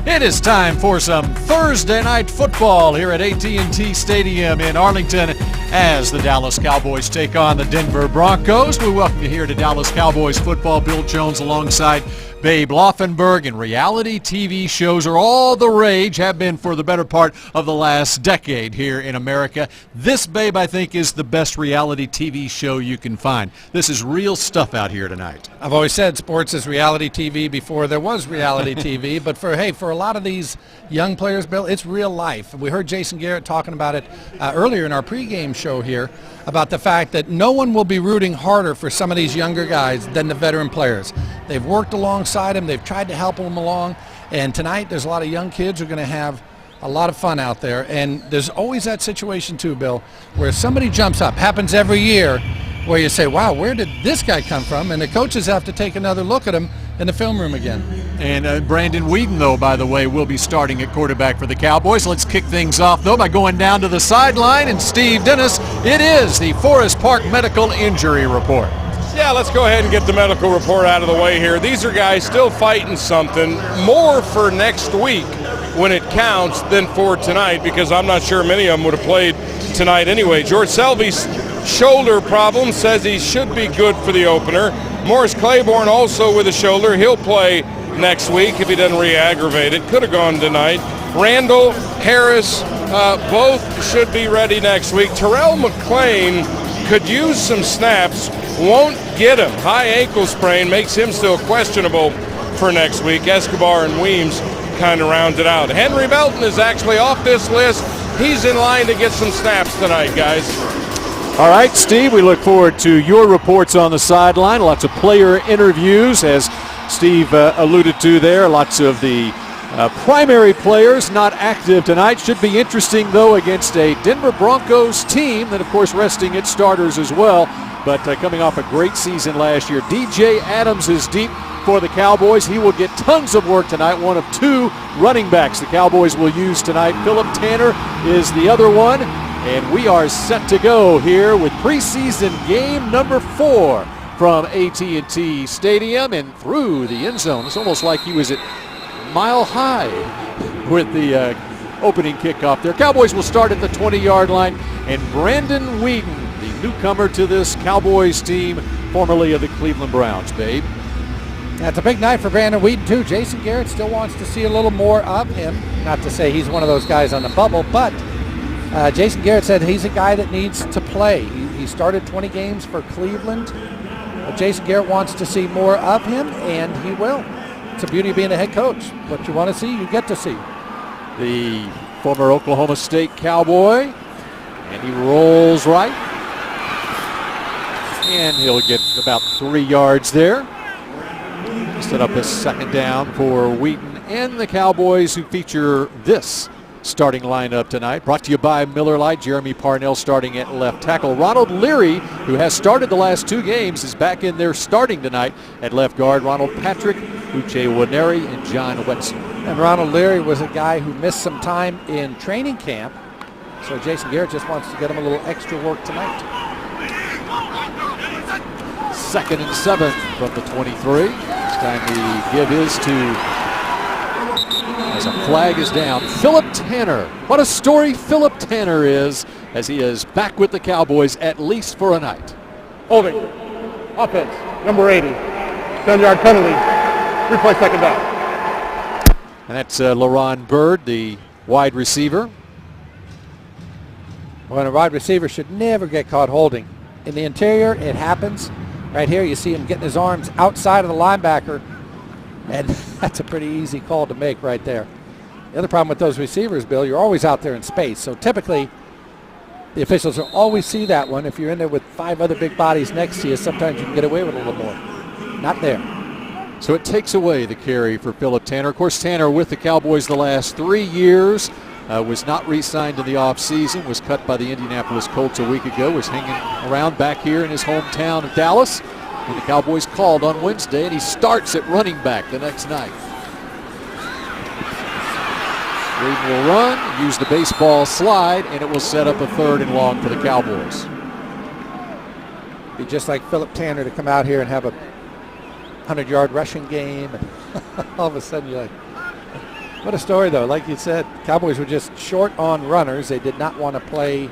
It is time for some Thursday night football here at AT&T Stadium in Arlington as the Dallas Cowboys take on the Denver Broncos. We welcome you here to Dallas Cowboys football. Bill Jones alongside Babe Laufenberg, and reality TV shows are all the rage, have been for the better part of the last decade here in America. This, Babe, I think is the best reality TV show you can find. This is real stuff out here tonight. I've always said sports is reality TV before there was reality TV, but for a lot of these young players, Bill, it's real life. We heard Jason Garrett talking about it earlier in our pregame show here about the fact that no one will be rooting harder for some of these younger guys than the veteran players. They've worked alongside them. They've tried to help them along. And tonight there's a lot of young kids who are going to have a lot of fun out there. And there's always that situation too, Bill, where somebody jumps up. Happens every year where you say, wow, where did this guy come from? And the coaches have to take another look at him in the film room again. And Brandon Weeden, though, by the way, will be starting at quarterback for the Cowboys. Let's kick things off, though, by going down to the sideline. And Steve Dennis, it is the Forest Park Medical Injury Report. Yeah, let's go ahead and get the medical report out of the way here. These are guys still fighting something, more for next week when it counts than for tonight, because I'm not sure many of them would have played tonight anyway. George Selby's shoulder problem says he should be good for the opener. Morris Claiborne also with a shoulder. He'll play next week if he doesn't re-aggravate it. Could have gone tonight. Randall, Harris, both should be ready next week. Terrell McClain could use some snaps, won't get him. High ankle sprain makes him still questionable for next week. Escobar and Weems kind of round it out. Henry Belton is actually off this list. He's in line to get some snaps tonight, guys. All right, Steve, we look forward to your reports on the sideline. Lots of player interviews, as Steve alluded to there. Lots of the primary players not active tonight. Should be interesting, though, against a Denver Broncos team that, of course, resting its starters as well. But coming off a great season last year. DJ Adams is deep for the Cowboys. He will get tons of work tonight. One of two running backs the Cowboys will use tonight. Philip Tanner is the other one. And we are set to go here with preseason game number 4 from AT&T Stadium and through the end zone. It's almost like he was at Mile High with the opening kickoff there. Cowboys will start at the 20-yard line, and Brandon Weeden, the newcomer to this Cowboys team, formerly of the Cleveland Browns, Babe. That's a big night for Brandon Weeden, too. Jason Garrett still wants to see a little more of him. Not to say he's one of those guys on the bubble, but Jason Garrett said he's a guy that needs to play. He started 20 games for Cleveland. But Jason Garrett wants to see more of him, and he will. It's the beauty of being a head coach. What you want to see, you get to see. The former Oklahoma State Cowboy, and he rolls right. And he'll get about 3 yards there. Set up a second down for Weeden and the Cowboys, who feature this starting lineup tonight. Brought to you by Miller Lite. Jeremy Parnell starting at left tackle. Ronald Leary, who has started the last 2 games, is back in there starting tonight at left guard. Ronald Patrick, Uche Waneri, and John Wetzel. And Ronald Leary was a guy who missed some time in training camp, so Jason Garrett just wants to get him a little extra work tonight. 2nd and 7 from the 23. It's time to give his to, as a flag is down, Philip Tanner. What a story Philip Tanner is, as he is back with the Cowboys at least for a night. Holding. Offense. Number 80. 10-yard penalty. Replay second down. And that's LaRon Byrd, the wide receiver. Well, a wide receiver should never get caught holding. In the interior, it happens. Right here, you see him getting his arms outside of the linebacker, and that's a pretty easy call to make right there. The other problem with those receivers, Bill, you're always out there in space. So typically, the officials will always see that one. If you're in there with 5 other big bodies next to you, sometimes you can get away with a little more. Not there. So it takes away the carry for Philip Tanner. Of course, Tanner with the Cowboys the last 3 years. Was not re-signed in the offseason, was cut by the Indianapolis Colts a week ago, was hanging around back here in his hometown of Dallas. And the Cowboys called on Wednesday, and he starts at running back the next night. Weeden will run, use the baseball slide, and it will set up a 3rd and long for the Cowboys. Be just like Philip Tanner to come out here and have a 100-yard rushing game, and all of a sudden you're like, What a story, though. Like you said, Cowboys were just short on runners. They did not want to play,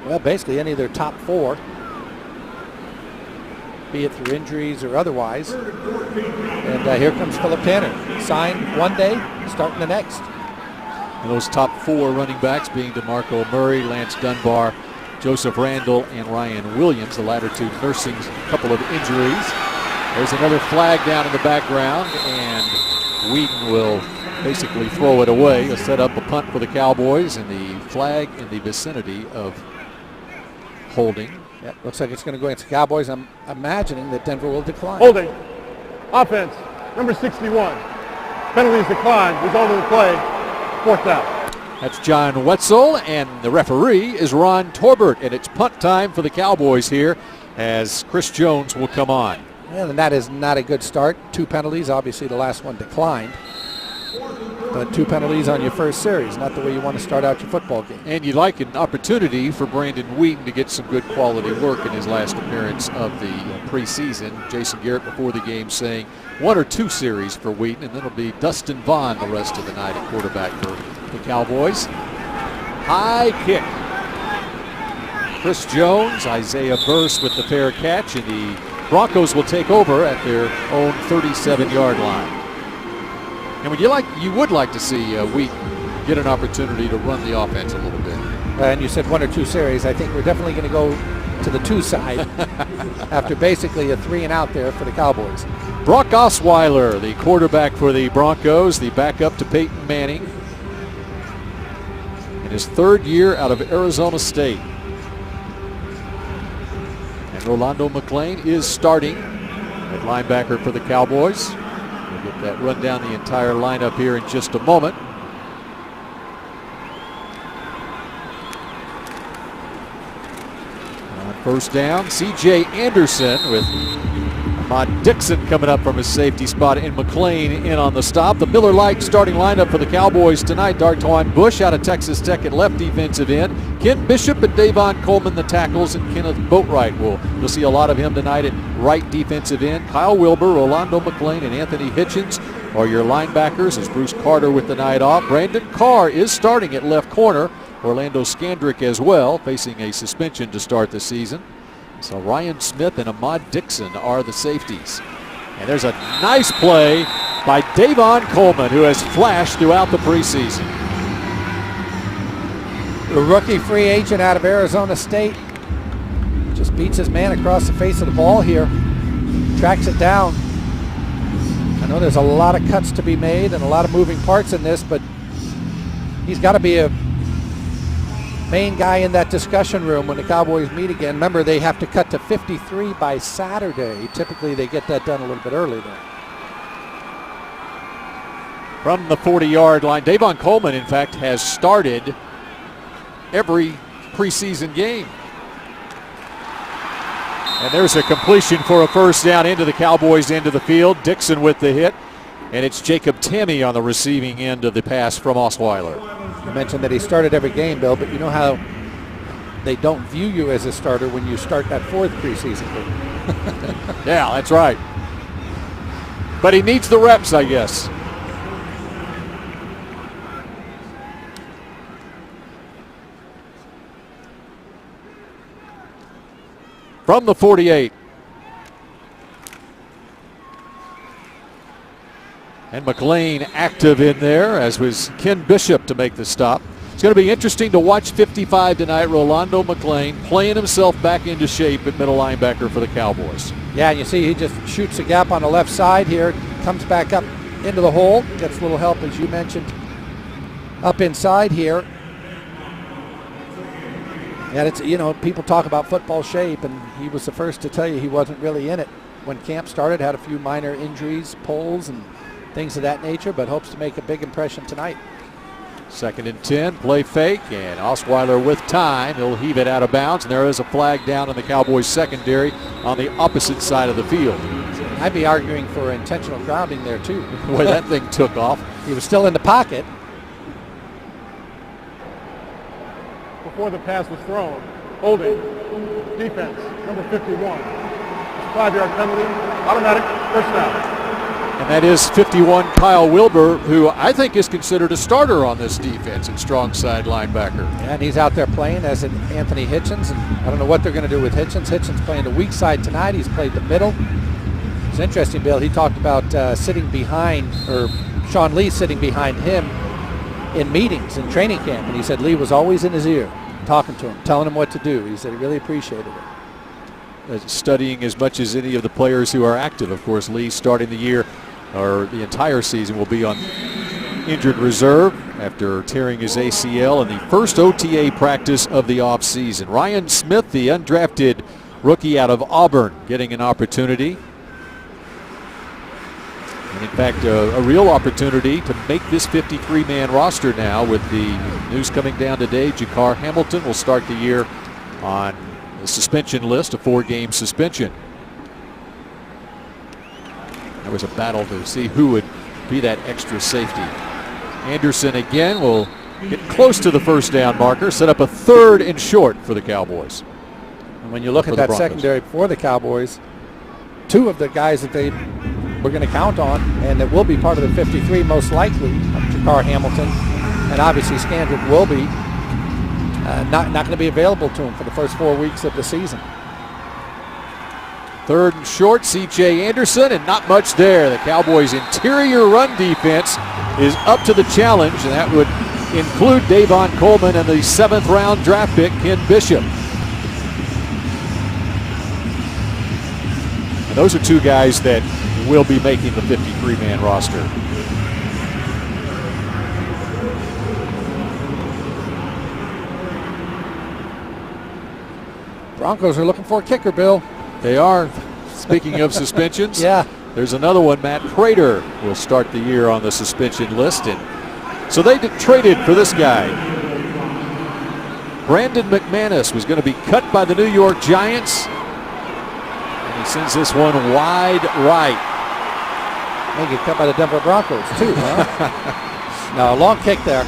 well, basically any of their top 4, be it through injuries or otherwise. And here comes Philip Tanner. Signed one day, starting the next. And those top 4 running backs being DeMarco Murray, Lance Dunbar, Joseph Randall, and Ryan Williams, the latter 2 nursing a couple of injuries. There's another flag down in the background, and Wheaton will basically throw it away. He'll set up a punt for the Cowboys, and the flag in the vicinity of holding. Yeah, looks like it's going to go against the Cowboys. I'm imagining that Denver will decline. Holding. Offense, number 61. Penalties declined. Result of the play, 4th down. That's John Wetzel, and the referee is Ron Torbert, and it's punt time for the Cowboys here as Chris Jones will come on. Well, and that is not a good start. 2 penalties. Obviously, the last one declined. But 2 penalties on your first series, not the way you want to start out your football game. And you'd like an opportunity for Brandon Wheaton to get some good quality work in his last appearance of the preseason. Jason Garrett before the game saying 1 or 2 series for Wheaton, and then it'll be Dustin Vaughn the rest of the night at quarterback for the Cowboys. High kick. Chris Jones, Isaiah Burse with the fair catch, and the Broncos will take over at their own 37-yard line. And you would like to see Wheaton get an opportunity to run the offense a little bit. And you said 1 or 2 series. I think we're definitely going to go to the 2 side after basically a 3 and out there for the Cowboys. Brock Osweiler, the quarterback for the Broncos, the backup to Peyton Manning. In his 3rd year out of Arizona State. And Rolando McClain is starting at linebacker for the Cowboys. We'll get that run down the entire lineup here in just a moment. On first down, C.J. Anderson with Ahmad Dixon coming up from his safety spot, and McClain in on the stop. The Miller Lite starting lineup for the Cowboys tonight. Dartwan Bush out of Texas Tech at left defensive end. Kent Bishop and Davon Coleman the tackles, and Kenneth Boatwright. You'll see a lot of him tonight at right defensive end. Kyle Wilbur, Rolando McClain, and Anthony Hitchens are your linebackers as Bruce Carter with the night off. Brandon Carr is starting at left corner. Orlando Skandrick as well, facing a suspension to start the season. So Ryan Smith and Ahmad Dixon are the safeties. And there's a nice play by Davon Coleman, who has flashed throughout the preseason. The rookie free agent out of Arizona State just beats his man across the face of the ball here. Tracks it down. I know there's a lot of cuts to be made and a lot of moving parts in this, but he's got to be a main guy in that discussion room when the Cowboys meet again. Remember, they have to cut to 53 by Saturday. Typically, they get that done a little bit early there. From the 40-yard line, Davon Coleman, in fact, has started every preseason game. And there's a completion for a first down into the Cowboys' end of the field. Dixon with the hit. And it's Jacob Tamme on the receiving end of the pass from Osweiler. You mentioned that he started every game, Bill, but you know how they don't view you as a starter when you start that 4th preseason game. Yeah, that's right. But he needs the reps, I guess. From the 48. And McClain active in there, as was Ken Bishop to make the stop. It's going to be interesting to watch 55 tonight. Rolando McClain playing himself back into shape at middle linebacker for the Cowboys. Yeah, and you see he just shoots a gap on the left side here, comes back up into the hole, gets a little help, as you mentioned, up inside here. And it's, you know, people talk about football shape, and he was the first to tell you he wasn't really in it when camp started. Had a few minor injuries, pulls, and things of that nature, but hopes to make a big impression tonight. 2nd and 10, play fake, and Osweiler with time. He'll heave it out of bounds, and there is a flag down in the Cowboys secondary on the opposite side of the field. I'd be arguing for intentional grounding there too. The way that thing took off. He was still in the pocket. Before the pass was thrown, holding, defense, number 51. 5-yard penalty, automatic, first down. And that is 51 Kyle Wilbur, who I think is considered a starter on this defense and strong side linebacker. Yeah, and he's out there playing as in Anthony Hitchens, and I don't know what they're going to do with Hitchens. Hitchens playing the weak side tonight. He's played the middle. It's interesting, Bill. He talked about sitting behind, or Sean Lee sitting behind him in meetings in training camp, and he said Lee was always in his ear, talking to him, telling him what to do. He said he really appreciated it. Studying as much as any of the players who are active. Of course, Lee starting the year, or the entire season, will be on injured reserve after tearing his ACL in the first OTA practice of the offseason. Ryan Smith, the undrafted rookie out of Auburn, getting an opportunity. And in fact, a real opportunity to make this 53-man roster now with the news coming down today. Jakar Hamilton will start the year on the suspension list, a 4-game suspension. There was a battle to see who would be that extra safety. Anderson again will get close to the first down marker, set up a 3rd and short for the Cowboys. And when you look at that secondary for the Cowboys, 2 of the guys that they were going to count on and that will be part of the 53 most likely, Jakar Hamilton, and obviously Scandrick will be not going to be available to him for the first 4 weeks of the season. 3rd and short, C.J. Anderson, and not much there. The Cowboys' interior run defense is up to the challenge, and that would include Davon Coleman and the 7th-round draft pick, Ken Bishop. And those are 2 guys that will be making the 53-man roster. Broncos are looking for a kicker, Bill. They are. Speaking of suspensions, yeah, there's another one. Matt Prater will start the year on the suspension list. And so they traded for this guy. Brandon McManus was going to be cut by the New York Giants. And he sends this one wide right. May get cut by the Denver Broncos too, huh? No, a long kick there.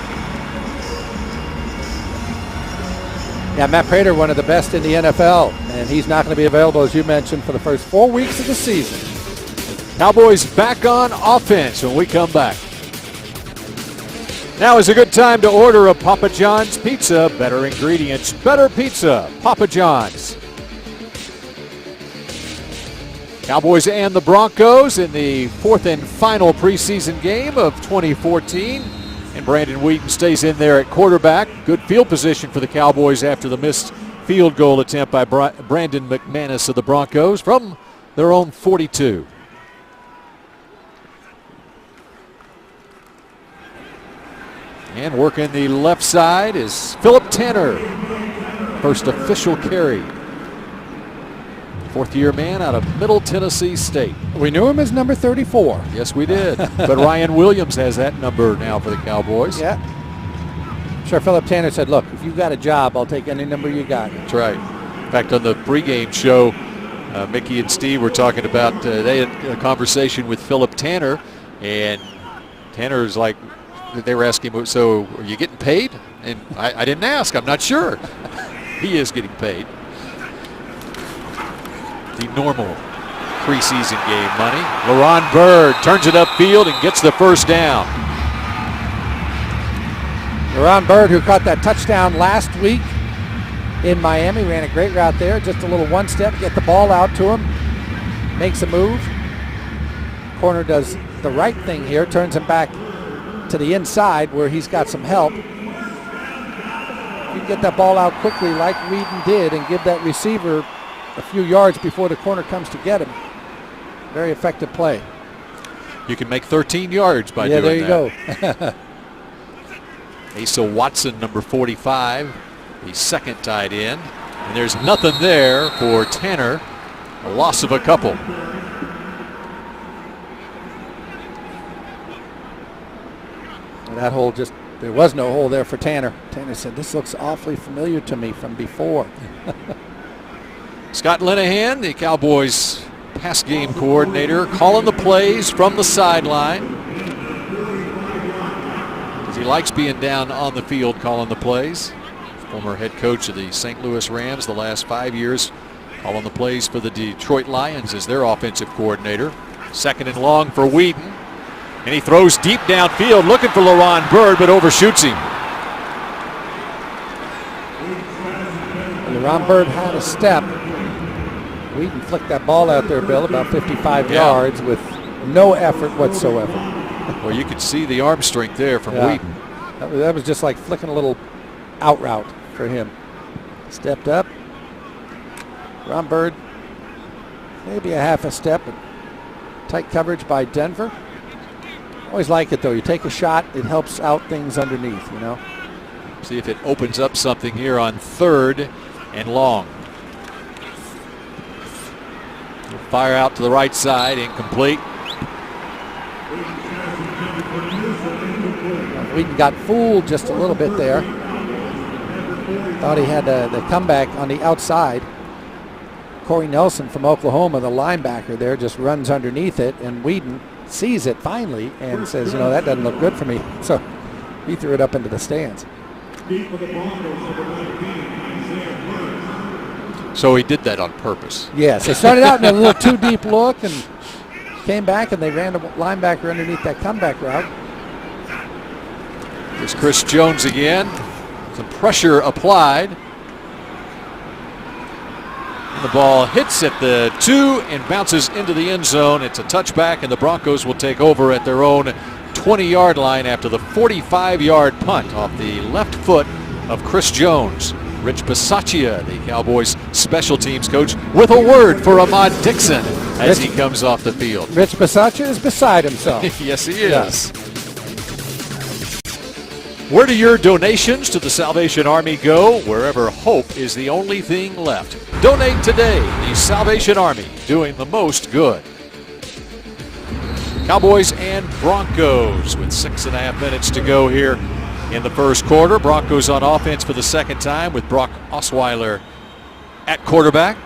Yeah, Matt Prater, one of the best in the NFL, and he's not going to be available, as you mentioned, for the first 4 weeks of the season. Cowboys back on offense when we come back. Now is a good time to order a Papa John's pizza. Better ingredients, better pizza. Papa John's. Cowboys and the Broncos in the 4th and final preseason game of 2014. And Brandon Wheaton stays in there at quarterback. Good field position for the Cowboys after the missed field goal attempt by Brandon McManus of the Broncos from their own 42. And working the left side is Philip Tanner. First official carry. 4th-year man out of Middle Tennessee State. We knew him as number 34. Yes, we did. But Ryan Williams has that number now for the Cowboys. Yeah. Sure, Philip Tanner said, look, if you've got a job, I'll take any number you got. That's right. In fact, on the pregame show, Mickey and Steve were talking about, they had a conversation with Philip Tanner, and Tanner's like, they were asking him, so are you getting paid? And I didn't ask. I'm not sure. He is getting paid. The normal preseason game money. LaRon Byrd turns it upfield and gets the first down. LaRon Byrd, who caught that touchdown last week in Miami, ran a great route there. Just a little one-step, get the ball out to him, makes a move. Corner does the right thing here, turns him back to the inside where he's got some help. You can get that ball out quickly like Wheaton did and give that receiver a few yards before the corner comes to get him. Very effective play. You can make 13 yards by doing that. Yeah, there you go. Asa Watson, number 45, the 2nd tight end. And there's nothing there for Tanner. A loss of a couple. And that hole there was no hole there for Tanner. Tanner said, this looks awfully familiar to me from before. Scott Linehan, the Cowboys pass game coordinator, calling the plays from the sideline. He likes being down on the field calling the plays. Former head coach of the St. Louis Rams the last 5 years, calling the plays for the Detroit Lions as their offensive coordinator. Second and long for Whedon. And he throws deep downfield looking for LaRon Byrd, but overshoots him. LaRon Byrd had a step. Whedon flicked that ball out there, Bill, about 55 yards with no effort whatsoever. Well, you could see the arm strength there from Whedon. That was just like flicking a little out route for him. Stepped up. Ron Byrd, maybe a half a step. Tight coverage by Denver. Always like it, though. You take a shot, it helps out things underneath, you know. See if it opens up something here on 3rd and long. Fire out to the right side, incomplete. Whedon got fooled just a little bit there. Thought he had the comeback on the outside. Corey Nelson from Oklahoma, the linebacker there, just runs underneath it, and Whedon sees it finally and says, you know, that doesn't look good for me. So he threw it up into the stands. So he did that on purpose. Yes, they started out in a little too deep look and came back, and they ran the linebacker underneath that comeback route. Here's Chris Jones again. Some pressure applied. And the ball hits at the 2 and bounces into the end zone. It's a touchback, and the Broncos will take over at their own 20-yard line after the 45-yard punt off the left foot of Chris Jones. Rich Bisaccia, the Cowboys special teams coach, with a word for Ahmad Dixon as he comes off the field. Rich Bisaccia is beside himself. Yes, he is. Where do your donations to the Salvation Army go? Wherever hope is the only thing left. Donate today. The Salvation Army, doing the most good. Cowboys and Broncos with 6.5 minutes to go here in the first quarter. Broncos on offense for the second time with Brock Osweiler at quarterback.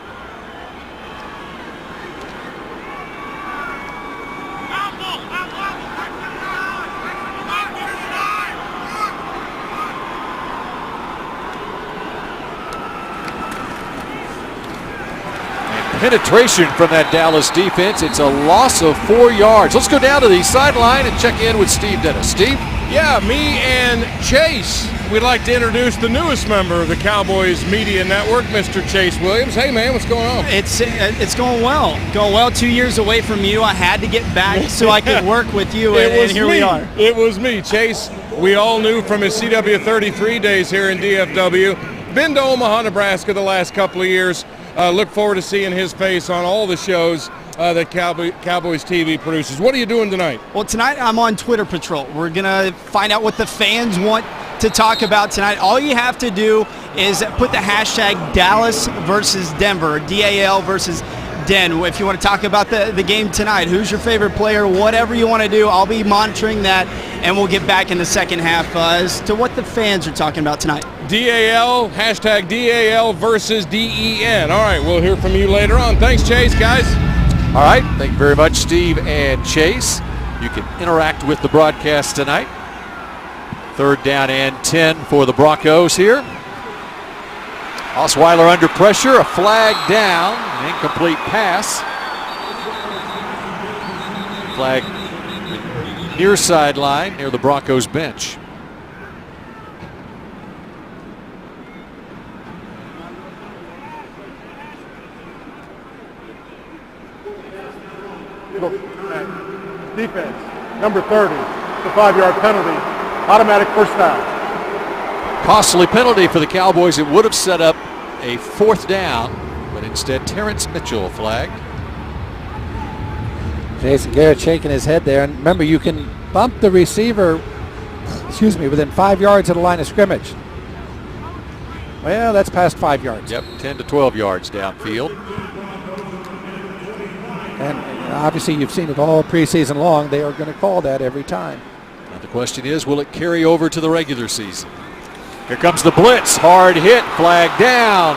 Penetration from that Dallas defense. It's a loss of 4 yards. Let's go down to the sideline and check in with Steve Dennis. Steve? Yeah, me and Chase. We'd like to introduce the newest member of the Cowboys Media Network, Mr. Chase Williams. Hey, man, what's going on? It's going well. Going well. 2 years away from you. I had to get back so I could work with you, and here we are. It was me, Chase. We all knew from his CW33 days here in DFW. Been to Omaha, Nebraska the last couple of years. Look forward to seeing his face on all the shows that Cowboys TV produces. What are you doing tonight? Well, tonight I'm on Twitter Patrol. We're going to find out what the fans want to talk about tonight. All you have to do is put the hashtag Dallas versus Denver, DAL versus Den. If you want to talk about the game tonight, who's your favorite player, whatever you want to do, I'll be monitoring that, and we'll get back in the second half as to what the fans are talking about tonight. DAL, hashtag DAL versus DEN. All right, we'll hear from you later on. Thanks, Chase, guys. All right, thank you very much, Steve and Chase. You can interact with the broadcast tonight. 3rd down and 10 for the Broncos here. Osweiler under pressure, a flag down, an incomplete pass. Flag near sideline, near the Broncos bench. Defense, number 30, the 5-yard penalty, automatic first down. Costly penalty for the Cowboys. It would have set up a 4th down, but instead Terrence Mitchell flagged. Jason Garrett shaking his head there. And remember, you can bump the receiver, within 5 yards of the line of scrimmage. Well, that's past 5 yards. Yep, 10 to 12 yards downfield. And obviously you've seen it all preseason long. They are going to call that every time. Now the question is, will it carry over to the regular season? Here comes the blitz. Hard hit. Flag down.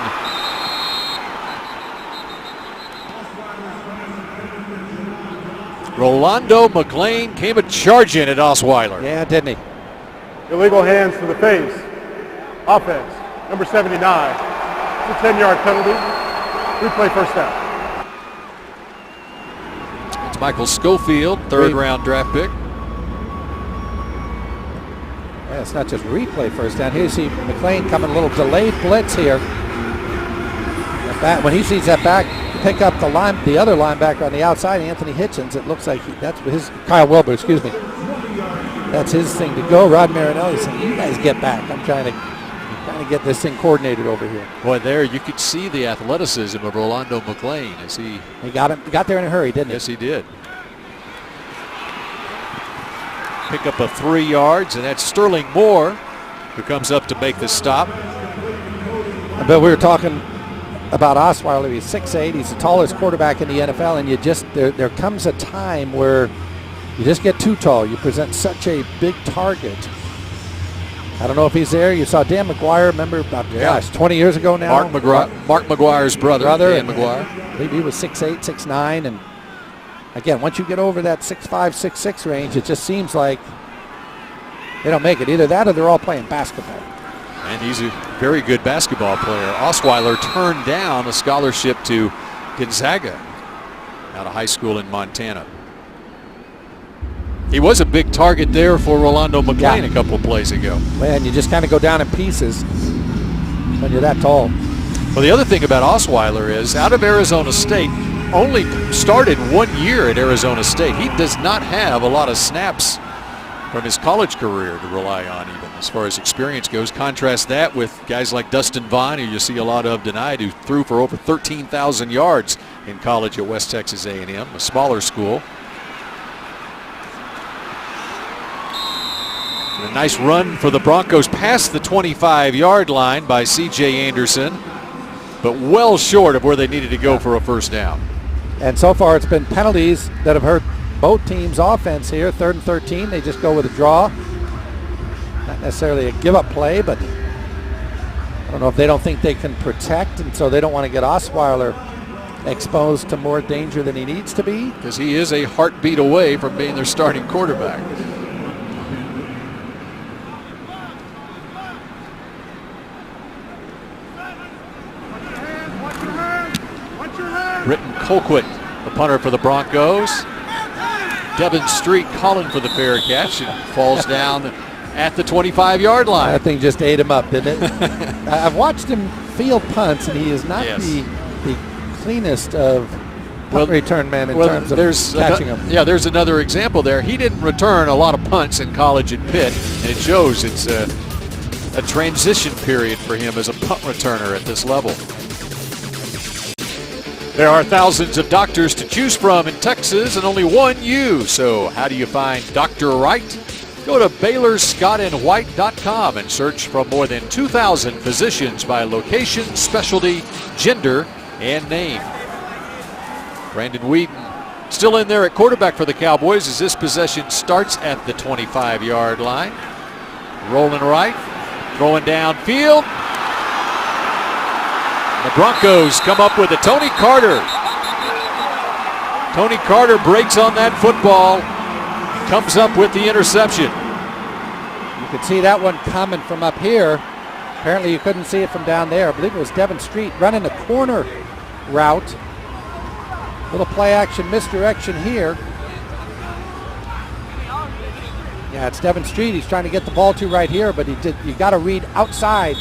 Rolando McClain came a charging at Osweiler. Yeah, didn't he? Illegal hands to the face. Offense, number 79. It's a 10-yard penalty. Replay first down. Michael Schofield, third-round draft pick. Yeah, it's not just replay first down. Here you see McLean coming a little delayed blitz here. When he sees that back, pick up the other linebacker on the outside, Anthony Hitchens. It looks like that's his Kyle Wilbur, excuse me. That's his thing to go. Rod Marinelli saying, "You guys get back. I'm trying to get this thing coordinated over here." Boy, there you could see the athleticism of Rolando McLean as he got there in a hurry, didn't he? Yes, he did. Pick up a 3 yards, and that's Sterling Moore who comes up to make the stop. But we were talking about Osweiler. He's 6'8". He's the tallest quarterback in the NFL, and there comes a time where you just get too tall. You present such a big target. I don't know if he's there. You saw Dan McGuire, remember, about 20 years ago now? Mark McGuire's brother Dan McGuire. I believe he was 6'8", 6'9", and again, once you get over that 6'5", 6'6" range, it just seems like they don't make it. Either that or they're all playing basketball. And he's a very good basketball player. Osweiler turned down a scholarship to Gonzaga out of high school in Montana. He was a big target there for Rolando McLean a couple of plays ago. Man, you just kind of go down in pieces when you're that tall. Well, the other thing about Osweiler is out of Arizona State, only started 1 year at Arizona State. He does not have a lot of snaps from his college career to rely on even as far as experience goes. Contrast that with guys like Dustin Vaughn, who you see a lot of tonight, who threw for over 13,000 yards in college at West Texas A&M, a smaller school. And a nice run for the Broncos past the 25-yard line by C.J. Anderson, but well short of where they needed to go for a first down. And so far it's been penalties that have hurt both teams' offense here. 3rd and 13, they just go with a draw. Not necessarily a give-up play, but I don't know if they don't think they can protect, and so they don't want to get Osweiler exposed to more danger than he needs to be. Because he is a heartbeat away from being their starting quarterback. Britton Colquitt, the punter for the Broncos. Devin Street calling for the fair catch and falls down at the 25-yard line. That thing just ate him up, didn't it? I've watched him field punts, and he is not the cleanest of punt return men in terms of catching them. Yeah, there's another example there. He didn't return a lot of punts in college at Pitt, and it shows it's a transition period for him as a punt returner at this level. There are thousands of doctors to choose from in Texas and only one you. So how do you find Dr. Right? Go to BaylorScottandWhite.com and search from more than 2,000 physicians by location, specialty, gender, and name. Brandon Whedon still in there at quarterback for the Cowboys as this possession starts at the 25-yard line. Rolling right, throwing downfield. The Broncos come up with a Tony Carter. Tony Carter breaks on that football, comes up with the interception. You could see that one coming from up here. Apparently you couldn't see it from down there. I believe it was Devin Street running the corner route. Little play action misdirection here. Yeah, it's Devin Street he's trying to get the ball to right here, but you got to read outside.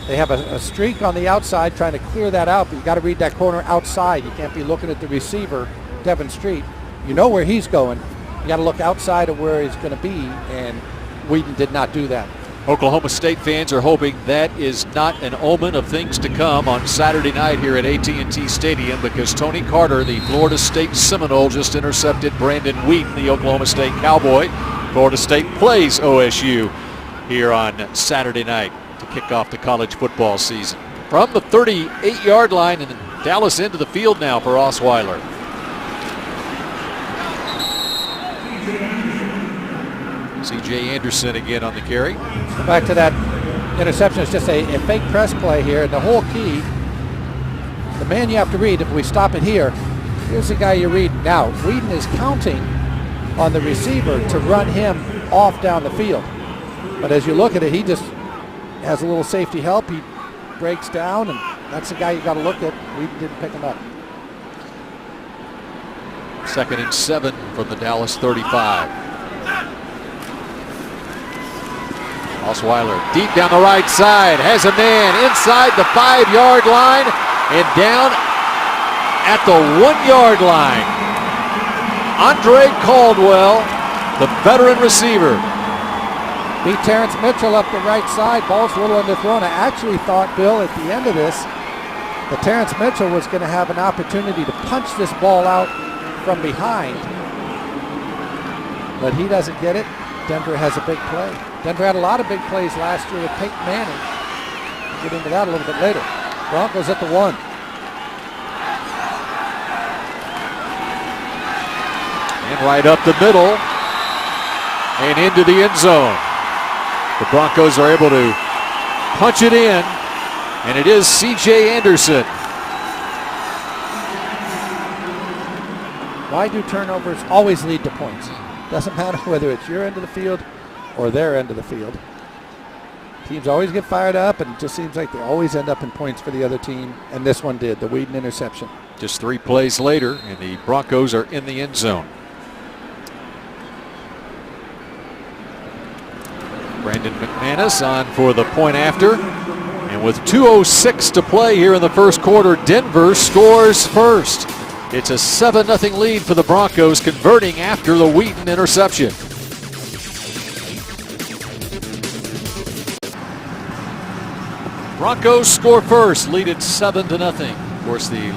They have a streak on the outside trying to clear that out, but you got to read that corner outside. You can't be looking at the receiver, Devin Street. You know where he's going. You got to look outside of where he's going to be, and Whedon did not do that. Oklahoma State fans are hoping that is not an omen of things to come on Saturday night here at AT&T Stadium, because Tony Carter, the Florida State Seminole, just intercepted Brandon Whedon, the Oklahoma State Cowboy. Florida State plays OSU here on Saturday night to kick off the college football season. From the 38-yard line, and Dallas into the field now for Osweiler. C.J. Anderson again on the carry. Go back to that interception. It's just a fake press play here, and the whole key, the man you have to read, if we stop it here, here's the guy you read. Now, Whedon is counting on the receiver to run him off down the field. But as you look at it, he just has a little safety help. He breaks down, and that's the guy you got to look at. Whedon didn't pick him up. 2nd and 7 from the Dallas 35. Osweiler deep down the right side, has a man inside the 5-yard line and down at the 1-yard line. Andre Caldwell, the veteran receiver. Beat Terrence Mitchell up the right side. Ball's a little underthrown. I actually thought, Bill, at the end of this, that Terrence Mitchell was going to have an opportunity to punch this ball out from behind. But he doesn't get it. Denver has a big play. Denver had a lot of big plays last year with Peyton Manning. We'll get into that a little bit later. Broncos at the 1. And right up the middle and into the end zone. The Broncos are able to punch it in, and it is C.J. Anderson. Why do turnovers always lead to points? Doesn't matter whether it's your end of the field or their end of the field. Teams always get fired up, and it just seems like they always end up in points for the other team, and this one did, the Whedon interception. Just 3 plays later, and the Broncos are in the end zone. Brandon McManus on for the point after. And with 2:06 to play here in the first quarter, Denver scores first. It's a 7-0 lead for the Broncos, converting after the Wheaton interception. Broncos score first, lead it 7-0. Of course, the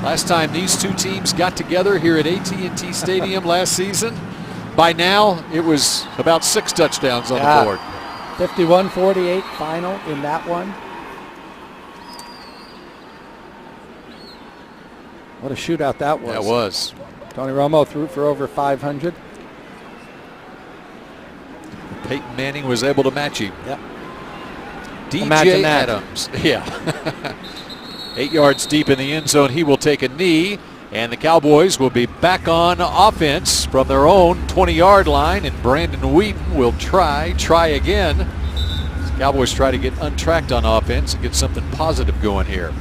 last time these two teams got together here at AT&T Stadium last season, by now it was about 6 touchdowns on the board. 51-48 final in that one. What a shootout that was. That was. Tony Romo threw for over 500. Peyton Manning was able to match him. Yep. DJ Adams. Yeah. 8 yards deep in the end zone. He will take a knee, and the Cowboys will be back on offense from their own 20-yard line, and Brandon Wheaton will try again. The Cowboys try to get untracked on offense and get something positive going here.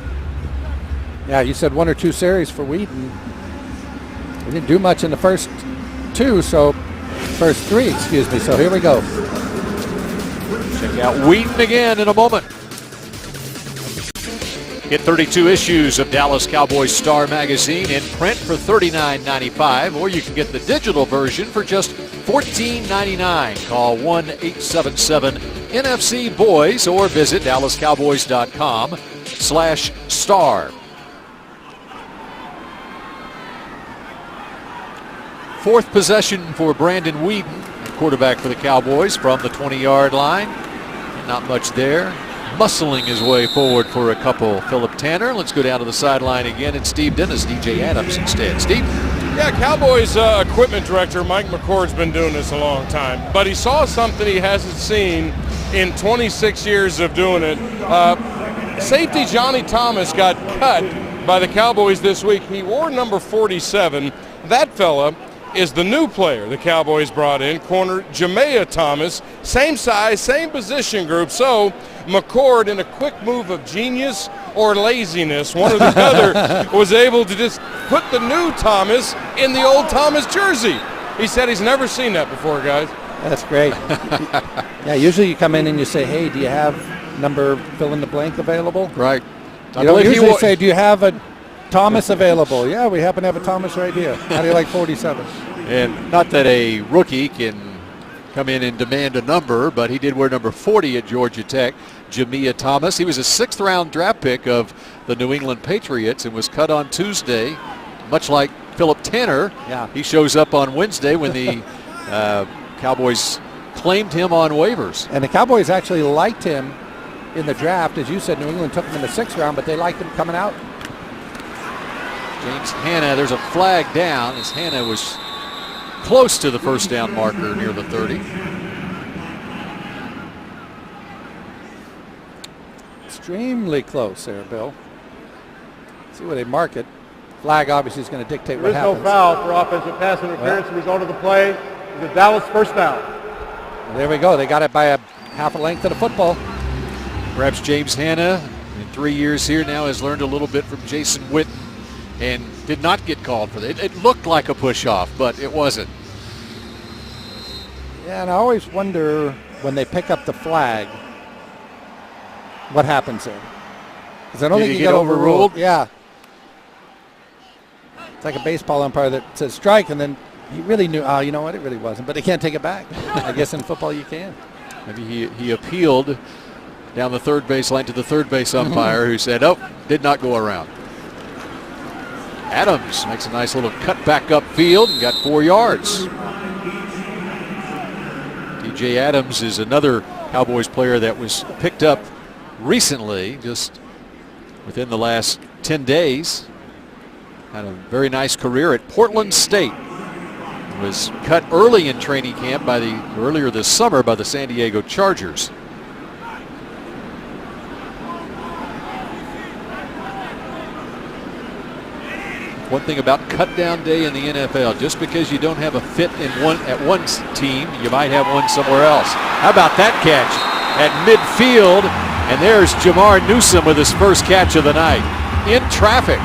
Yeah, you said 1 or 2 series for Wheaton. He didn't do much in the first 3, so here we go. Check out Wheaton again in a moment. Get 32 issues of Dallas Cowboys Star Magazine in print for $39.95, or you can get the digital version for just $14.99. Call 1-877-NFC-BOYS or visit DallasCowboys.com/star. 4th possession for Brandon Wheaton, quarterback for the Cowboys, from the 20-yard line. Not much there. Muscling his way forward for a couple, Philip Tanner. Let's go down to the sideline again, and Steve Dennis, DJ Adams instead. Steve? Yeah, Cowboys equipment director Mike McCord's been doing this a long time, but he saw something he hasn't seen in 26 years of doing it. Safety Johnny Thomas got cut by the Cowboys this week. He wore number 47. That fella is the new player the Cowboys brought in, corner Jamea Thomas. Same size, same position group. So McCord, in a quick move of genius or laziness, one or the other, was able to just put the new Thomas in the old Thomas jersey. He said he's never seen that before, guys. That's great. Yeah, usually you come in and you say, hey, do you have number fill in the blank available? Right. You don't usually say, do you have a Thomas available? Yeah, we happen to have a Thomas right here. How do you like 47? And not that a rookie can come in and demand a number, but he did wear number 40 at Georgia Tech. Jamea Thomas. He was a 6th-round draft pick of the New England Patriots and was cut on Tuesday, much like Philip Tanner. Yeah. He shows up on Wednesday when the Cowboys claimed him on waivers. And the Cowboys actually liked him in the draft. As you said, New England took him in the 6th round, but they liked him coming out. James Hanna, there's a flag down as Hanna was close to the first down marker near the 30. Extremely close there, Bill. See where they mark it. Flag obviously is going to dictate what happens. There is no foul for offensive pass interference. The result of the play is a Dallas first down. There we go. They got it by a half a length of the football. Perhaps James Hanna, in 3 years here now, has learned a little bit from Jason Witten and did not get called for that. It looked like a push-off, but it wasn't. Yeah, and I always wonder when they pick up the flag, what happens there? Because I don't think he got overruled. Yeah. It's like a baseball umpire that says strike, and then he really knew, you know what, it really wasn't. But he can't take it back. I guess in football you can. Maybe he appealed down the third base line to the third base umpire who said, oh, did not go around. Adams makes a nice little cut back upfield and got 4 yards. DJ Adams is another Cowboys player that was picked up recently, just within the last 10 days. Had a very nice career at Portland State. Was cut early in training camp earlier this summer by the San Diego Chargers. One thing about cut down day in the NFL, just because you don't have a fit at one team, you might have one somewhere else. How about that catch at midfield? And there's Jamar Newsome with his first catch of the night. In traffic.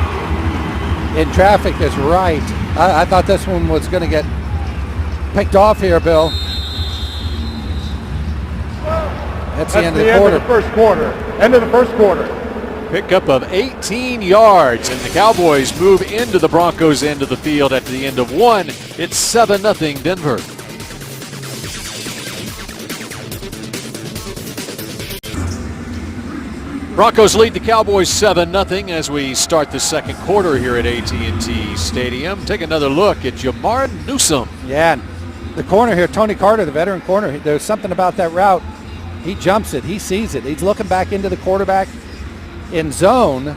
In traffic is right. I thought this one was going to get picked off here, Bill. That's the end of the quarter. End of the first quarter. End of the first quarter. Pickup of 18 yards, and the Cowboys move into the Broncos' end of the field at the end of one. It's 7-0 Denver. Broncos lead the Cowboys 7-0 as we start the second quarter here at AT&T Stadium. Take another look at Jamar Newsome. Yeah, the corner here, Tony Carter, the veteran corner, there's something about that route. He jumps it. He sees it. He's looking back into the quarterback in zone,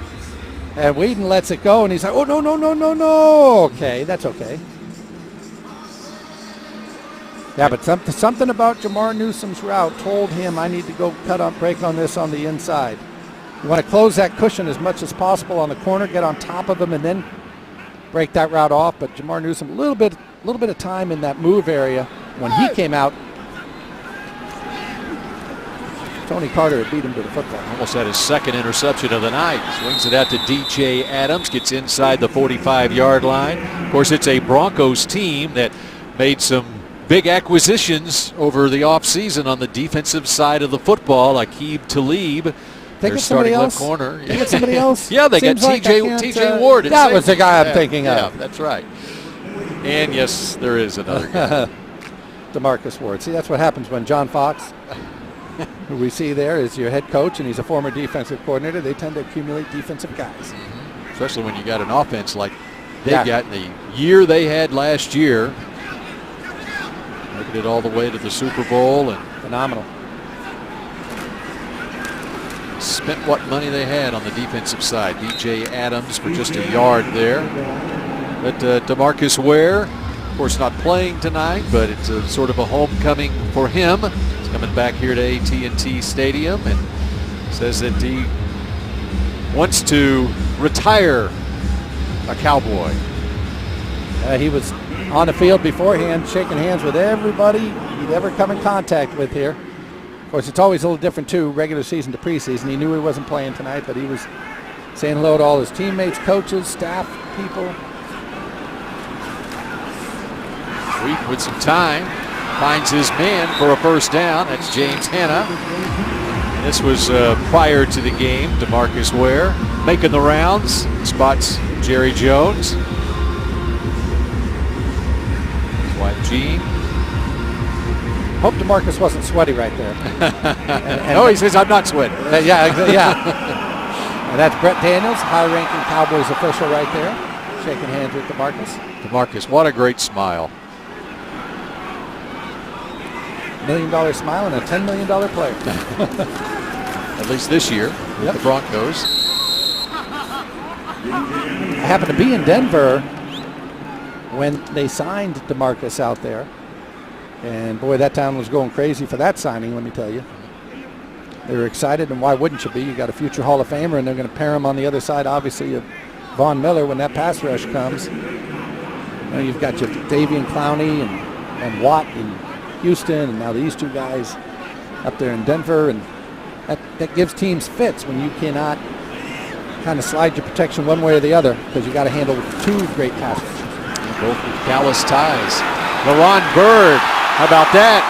and Whedon lets it go, and he's like, oh, no, no, no, no, no. Okay, that's okay. Yeah, but something about Jamar Newsome's route told him I need to go break on this on the inside. You want to close that cushion as much as possible on the corner, get on top of him, and then break that route off. But Jamar Newsome, a little bit of time in that move area when he came out. Tony Carter beat him to the football. Almost had his second interception of the night. Swings it out to DJ Adams, gets inside the 45-yard line. Of course, it's a Broncos team that made some big acquisitions over the offseason on the defensive side of the football. Aqib Talib, their starting left corner. They get somebody else? Yeah, they got TJ Ward. That was the guy I'm thinking of. Yeah, that's right. And yes, there is another guy. DeMarcus Ward. See, that's what happens when John Fox, who we see there, is your head coach, and he's a former defensive coordinator. They tend to accumulate defensive guys. Mm-hmm. Especially when you got an offense like they got in the year they had last year. Making it all the way to the Super Bowl. And phenomenal. Spent what money they had on the defensive side. DJ Adams for just a yard there. But DeMarcus Ware, of course, not playing tonight, but it's sort of a homecoming for him. He's coming back here to AT&T Stadium and says that he wants to retire a Cowboy. He was on the field beforehand, shaking hands with everybody he'd ever come in contact with here. Of course, it's always a little different, too, regular season to preseason. He knew he wasn't playing tonight, but he was saying hello to all his teammates, coaches, staff, people. Week with some time, finds his man for a first down. That's James Hanna. And this was prior to the game. DeMarcus Ware making the rounds, spots Jerry Jones. His wife Jean. Hope DeMarcus wasn't sweaty right there. No, he says, I'm not sweating. Yeah. And that's Brett Daniels, high-ranking Cowboys official right there, shaking hands with DeMarcus. DeMarcus, what a great smile. $1 million smile and a $10 million player. At least this year with the Broncos. I happened to be in Denver when they signed DeMarcus out there. And boy, that town was going crazy for that signing, let me tell you. They were excited, and why wouldn't you be? You got a future Hall of Famer, and they're going to pair him on the other side, obviously, of Von Miller when that pass rush comes. You know, you've got your Davian Clowney and Watt in Houston, and now these two guys up there in Denver, and that gives teams fits when you cannot kind of slide your protection one way or the other because you got to handle 2 great passes. Both with Dallas ties. LaRon Byrd, how about that?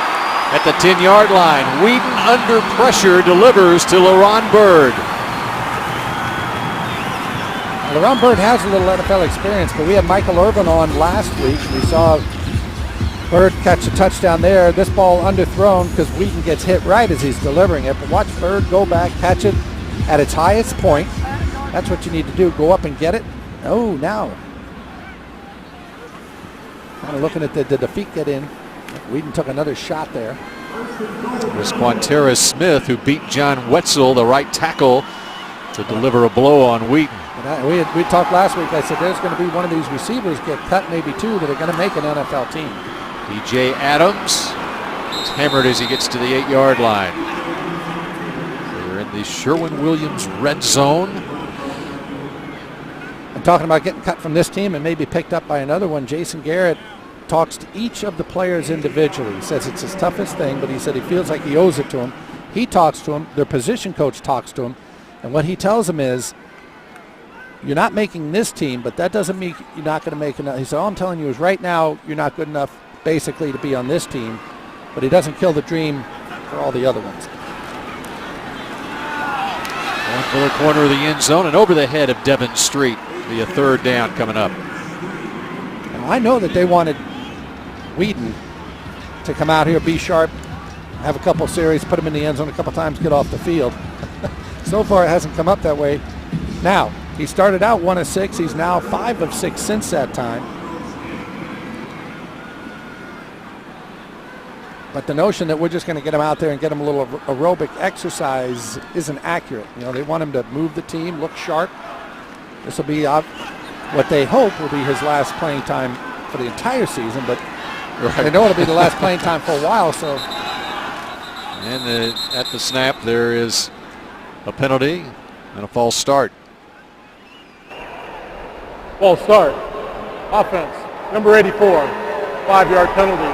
At the 10-yard line. Whedon under pressure delivers to LaRon Byrd. LaRon Byrd has a little NFL experience, but we had Michael Irvin on last week. We saw Byrd catch a touchdown there. This ball underthrown because Whedon gets hit right as he's delivering it. But watch Byrd go back, catch it at its highest point. That's what you need to do. Go up and get it. Oh, now. Kind of looking at did the feet get in? Whedon took another shot there. It was Quanterra Smith who beat John Wetzel, the right tackle, to deliver a blow on Whedon. We talked last week. I said there's going to be one of these receivers get cut, maybe 2, that are going to make an NFL team. DJ Adams is hammered as he gets to the 8-yard line. We're in the Sherwin-Williams red zone. I'm talking about getting cut from this team and maybe picked up by another one. Jason Garrett talks to each of the players individually. He says it's his toughest thing, but he said he feels like he owes it to them. He talks to them. Their position coach talks to them. And what he tells them is, you're not making this team, but that doesn't mean you're not going to make enough. He said, all I'm telling you is right now you're not good enough basically to be on this team, but he doesn't kill the dream for all the other ones. Going for the corner of the end zone and over the head of Devin Street. Be a 3rd down coming up. Now, I know that they wanted Whedon to come out here, be sharp, have a couple series, put him in the end zone a couple times, get off the field. So far it hasn't come up that way. Now, he started out 1 of 6. He's now 5 of 6 since that time. But the notion that we're just going to get him out there and get him a little aerobic exercise isn't accurate. You know, they want him to move the team, look sharp. This will be what they hope will be his last playing time for the entire season, but they know it'll be the last playing time for a while. So, and at the snap, there is a penalty and a false start. False start. Offense. Number 84. 5-yard penalty.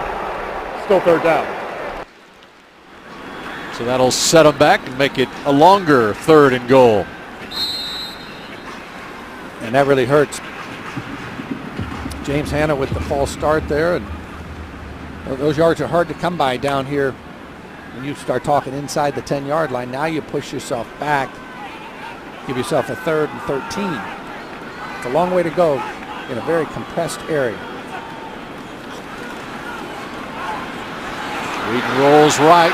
Still 3rd down. So that'll set them back and make it a longer 3rd and goal. And that really hurts James Hanna with the false start there. And those yards are hard to come by down here when you start talking inside the 10-yard line. Now you push yourself back, give yourself a 3rd and 13. It's a long way to go in a very compressed area. Whedon rolls right.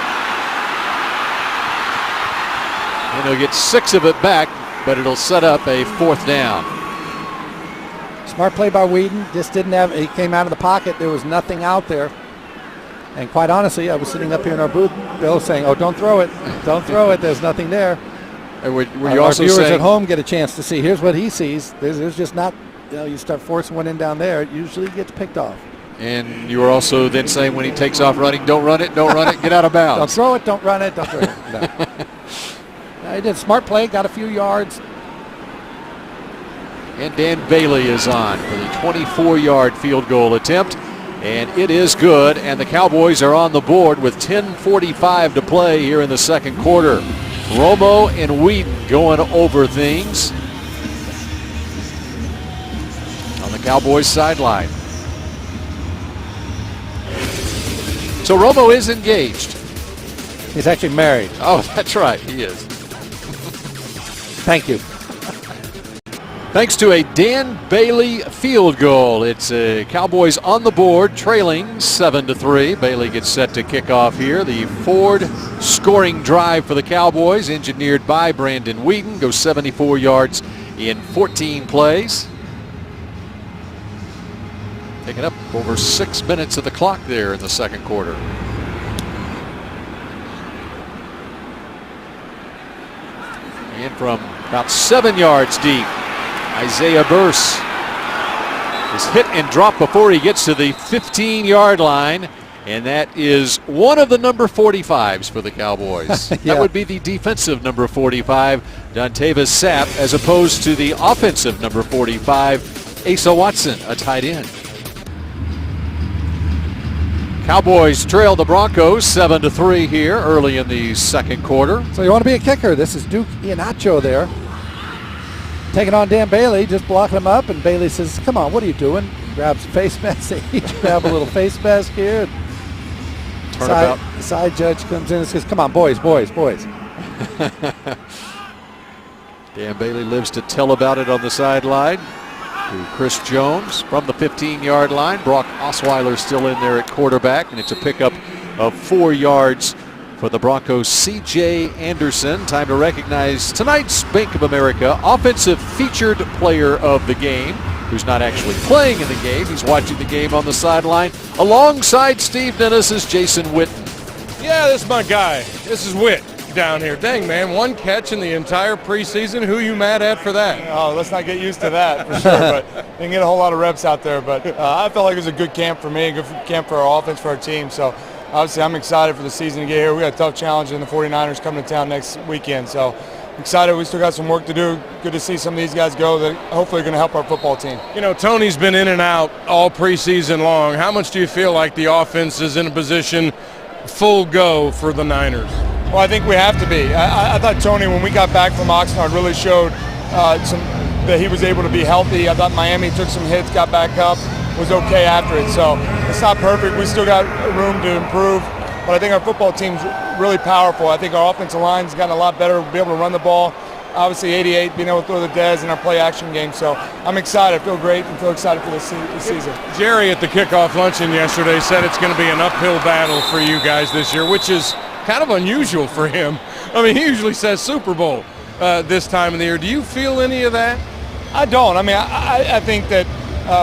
And he'll get 6 of it back, but it'll set up a 4th down. Smart play by Whedon. Just didn't have, he came out of the pocket. There was nothing out there. And quite honestly, I was sitting up here in our booth, Bill, saying, oh, don't throw it. Don't throw it. There's nothing there. And were you our also viewers saying, at home get a chance to see. Here's what he sees. There's just not, you start forcing one in down there, it usually gets picked off. and you were also then saying when he takes off running, don't run it, get out of bounds. Don't throw it, don't run it, don't throw it. No. He did a smart play, got a few yards. And Dan Bailey is on for the 24-yard field goal attempt. And it is good, and the Cowboys are on the board with 10:45 to play here in the second quarter. Romo and Whedon going over things on the Cowboys sideline. So Romo is engaged. He's actually married. Oh, that's right, he is. Thank you. Thanks to a Dan Bailey field goal. It's Cowboys on the board, trailing 7-3. Bailey gets set to kick off here. The Ford scoring drive for the Cowboys, engineered by Brandon Whedon, goes 74 yards in 14 plays. Taking up over 6 minutes of the clock there in the second quarter. And from about 7 yards deep, Isaiah Burse is hit and dropped before he gets to the 15-yard line, and that is one of the number 45s for the Cowboys. Yeah. That would be the defensive number 45, Dontavis Sapp, as opposed to the offensive number 45, Asa Watson, a tight end. Cowboys trail the Broncos 7-3 here early in the second quarter. So you want to be a kicker. This is Duke Iannaccio there. taking on Dan Bailey, just blocking him up, and Bailey says, "Come on, what are you doing?" Grabs a face mask. They each grab a little face mask here. The side judge comes in and says, "Come on, boys." Dan Bailey lives to tell about it on the sideline to Chris Jones from the 15-yard line. Brock Osweiler still in there at quarterback, and it's a pickup of 4 yards for the Broncos. C.J. Anderson. Time to recognize tonight's Bank of America Offensive Featured Player of the Game, who's not actually playing in the game. He's watching the game on the sideline. Alongside Steve Dennis is Jason Witten. Yeah, this is my guy. This is Witt down here. Dang, man, 1 catch in the entire preseason. Who you mad at for that? Oh, let's not get used to that for sure, but didn't get a whole lot of reps out there. But I felt like it was a good camp for me, a good camp for our offense, for our team. So obviously I'm excited for the season to get here. We got a tough challenge in the 49ers coming to town next weekend. So excited. We still got some work to do. Good to see some of these guys go that hopefully are going to help our football team. You know, Tony's been in and out all preseason long. How much do you feel like the offense is in a position full go for the Niners? Well, I think we have to be. I thought Tony, when we got back from Oxnard, really showed that he was able to be healthy. I thought Miami took some hits, got back up, was okay after it. So it's not perfect. We still got room to improve. But I think our football team's really powerful. I think our offensive line's gotten a lot better. We'll be able to run the ball. Obviously, 88, being able to throw the Dez in our play-action game. So I'm excited. I feel great and feel excited for this season. Jerry at the kickoff luncheon yesterday said it's going to be an uphill battle for you guys this year, which is kind of unusual for him. I mean, he usually says Super Bowl this time of the year. Do you feel any of that? I don't. I mean, I think that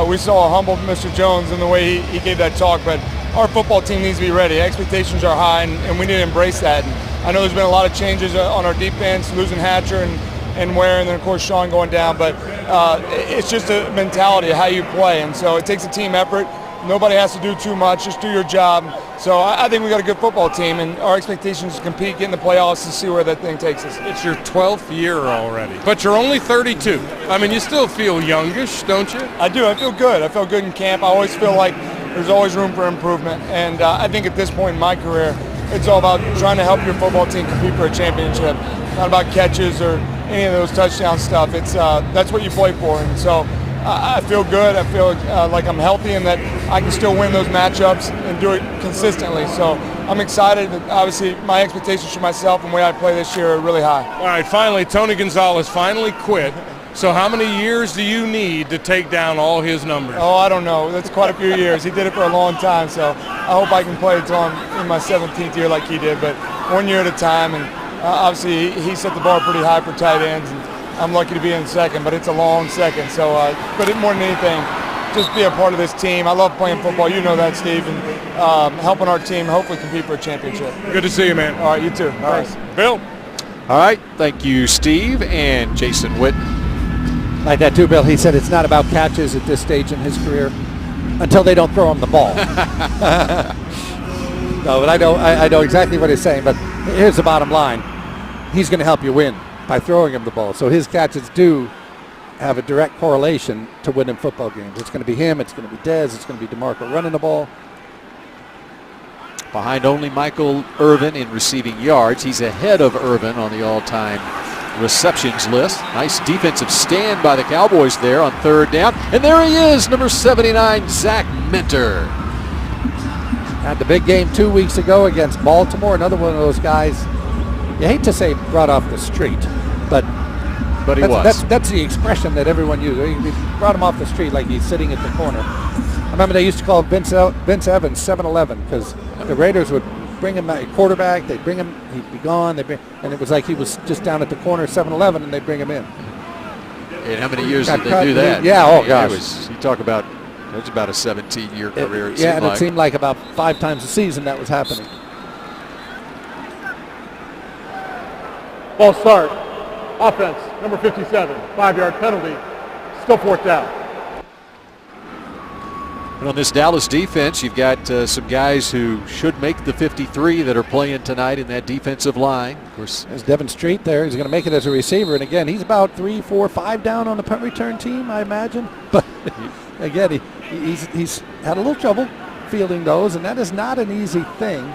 we saw a humble Mr. Jones in the way he gave that talk, but our football team needs to be ready. Expectations are high, and we need to embrace that. And I know there's been a lot of changes on our defense, losing Hatcher and Ware, and then, of course, Sean going down. But it's just a mentality of how you play. And so it takes a team effort. Nobody has to do too much. Just do your job. So I think we got a good football team, and our expectations to compete, get in the playoffs, and see where that thing takes us. It's your 12th year already, but you're only 32. I mean, you still feel youngish, don't you? I do. I feel good. I feel good in camp. I always feel like there's always room for improvement. And I think at this point in my career, it's all about trying to help your football team compete for a championship. Not about catches or any of those touchdown stuff. It's that's what you play for. And so I feel good. I feel like I'm healthy and that I can still win those matchups and do it consistently. So I'm excited. Obviously, my expectations for myself and the way I play this year are really high. All right, finally, Tony Gonzalez finally quit. So how many years do you need to take down all his numbers? Oh, I don't know. That's quite a few years. He did it for a long time, so I hope I can play until I'm in my 17th year like he did, but 1 year at a time. And obviously, he set the bar pretty high for tight ends, and I'm lucky to be in second, but it's a long second. So, but more than anything, just be a part of this team. I love playing football. You know that, Steve, and helping our team hopefully compete for a championship. Good to see you, man. All right, you too. Thanks. Bill. All right, thank you, Steve and Jason Witten. Like that too, Bill. He said it's not about catches at this stage in his career until they don't throw him the ball. No, but I know exactly what he's saying. But here's the bottom line: he's going to help you win by throwing him the ball. So his catches do have a direct correlation to winning football games. It's going to be him. It's going to be Dez. It's going to be DeMarco running the ball. Behind only Michael Irvin in receiving yards. He's ahead of Irvin on the all-time receptions list. Nice defensive stand by the Cowboys there on third down. And there he is, number 79, Zach Minter. Had the big game 2 weeks ago against Baltimore. Another one of those guys, you hate to say brought off the street, but he was. That's the expression that everyone uses. He brought him off the street like he's sitting at the corner. I remember they used to call Vince Evans 7-Eleven because the Raiders would bring him at quarterback, they'd bring him, he'd be gone, and it was like he was just down at the corner of 7-Eleven and they'd bring him in. And how many years did they do that? Yeah, oh gosh. You talk about, it was about a 17-year career. It seemed like about 5 times a season that was happening. Ball start. Offense, number 57, 5-yard penalty. Still 4th down. And on this Dallas defense, you've got some guys who should make the 53 that are playing tonight in that defensive line. Of course, there's Devin Street there. He's going to make it as a receiver. And again, he's about 3, 4, 5 down on the punt return team, I imagine. But again, he's had a little trouble fielding those, and that is not an easy thing.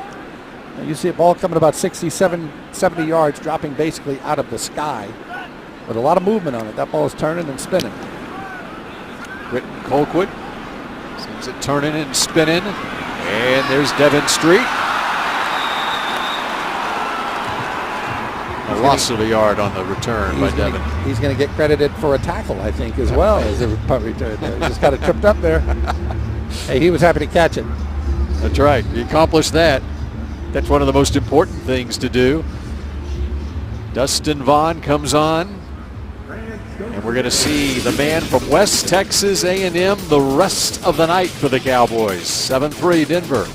You see a ball coming about 67, 70 yards, dropping basically out of the sky. with a lot of movement on it. That ball is turning and spinning. Britton Colquitt sends it turning and spinning. And there's Devin Street. A loss of a yard on the return by Devin. He's going to get credited for a tackle, I think, as well as a punt return there. Just got it tripped up there. Hey, he was happy to catch it. That's right. He accomplished that. That's one of the most important things to do. Dustin Vaughn comes on. And we're going to see the man from West Texas A&M the rest of the night for the Cowboys. 7-3 Denver.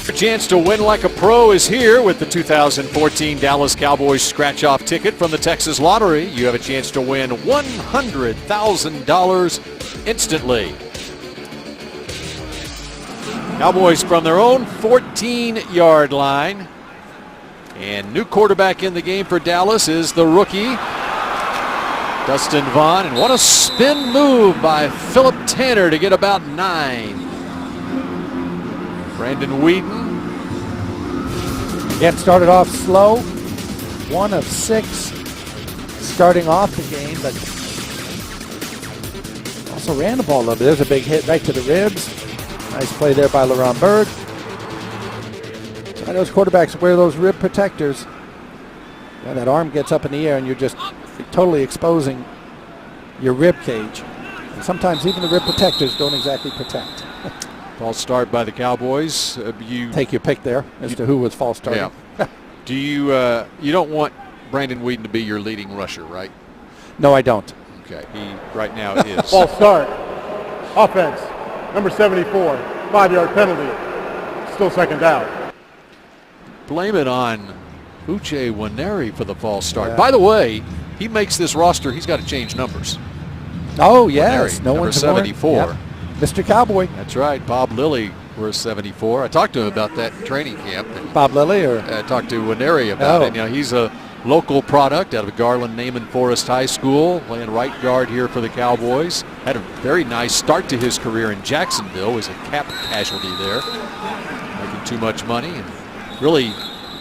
Your chance to win like a pro is here with the 2014 Dallas Cowboys scratch-off ticket from the Texas Lottery. You have a chance to win $100,000 instantly. Cowboys from their own 14-yard line. And new quarterback in the game for Dallas is the rookie, Dustin Vaughn. And what a spin move by Philip Tanner to get about 9. Brandon Whedon. Again, started off slow. 1 of 6 starting off the game, but also ran the ball a little bit. There's a big hit right to the ribs. Nice play there by LaRon Byrd. I know quarterbacks wear those rib protectors. When that arm gets up in the air and you're just totally exposing your rib cage. And sometimes even the rib protectors don't exactly protect. False start by the Cowboys. You take your pick there as to who was false starting. Yeah. Do you don't want Brandon Whedon to be your leading rusher, right? No, I don't. Okay, he right now is. False start. Offense, number 74, 5-yard penalty. Still second down. Blame it on Uche Nwaneri for the false start. Yeah. By the way, he makes this roster. He's got to change numbers. Oh, yes. Nwaneri, no number 74. Yep. Mr. Cowboy. That's right. Bob Lilly wears 74. I talked to him about that training camp. Bob Lilly? Or I talked to Nwaneri about it. You know, he's a local product out of Garland Naaman Forest High School, playing right guard here for the Cowboys. Had a very nice start to his career in Jacksonville. Was a cap casualty there, making too much money. And really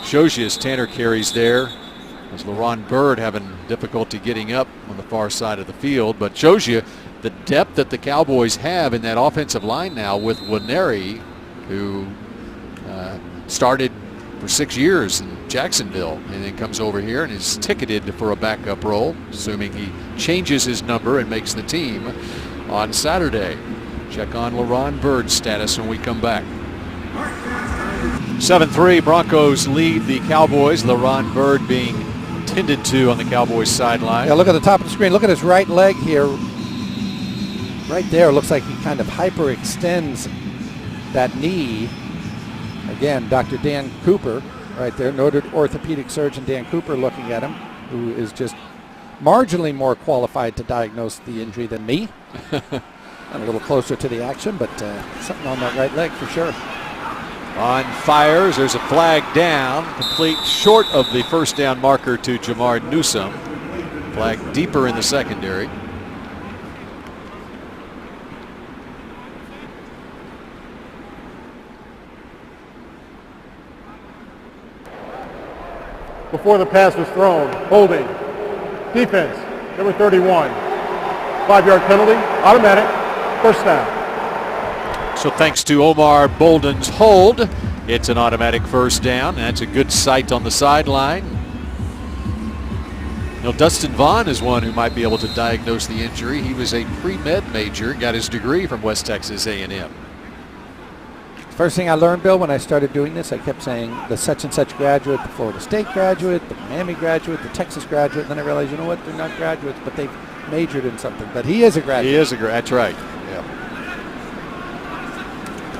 shows you as Tanner carries there, as LaRon Byrd having difficulty getting up on the far side of the field, but shows you the depth that the Cowboys have in that offensive line now with Nwaneri, who started for 6 years in Jacksonville and then comes over here and is ticketed for a backup role, assuming he changes his number and makes the team on Saturday. Check on LaRon Byrd's status when we come back. 7-3 Broncos lead the Cowboys. LaRon Byrd being tended to on the Cowboys sideline. Yeah, look at the top of the screen. Look at his right leg here. Right there, looks like he kind of hyperextends that knee. Again, Dr. Dan Cooper right there, noted orthopedic surgeon Dan Cooper looking at him, who is just marginally more qualified to diagnose the injury than me. And a little closer to the action, but something on that right leg for sure. On fires, there's a flag down, complete short of the first down marker to Jamar Newsome. Flag deeper in the secondary. Before the pass was thrown, holding. Defense, number 31. 5-yard penalty, automatic, first down. So thanks to Omar Bolden's hold, it's an automatic first down. That's a good sight on the sideline. You know, Dustin Vaughn is one who might be able to diagnose the injury. He was a pre-med major, got his degree from West Texas A&M. First thing I learned, Bill, when I started doing this, I kept saying the such and such graduate, the Florida State graduate, the Miami graduate, the Texas graduate. And then I realized, you know what, they're not graduates, but they've majored in something. But he is a graduate. He is a graduate, that's right. Yeah.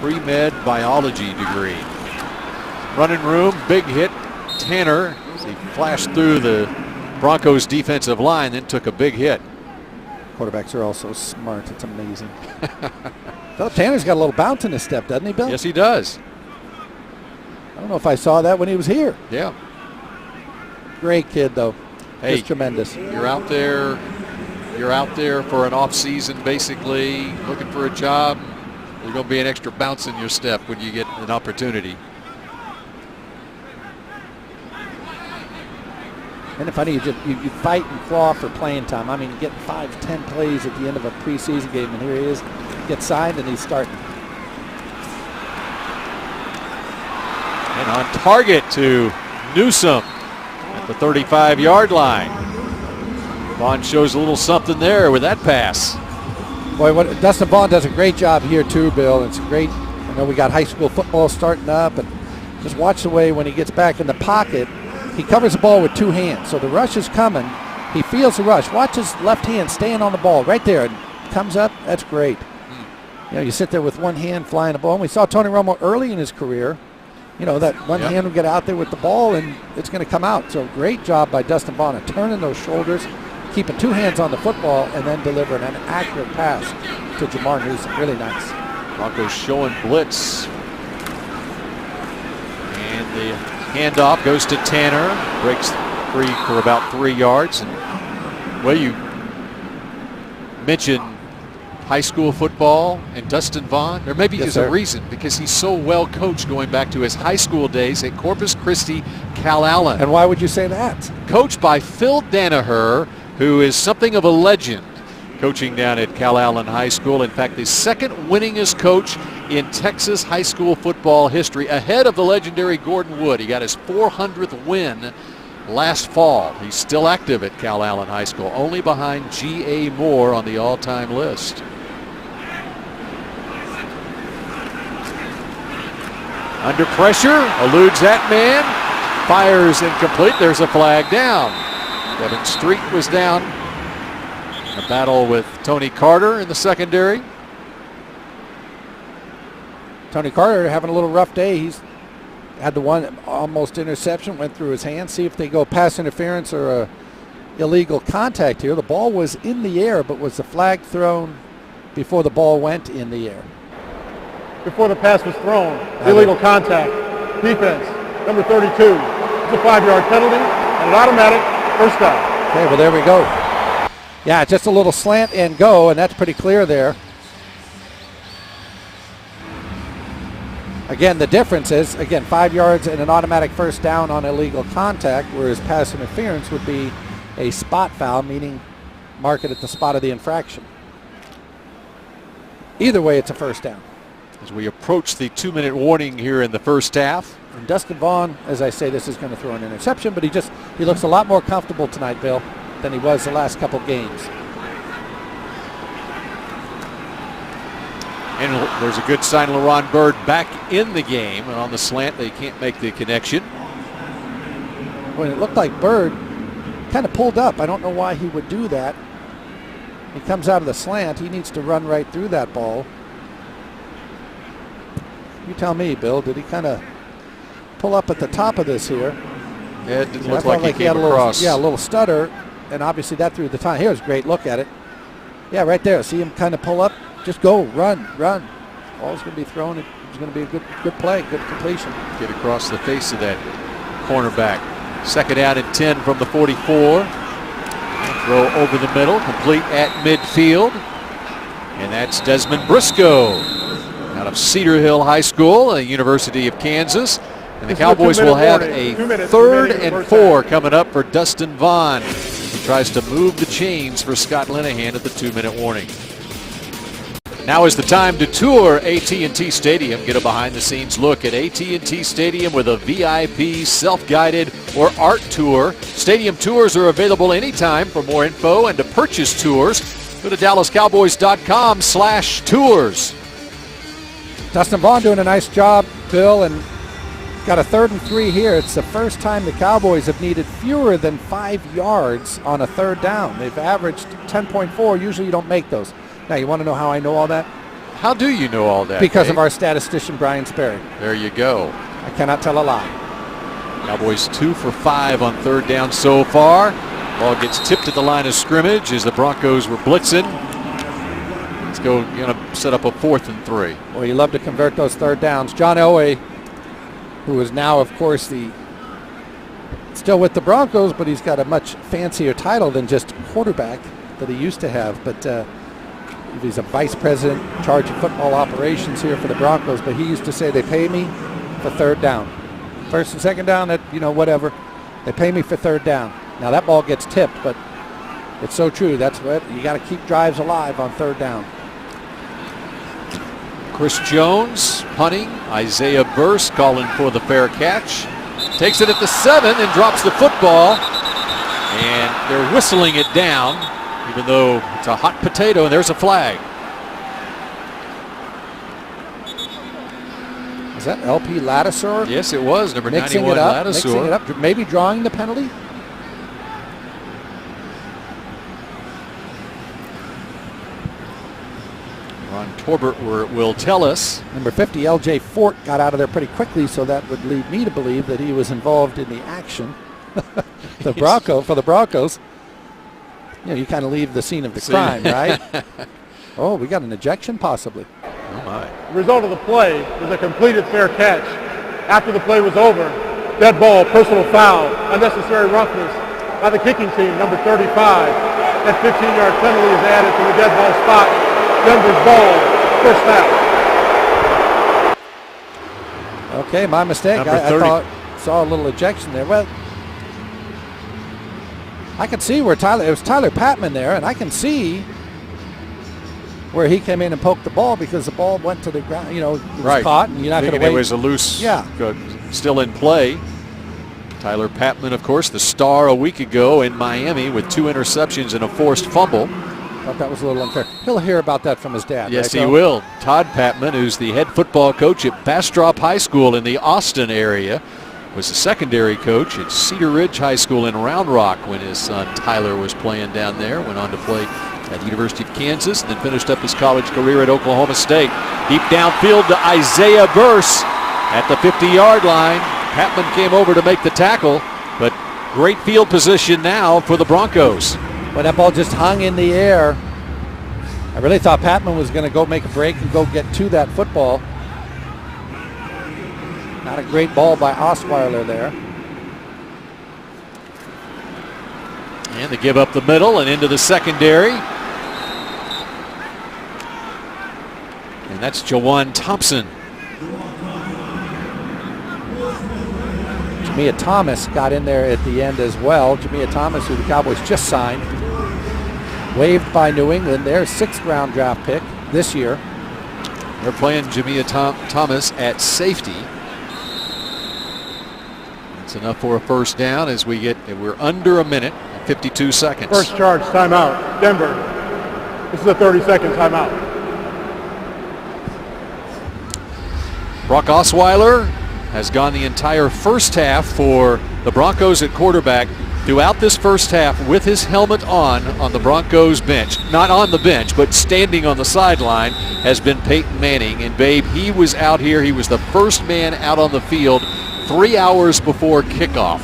Pre-med biology degree. Running room, big hit. Tanner, as he flashed through the Broncos defensive line, then took a big hit. Quarterbacks are also smart. It's amazing. Philip Tanner's got a little bounce in his step, doesn't he, Bill? Yes, he does. I don't know if I saw that when he was here. Yeah. Great kid, though. Hey, just tremendous. You're out there for an off season, basically looking for a job. There's going to be an extra bounce in your step when you get an opportunity. And it's funny, you fight and claw for playing time. I mean, getting 5-10 plays at the end of a preseason game, and here he is, gets signed, and he's starting. And on target to Newsome at the 35-yard line. Vaughn shows a little something there with that pass. Boy, Dustin Vaughn does a great job here too, Bill. It's great. I know we got high school football starting up, and just watch the way when he gets back in the pocket, he covers the ball with 2 hands. So the rush is coming. He feels the rush. Watch his left hand staying on the ball right there. And comes up. That's great. You know, you sit there with one hand flying the ball. And we saw Tony Romo early in his career. You know, that one hand will get out there with the ball, and it's going to come out. So great job by Dustin Vaughn of turning those shoulders, keeping 2 hands on the football, and then delivering an accurate pass to Jamar Newsome. Really nice. Broncos showing blitz. And the handoff goes to Tanner. Breaks free for about 3 yards. And, well, you mentioned high school football and Dustin Vaughn. There maybe is a reason, because he's so well coached going back to his high school days at Corpus Christi, Cal Allen. And why would you say that? Coached by Phil Danaher, who is something of a legend coaching down at Cal Allen High School. In fact, the second winningest coach in Texas high school football history, ahead of the legendary Gordon Wood. He got his 400th win last fall. He's still active at Cal Allen High School, only behind G.A. Moore on the all-time list. Under pressure, eludes that man, fires incomplete. There's a flag down. Devin Street was down in a battle with Tony Carter in the secondary. Tony Carter having a little rough day. He's had the one almost interception, went through his hands. See if they go pass interference or a illegal contact here. The ball was in the air, but was the flag thrown before the ball went in the air? Before the pass was thrown, illegal contact. Defense, number 32. It's a 5-yard penalty and an automatic first down. Okay, well, there we go. Yeah, just a little slant and go, and that's pretty clear there. Again, the difference is, 5 yards and an automatic first down on illegal contact, whereas pass interference would be a spot foul, meaning mark it at the spot of the infraction. Either way, it's a first down. As we approach the 2-minute warning here in the first half. And Dustin Vaughn, as I say, this is going to throw an interception, but he looks a lot more comfortable tonight, Bill, than he was the last couple games. And there's a good sign, LaRon Bird back in the game. And on the slant, they can't make the connection. When it looked like Bird kind of pulled up. I don't know why he would do that. He comes out of the slant. He needs to run right through that ball. You tell me, Bill, did he kind of pull up at the top of this here? Yeah, it didn't look like he came across. A little stutter, and obviously that threw the time. Here's a great look at it. Yeah, right there. See him kind of pull up? Just go, run. Ball's going to be thrown. It's going to be a good play, good completion. Get across the face of that cornerback. Second out and 10 from the 44. Throw over the middle, complete at midfield. And that's Desmond Briscoe out of Cedar Hill High School, University of Kansas. And the Cowboys will have a 3rd and 4 coming up for Dustin Vaughn. He tries to move the chains for Scott Linehan at the 2-minute warning. Now is the time to tour AT&T Stadium. Get a behind-the-scenes look at AT&T Stadium with a VIP, self-guided, or art tour. Stadium tours are available anytime. For more info and to purchase tours, go to DallasCowboys.com/tours. Dustin Vaughn doing a nice job, Bill, and got a 3rd and 3 here. It's the first time the Cowboys have needed fewer than 5 yards on a 3rd down. They've averaged 10.4. Usually you don't make those. Now, you want to know how I know all that? How do you know all that? Because of our statistician, Brian Sperry. There you go. I cannot tell a lie. Cowboys 2 for 5 on 3rd down so far. Ball gets tipped at the line of scrimmage as the Broncos were blitzing. Let's go, going to set up a 4th and 3. Well, you love to convert those 3rd downs. John Elway, who is now, of course, still with the Broncos, but he's got a much fancier title than just quarterback that he used to have. But he's a vice president in charge of football operations here for the Broncos. But he used to say, they pay me for 3rd down. 1st and 2nd down, whatever. They pay me for 3rd down. Now that ball gets tipped, but it's so true. That's what you got to keep drives alive on third down. Chris Jones punting. Isaiah Burst calling for the fair catch. Takes it at the 7 and drops the football. And they're whistling it down, even though it's a hot potato, and there's a flag. Is that LP Ladisor? Yes, it was. Number 91, Mixing it up, maybe drawing the penalty? Ron Torbert will tell us. Number 50, L.J. Fort, got out of there pretty quickly, so that would lead me to believe that he was involved in the action. For the Broncos. You know, you kind of leave the scene of the crime, right? Oh, we got an ejection possibly. Oh, my. The result of the play was a completed fair catch. After the play was over, dead ball, personal foul, unnecessary roughness by the kicking team, number 35. That 15-yard penalty is added to the dead ball spot. Denver's ball, first half. Okay, my mistake. I thought saw a little ejection there. Well, I could see where it was Tyler Patman there, and I can see where he came in and poked the ball because the ball went to the ground. You know, it was caught, and you're not going to wait. It was a loose, still in play. Tyler Patman, of course, the star a week ago in Miami with 2 interceptions and a forced fumble. Thought that was a little unfair. He'll hear about that from his dad. Yes, right, he will. Todd Patman, who's the head football coach at Bastrop High School in the Austin area, was the secondary coach at Cedar Ridge High School in Round Rock when his son Tyler was playing down there. Went on to play at the University of Kansas and then finished up his college career at Oklahoma State. Deep downfield to Isaiah Burse at the 50-yard line. Patman came over to make the tackle, but great field position now for the Broncos. When that ball just hung in the air, I really thought Patman was going to go make a break and go get to that football. Not a great ball by Osweiler there. And they give up the middle and into the secondary. And that's Jawan Thompson. Jamia Thomas got in there at the end as well. Jamia Thomas, who the Cowboys just signed. Waived by New England, their 6th round draft pick this year. They're playing Jamia Thomas at safety. That's enough for a first down as we're under a minute, 52 seconds. First charge, timeout. Denver. This is a 30-second timeout. Brock Osweiler has gone the entire first half for the Broncos at quarterback. Throughout this first half with his helmet on the Broncos bench, not on the bench, but standing on the sideline, has been Peyton Manning. And Babe, he was out here. He was the first man out on the field 3 hours before kickoff.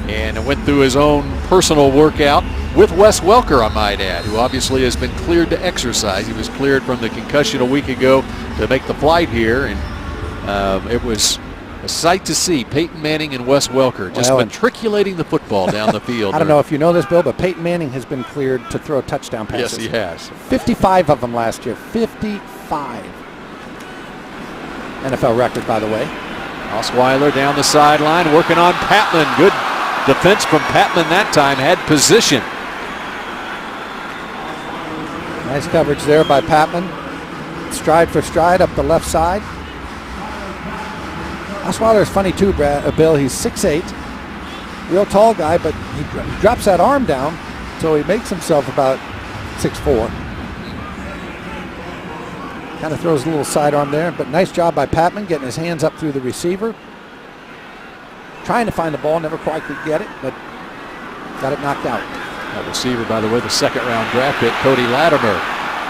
And went through his own personal workout with Wes Welker, I might add, who obviously has been cleared to exercise. He was cleared from the concussion a week ago to make the flight here. And it was a sight to see. Peyton Manning and Wes Welker just matriculating the football down the field. I don't know if you know this, Bill, but Peyton Manning has been cleared to throw touchdown passes. Yes, he has. 55 of them last year. 55. NFL record, by the way. Osweiler down the sideline, working on Patman. Good defense from Patman that time. Had position. Nice coverage there by Patman. Stride for stride up the left side. Osweiler is funny too, Bill. He's 6'8", real tall guy, but he drops that arm down, so he makes himself about 6'4". Kind of throws a little sidearm there, but nice job by Patman getting his hands up through the receiver. Trying to find the ball, never quite could get it, but got it knocked out. That receiver, by the way, the 2nd-round draft pick, Cody Latimer.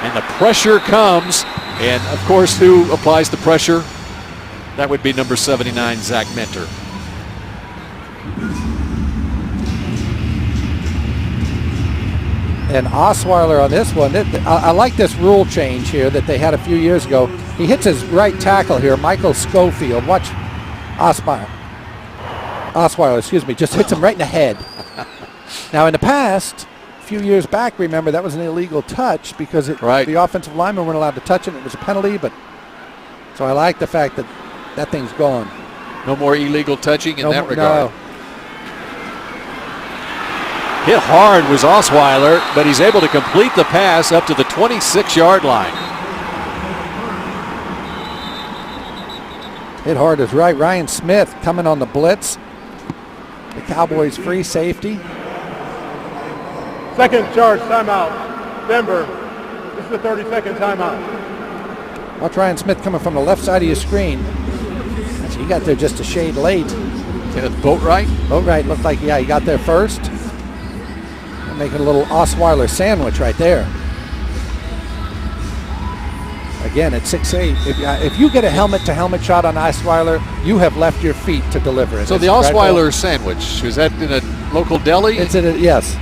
And the pressure comes, and of course, who applies the pressure? That would be number 79, Zach Minter. And Osweiler on this one, I like this rule change here that they had a few years ago. He hits his right tackle here, Michael Schofield. Watch Osweiler, just hits him right in the head. Now in the past, a few years back, remember, that was an illegal touch because the offensive linemen weren't allowed to touch it. It was a penalty, but so I like the fact that that thing's gone. No more illegal touching in that regard. No. Hit hard was Osweiler, but he's able to complete the pass up to the 26-yard line. Hit hard is right. Ryan Smith coming on the blitz. The Cowboys free safety. Second charge timeout. Denver. This is the 30-second timeout. Watch Ryan Smith coming from the left side of your screen. He got there just a shade late. Kenneth Boatwright? Boatwright looked like, yeah, he got there first. Making a little Osweiler sandwich right there. Again, at 6'8", if you get a helmet-to-helmet shot on Osweiler, you have left your feet to deliver it. So the Osweiler sandwich, is that in a local deli? It's in a, yes.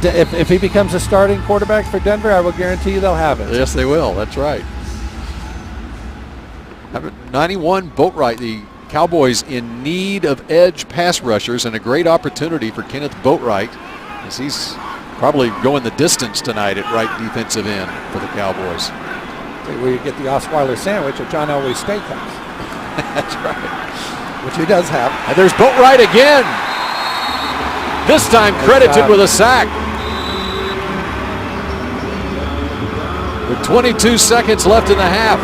If he becomes a starting quarterback for Denver, I will guarantee you they'll have it. Yes, they will. That's right. 91 Boatwright, the Cowboys in need of edge pass rushers, and a great opportunity for Kenneth Boatwright, as he's probably going the distance tonight at right defensive end for the Cowboys. Where you get the Osweiler sandwich at John Elway Steakhouse. That's right. Which he does have. And there's Boatwright again. This time credited with a sack. With 22 seconds left in the half.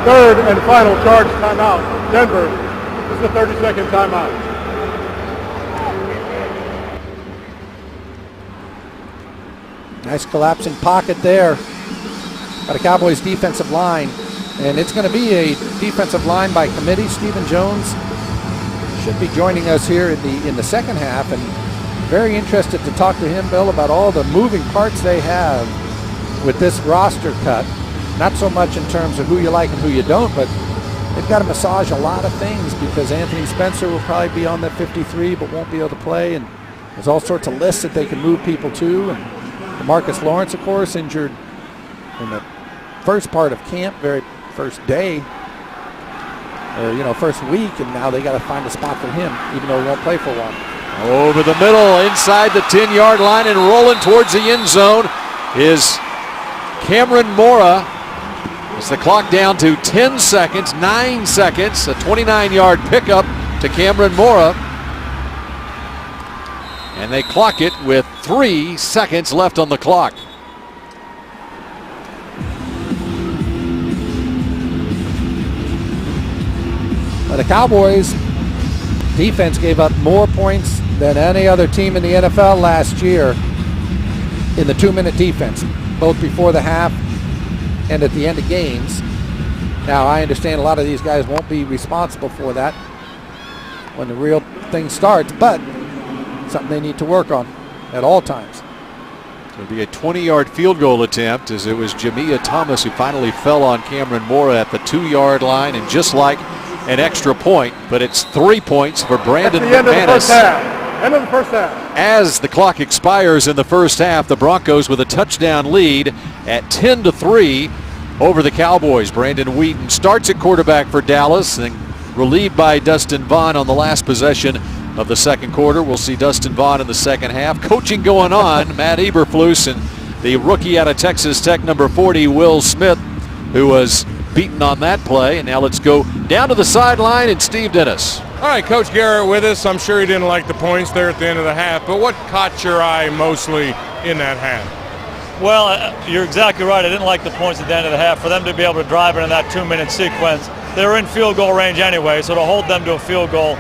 Third and final charge timeout. Denver. This is the 30-second timeout. Nice collapsing pocket there. Got a Cowboys defensive line, and it's going to be a defensive line by committee. Stephen Jones should be joining us here in the second half, and very interested to talk to him, Bill, about all the moving parts they have with this roster cut. Not so much in terms of who you like and who you don't, but they've got to massage a lot of things because Anthony Spencer will probably be on that 53 but won't be able to play, and there's all sorts of lists that they can move people to. And Marcus Lawrence, of course, injured in the first part of camp, very first day, first week, and now they got to find a spot for him, even though he won't play for a while. Over the middle, inside the 10-yard line, and rolling towards the end zone is Cameron Mora. It's the clock down to 10 seconds, 9 seconds, a 29-yard pickup to Cameron Mora. And they clock it with 3 seconds left on the clock. But the Cowboys defense gave up more points than any other team in the NFL last year in the 2-minute defense, both before the half and at the end of games. Now, I understand a lot of these guys won't be responsible for that when the real thing starts, but something they need to work on at all times. It'll be a 20-yard field goal attempt, as it was Jamia Thomas who finally fell on Cameron Mora at the 2-yard line, and just like an extra point, but it's 3 points for Brandon McManus. End of the first half. End of the first half. As the clock expires in the first half, the Broncos with a touchdown lead at 10-3 over the Cowboys. Brandon Wheaton starts at quarterback for Dallas, and relieved by Dustin Vaughn on the last possession of the second quarter. We'll see Dustin Vaughn in the second half. Coaching going on, Matt Eberflus and the rookie out of Texas Tech, number 40, Will Smith, who was beaten on that play. And now let's go down to the sideline and Steve Dennis. All right, Coach Garrett with us. I'm sure he didn't like the points there at the end of the half, but what caught your eye mostly in that half? Well, you're exactly right. I didn't like the points at the end of the half. For them to be able to drive it in that 2-minute sequence, they were in field goal range anyway, so to hold them to a field goal,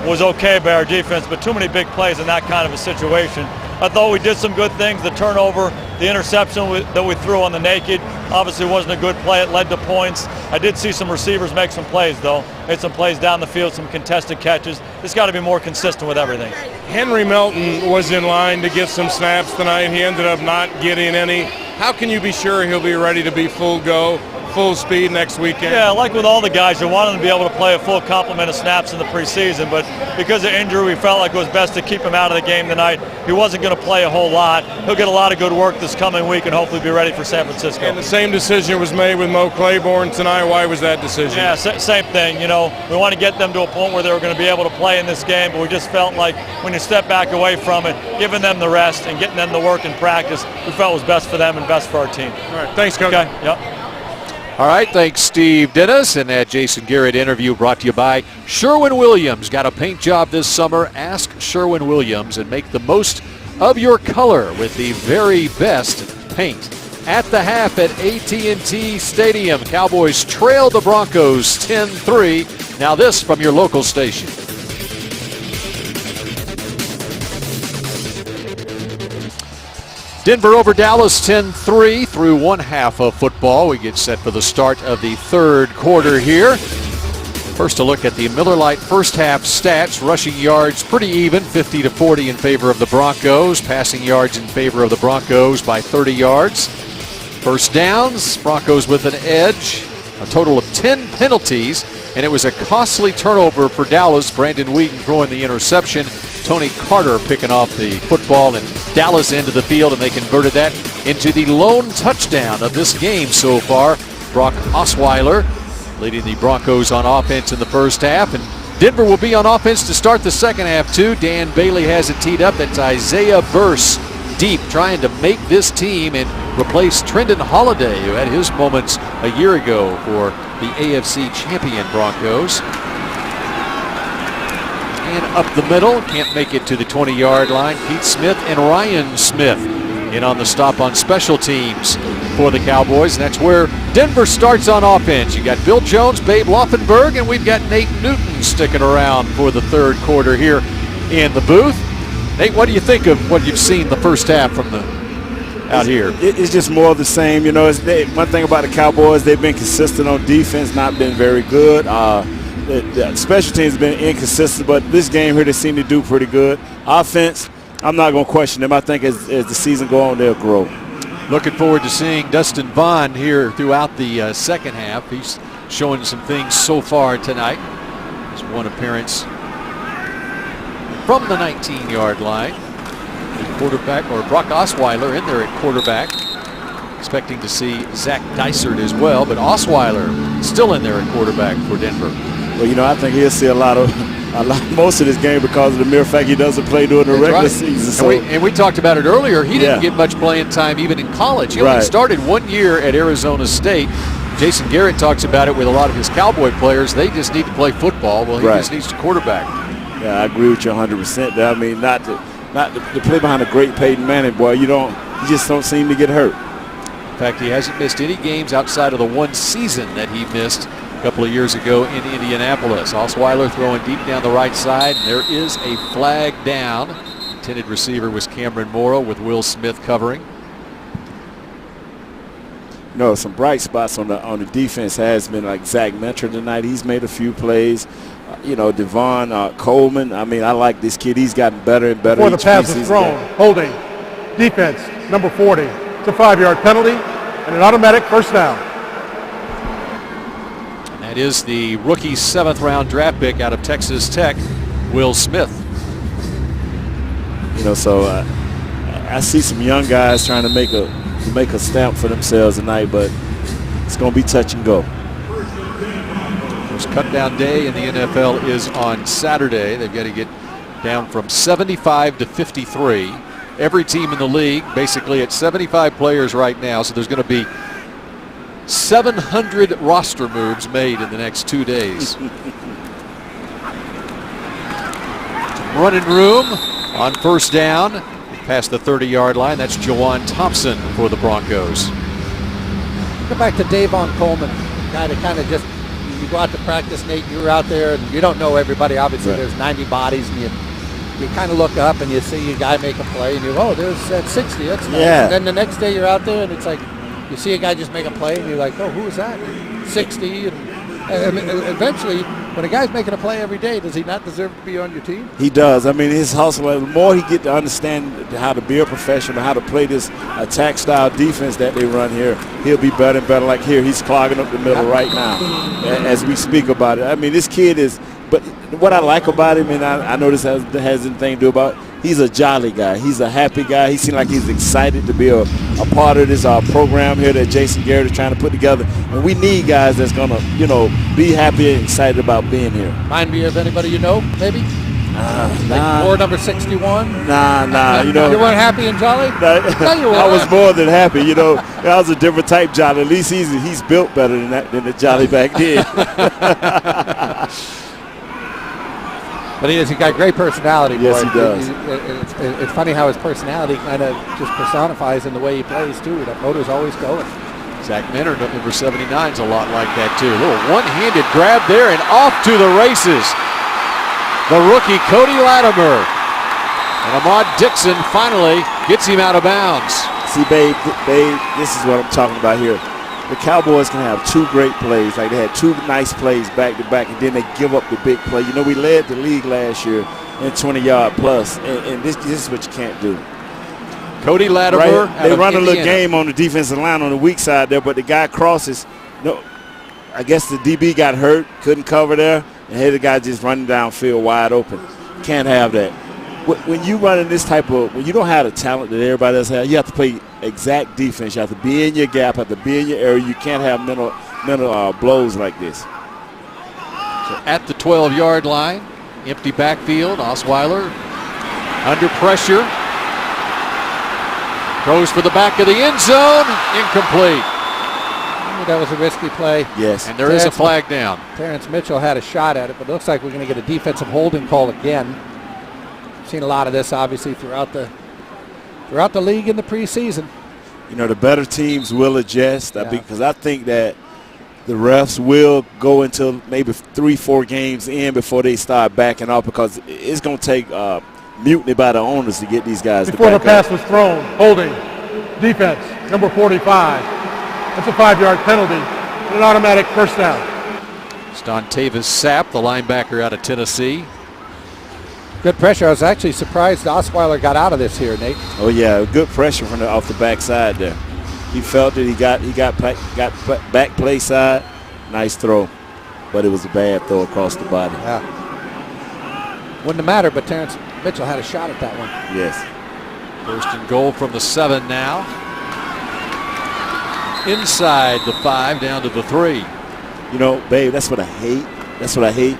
was okay by our defense, but too many big plays in that kind of a situation. I thought we did some good things. The turnover, the interception that we threw on the naked, obviously wasn't a good play. It led to points. I did see some receivers make some plays, though. Made some plays down the field, some contested catches. It's got to be more consistent with everything. Henry Melton was in line to get some snaps tonight. He ended up not getting any. How can you be sure he'll be ready to be full go, full speed next weekend? Yeah, like with all the guys, you want them to be able to play a full complement of snaps in the preseason, but because of injury, we felt like it was best to keep him out of the game tonight. He wasn't going to play a whole lot. He'll get a lot of good work this coming week and hopefully be ready for San Francisco. And the same decision was made with Mo Claiborne tonight. Why was that decision? Yeah, same thing. We want to get them to a point where they were going to be able to play in this game, but we just felt like when you step back away from it, giving them the rest and getting them the work in practice, we felt was best for them and best for our team. All right, thanks, Coach. Okay, yep. All right, thanks, Steve Dennis. And that Jason Garrett interview brought to you by Sherwin-Williams. Got a paint job this summer? Ask Sherwin-Williams and make the most of your color with the very best paint. At the half at AT&T Stadium, Cowboys trail the Broncos 10-3. Now this from your local station. Denver over Dallas 10-3 through one half of football. We get set for the start of the third quarter here. First, a look at the Miller Lite first half stats. Rushing yards pretty even, 50-40 in favor of the Broncos. Passing yards in favor of the Broncos by 30 yards. First downs, Broncos with an edge. A total of 10 penalties, and it was a costly turnover for Dallas. Brandon Wheaton throwing the interception. Tony Carter picking off the football, and Dallas into the field, and they converted that into the lone touchdown of this game so far. Brock Osweiler leading the Broncos on offense in the first half, and Denver will be on offense to start the second half too. Dan Bailey has it teed up. That's Isaiah Burse deep, trying to make this team and replace Trendon Holiday, who had his moments a year ago for the AFC champion Broncos. And up the middle, can't make it to the 20-yard line. Keith Smith and Ryan Smith in on the stop on special teams for the Cowboys. And that's where Denver starts on offense. You got Bill Jones, Babe Laufenberg, and we've got Nate Newton sticking around for the third quarter here in the booth. Nate, what do you think of what you've seen the first half from the out here? It's just more of the same. You know, one thing about the Cowboys, they've been consistent on defense, not been very good. The special teams have been inconsistent, but this game here they seem to do pretty good. Offense, I'm not going to question them. I think as the season goes on, they'll grow. Looking forward to seeing Dustin Vaughn here throughout the second half. He's showing some things so far tonight. There's one appearance from the 19-yard line. The quarterback, or Brock Osweiler, in there at quarterback. Expecting to see Zach Dysert as well, but Osweiler still in there at quarterback for Denver. Well, you know, I think he'll see most of this game because of the mere fact he doesn't play during the regular season. So. And we talked about it earlier. He didn't get much playing time even in college. He only started 1 year at Arizona State. Jason Garrett talks about it with a lot of his Cowboy players. They just need to play football. Well, he just needs to quarterback. Yeah, I agree with you 100% there. I mean, not to play behind a great Peyton Manning, boy, you just don't seem to get hurt. In fact, he hasn't missed any games outside of the one season that he missed a couple of years ago in Indianapolis. Osweiler throwing deep down the right side, and there is a flag down. Intended receiver was Cameron Morrow with Will Smith covering. No, some bright spots on the defense has been like Zach Mentor tonight. He's made a few plays. You know, Devon Coleman. I mean, I like this kid. He's gotten better and better. Before the pass is thrown, holding, defense, number 40. It's a 5-yard penalty and an automatic first down. And that is the rookie 7th-round draft pick out of Texas Tech, Will Smith. You know, so I see some young guys trying to make a stamp for themselves tonight, but it's going to be touch and go. First cut-down day in the NFL is on Saturday. They've got to get down from 75 to 53. Every team in the league basically at 75 players right now, so there's going to be 700 roster moves made in the next 2 days. Running room on first down past the 30-yard line. That's Jawan Thompson for the Broncos. Go back to Davon Coleman, guy that kind of just, you go out to practice, Nate, you're out there and you don't know everybody. Obviously there's 90 bodies, and you kind of look up and you see a guy make a play and you go, oh, there's that 60, that's nice. Yeah. And then the next day you're out there and it's like you see a guy just make a play and you're like, oh, who is that? 60. And eventually, when a guy's making a play every day, does he not deserve to be on your team? He does. I mean, his hustle, the more he get to understand how to be a professional, how to play this attack-style defense that they run here, he'll be better and better. Like here, he's clogging up the middle right now as we speak about it. I mean, this kid is – but what I like about him, and I know this has anything to do about it, he's a jolly guy. He's a happy guy. He seems like he's excited to be a part of this program here that Jason Garrett is trying to put together. And we need guys that's going to, you know, be happy and excited about being here. Remind me of anybody you know, maybe? Like war number 61? Nah. You know, you weren't happy and jolly? No, you were. I was more than happy. You know, I was a different type jolly. At least he's built better than the jolly back then. But he's got great personality. Yes, boy. he does. It's funny how his personality kind of just personifies in the way he plays, too. That motor's always going. Zach Minard, number 79, is a lot like that, too. A little one-handed grab there and off to the races. The rookie, Cody Latimer. And Ahmad Dixon finally gets him out of bounds. See, babe, this is what I'm talking about here. The Cowboys can have two great plays. Like they had two nice plays back-to-back, and then they give up the big play. You know, we led the league last year in 20-yard plus, and this is what you can't do. Cody Latimer. Right? They run a little game on the defensive line on the weak side there, but the guy crosses. No, I guess the DB got hurt, couldn't cover there, and here the guy just running downfield wide open. Can't have that. When you run in this type of, when you don't have the talent that everybody else has, you have to play exact defense. You have to be in your gap, have to be in your area. You can't have mental blows like this. So at the 12-yard line, empty backfield. Osweiler under pressure. Throws for the back of the end zone. Incomplete. That was a risky play. Yes. And there is a flag down. Terrence Mitchell had a shot at it, but it looks like we're going to get a defensive holding call again. Seen a lot of this, obviously, throughout the league in the preseason. You know, the better teams will adjust because I think that the refs will go until maybe 3-4 games in before they start backing off, because it's going to take mutiny by the owners to get these guys before to back the pass up. was thrown. Holding. Defense, number 45. That's a 5-yard penalty and an automatic first down. It's Dontavis Sapp, the linebacker out of Tennessee. Good pressure. I was actually surprised Osweiler got out of this here, Nate. Oh yeah, good pressure from off the backside there. He felt it. He got back play side. Nice throw, but it was a bad throw across the body. Yeah. Wouldn't have mattered, but Terrence Mitchell had a shot at that one. Yes. First and goal from the 7 now. Inside the 5, down to the 3. You know, babe, that's what I hate. That's what I hate.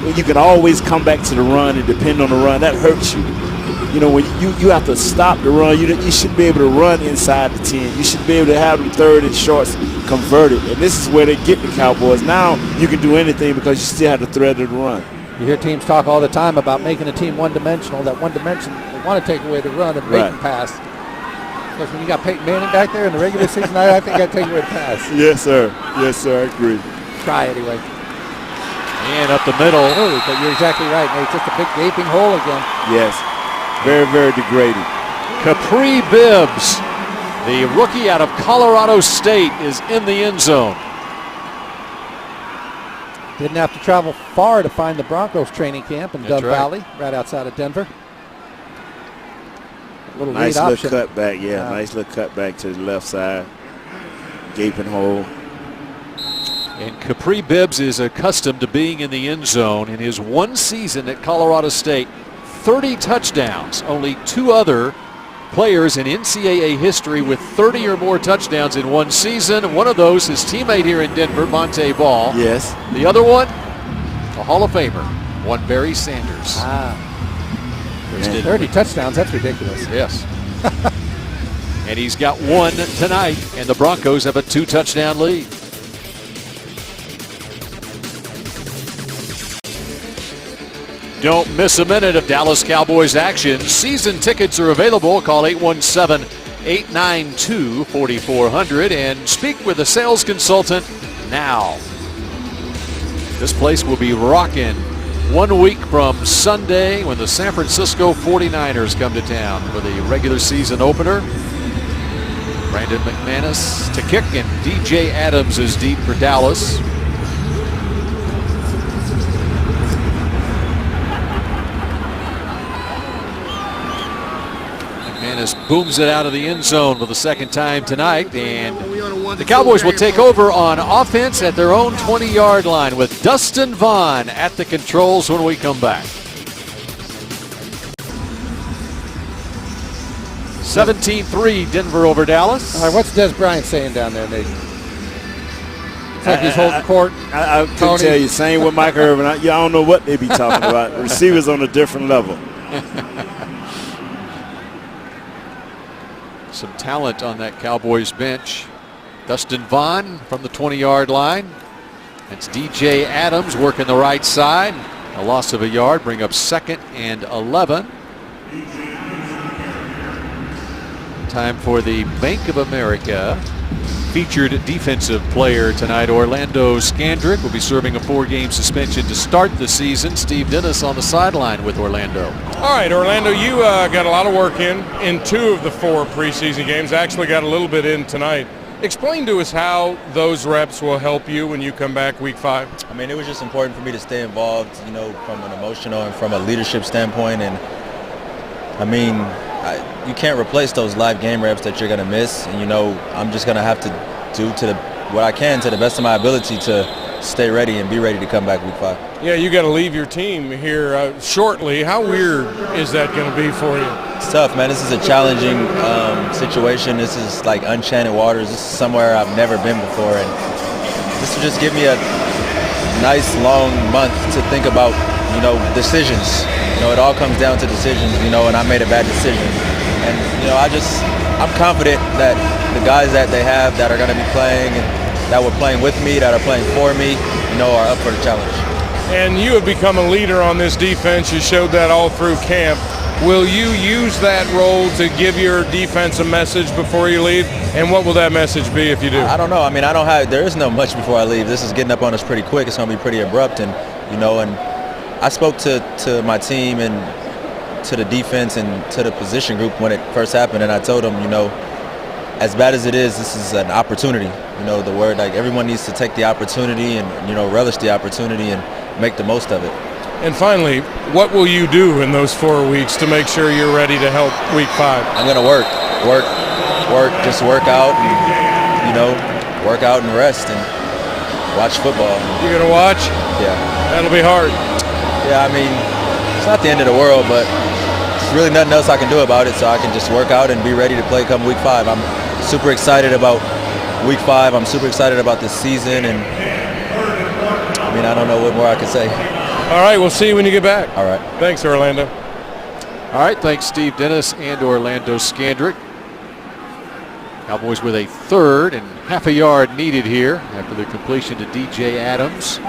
When you can always come back to the run and depend on the run, that hurts you. You know, when you have to stop the run, you should be able to run inside the 10. You should be able to have them third and shorts converted. And this is where they get the Cowboys. Now you can do anything because you still have the threat of the run. You hear teams talk all the time about making a team one-dimensional. That one dimension, they want to take away the run and make the pass. Because when you got Peyton Manning back there in the regular season, I think I'd take away the pass. Yes, sir. Yes, sir. I agree. Try anyway. And up the middle. Oh, but you're exactly right, Nate. Just a big gaping hole again. Yes. Very, very degrading. Capri Bibbs, the rookie out of Colorado State, is in the end zone. Didn't have to travel far to find the Broncos training camp in Dove Valley, right outside of Denver. Little nice lead little option. cut back, nice little cut back to the left side. Gaping hole. And Capri Bibbs is accustomed to being in the end zone. In his one season at Colorado State, 30 touchdowns. Only 2 other players in NCAA history with 30 or more touchdowns in one season. One of those, his teammate here in Denver, Monte Ball. Yes. The other one, a Hall of Famer, one Barry Sanders. 30 touchdowns, that's ridiculous. Yes. And he's got one tonight, and the Broncos have a 2-touchdown lead. Don't miss a minute of Dallas Cowboys action. Season tickets are available. Call 817-892-4400 and speak with a sales consultant now. This place will be rocking 1 week from Sunday when the San Francisco 49ers come to town for the regular season opener. Brandon McManus to kick, and DJ Adams is deep for Dallas. McManus booms it out of the end zone for the second time tonight, and the Cowboys will take over on offense at their own 20-yard line with Dustin Vaughn at the controls when we come back. 17-3 Denver over Dallas. All right, what's Des Bryant saying down there, Nate? It's like he's holding court. I can tell you, same with Mike Irvin. I don't know what they be talking about. Receivers on a different level. Some talent on that Cowboys bench. Dustin Vaughn from the 20-yard line. It's DJ Adams working the right side. A loss of a yard, bring up 2nd and 11. Time for the Bank of America featured defensive player tonight. Orlando Scandrick will be serving a 4-game suspension to start the season. Steve Dennis on the sideline with Orlando. All right, Orlando, you got a lot of work in 2 of the 4 preseason games. Actually got a little bit in tonight. Explain to us how those reps will help you when you come back week 5. I mean, it was just important for me to stay involved, you know, from an emotional and from a leadership standpoint. And I mean, you can't replace those live game reps that you're going to miss. And, you know, I'm just going to have to do what I can to the best of my ability to stay ready and be ready to come back week 5. Yeah, you got to leave your team here shortly. How weird is that going to be for you? It's tough, man. This is a challenging situation. This is like uncharted waters. This is somewhere I've never been before. And this will just give me a nice long month to think about, you know, decisions. You know, it all comes down to decisions, you know, and I made a bad decision. And, you know, I'm confident that the guys that they have that are going to be playing and that were playing with me, that are playing for me, you know, are up for the challenge. And you have become a leader on this defense. You showed that all through camp. Will you use that role to give your defense a message before you leave? And what will that message be if you do? I don't know. I mean, there is no much before I leave. This is getting up on us pretty quick. It's going to be pretty abrupt. And, you know, and I spoke to my team and to the defense and to the position group when it first happened. And I told them, you know, as bad as it is, this is an opportunity. You know, the word, like, everyone needs to take the opportunity and, you know, relish the opportunity and make the most of it. And finally, what will you do in those 4 weeks to make sure you're ready to help week 5? I'm going to work, just work out and, you know, work out and rest and watch football. You're going to watch? Yeah. That'll be hard. Yeah, I mean, it's not the end of the world, but there's really nothing else I can do about it, so I can just work out and be ready to play come week 5. I'm super excited about week 5. I'm super excited about this season, and I mean, I don't know what more I can say. All right, we'll see you when you get back. All right. Thanks, Orlando. All right, thanks Steve Dennis and Orlando Scandrick. Cowboys with a 3rd and half a yard needed here after the completion to DJ Adams.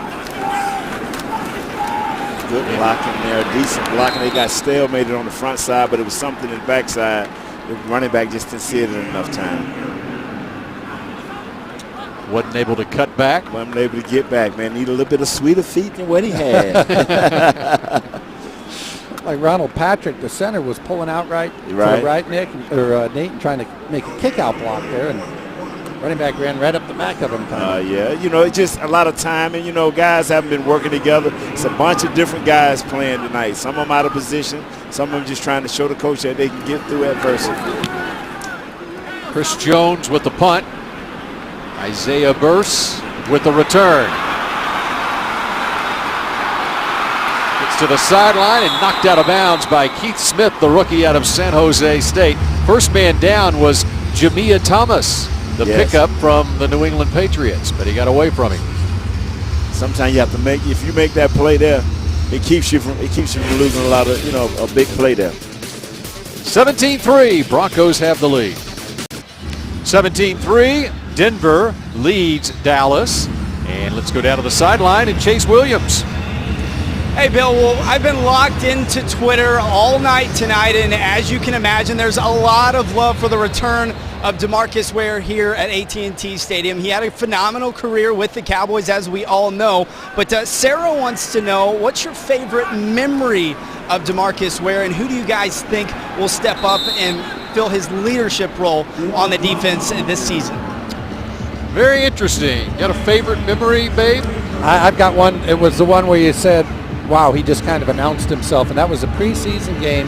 Good blocking there, decent blocking. They got stalemated on the front side, but it was something in the backside. The running back just didn't see it in enough time. Wasn't able to cut back. Wasn't able to get back, man. Need a little bit of sweeter feet than what he had. Like Ronald Patrick, the center, was pulling out right to the right, Nick, or Nate, trying to make a kick-out block there, and running back ran right up the back of him. Yeah, you know, it's just a lot of time, and, you know, guys haven't been working together. It's a bunch of different guys playing tonight. Some of them out of position. Some of them just trying to show the coach that they can get through adversity. Chris Jones with the punt. Isaiah Burse with the return. Gets to the sideline and knocked out of bounds by Keith Smith, the rookie out of San Jose State. First man down was Jamia Thomas, the pickup from the New England Patriots, but he got away from him. Sometimes you have to if you make that play there, it keeps you from losing a lot of, you know, a big play there. 17-3, Broncos have the lead. 17-3, Denver leads Dallas. And let's go down to the sideline and Chase Williams. Hey, Bill, well, I've been locked into Twitter all night tonight, and as you can imagine, there's a lot of love for the return of DeMarcus Ware here at AT&T Stadium. He had a phenomenal career with the Cowboys, as we all know, but Sarah wants to know, what's your favorite memory of DeMarcus Ware, and who do you guys think will step up and fill his leadership role on the defense this season? Very interesting. Got a favorite memory, babe? I've got one. It was the one where you said, wow, he just kind of announced himself, and that was a preseason game,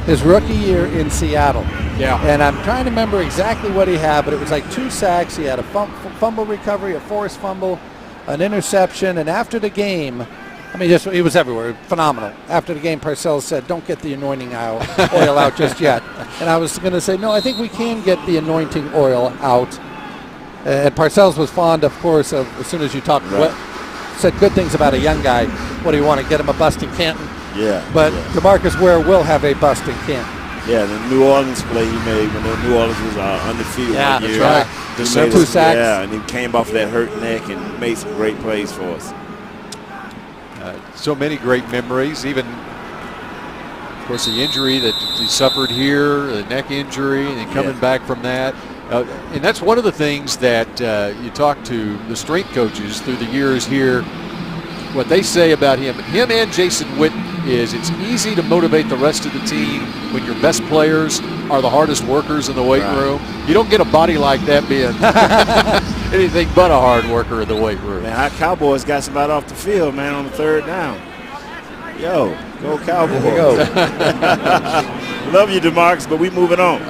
his rookie year in Seattle. Yeah. And I'm trying to remember exactly what he had, but it was like 2 sacks. He had a fumble recovery, a forced fumble, an interception, and after the game, I mean, he was everywhere, phenomenal. After the game, Parcells said, don't get the anointing oil out just yet. And I was going to say, no, I think we can get the anointing oil out. And Parcells was fond, of course, of as soon as you talked, said good things about a young guy. What do you want to get him a bust in Canton? Yeah. But DeMarcus Ware will have a bust in Canton. Yeah, the New Orleans play he made when New Orleans was undefeated one year. That's right. 2 sacks. Yeah, and he came off that hurt neck and made some great plays for us. So many great memories, even, of course, the injury that he suffered here, the neck injury, and then coming back from that. And that's one of the things that you talk to the strength coaches through the years here, what they say about him and Jason Witten is it's easy to motivate the rest of the team when your best players are the hardest workers in the weight room. You don't get a body like that being anything but a hard worker in the weight room. Man, our Cowboys got somebody off the field, man, on the 3rd down. Yo, go Cowboys. There we go. Love you, DeMarcus, but we moving on.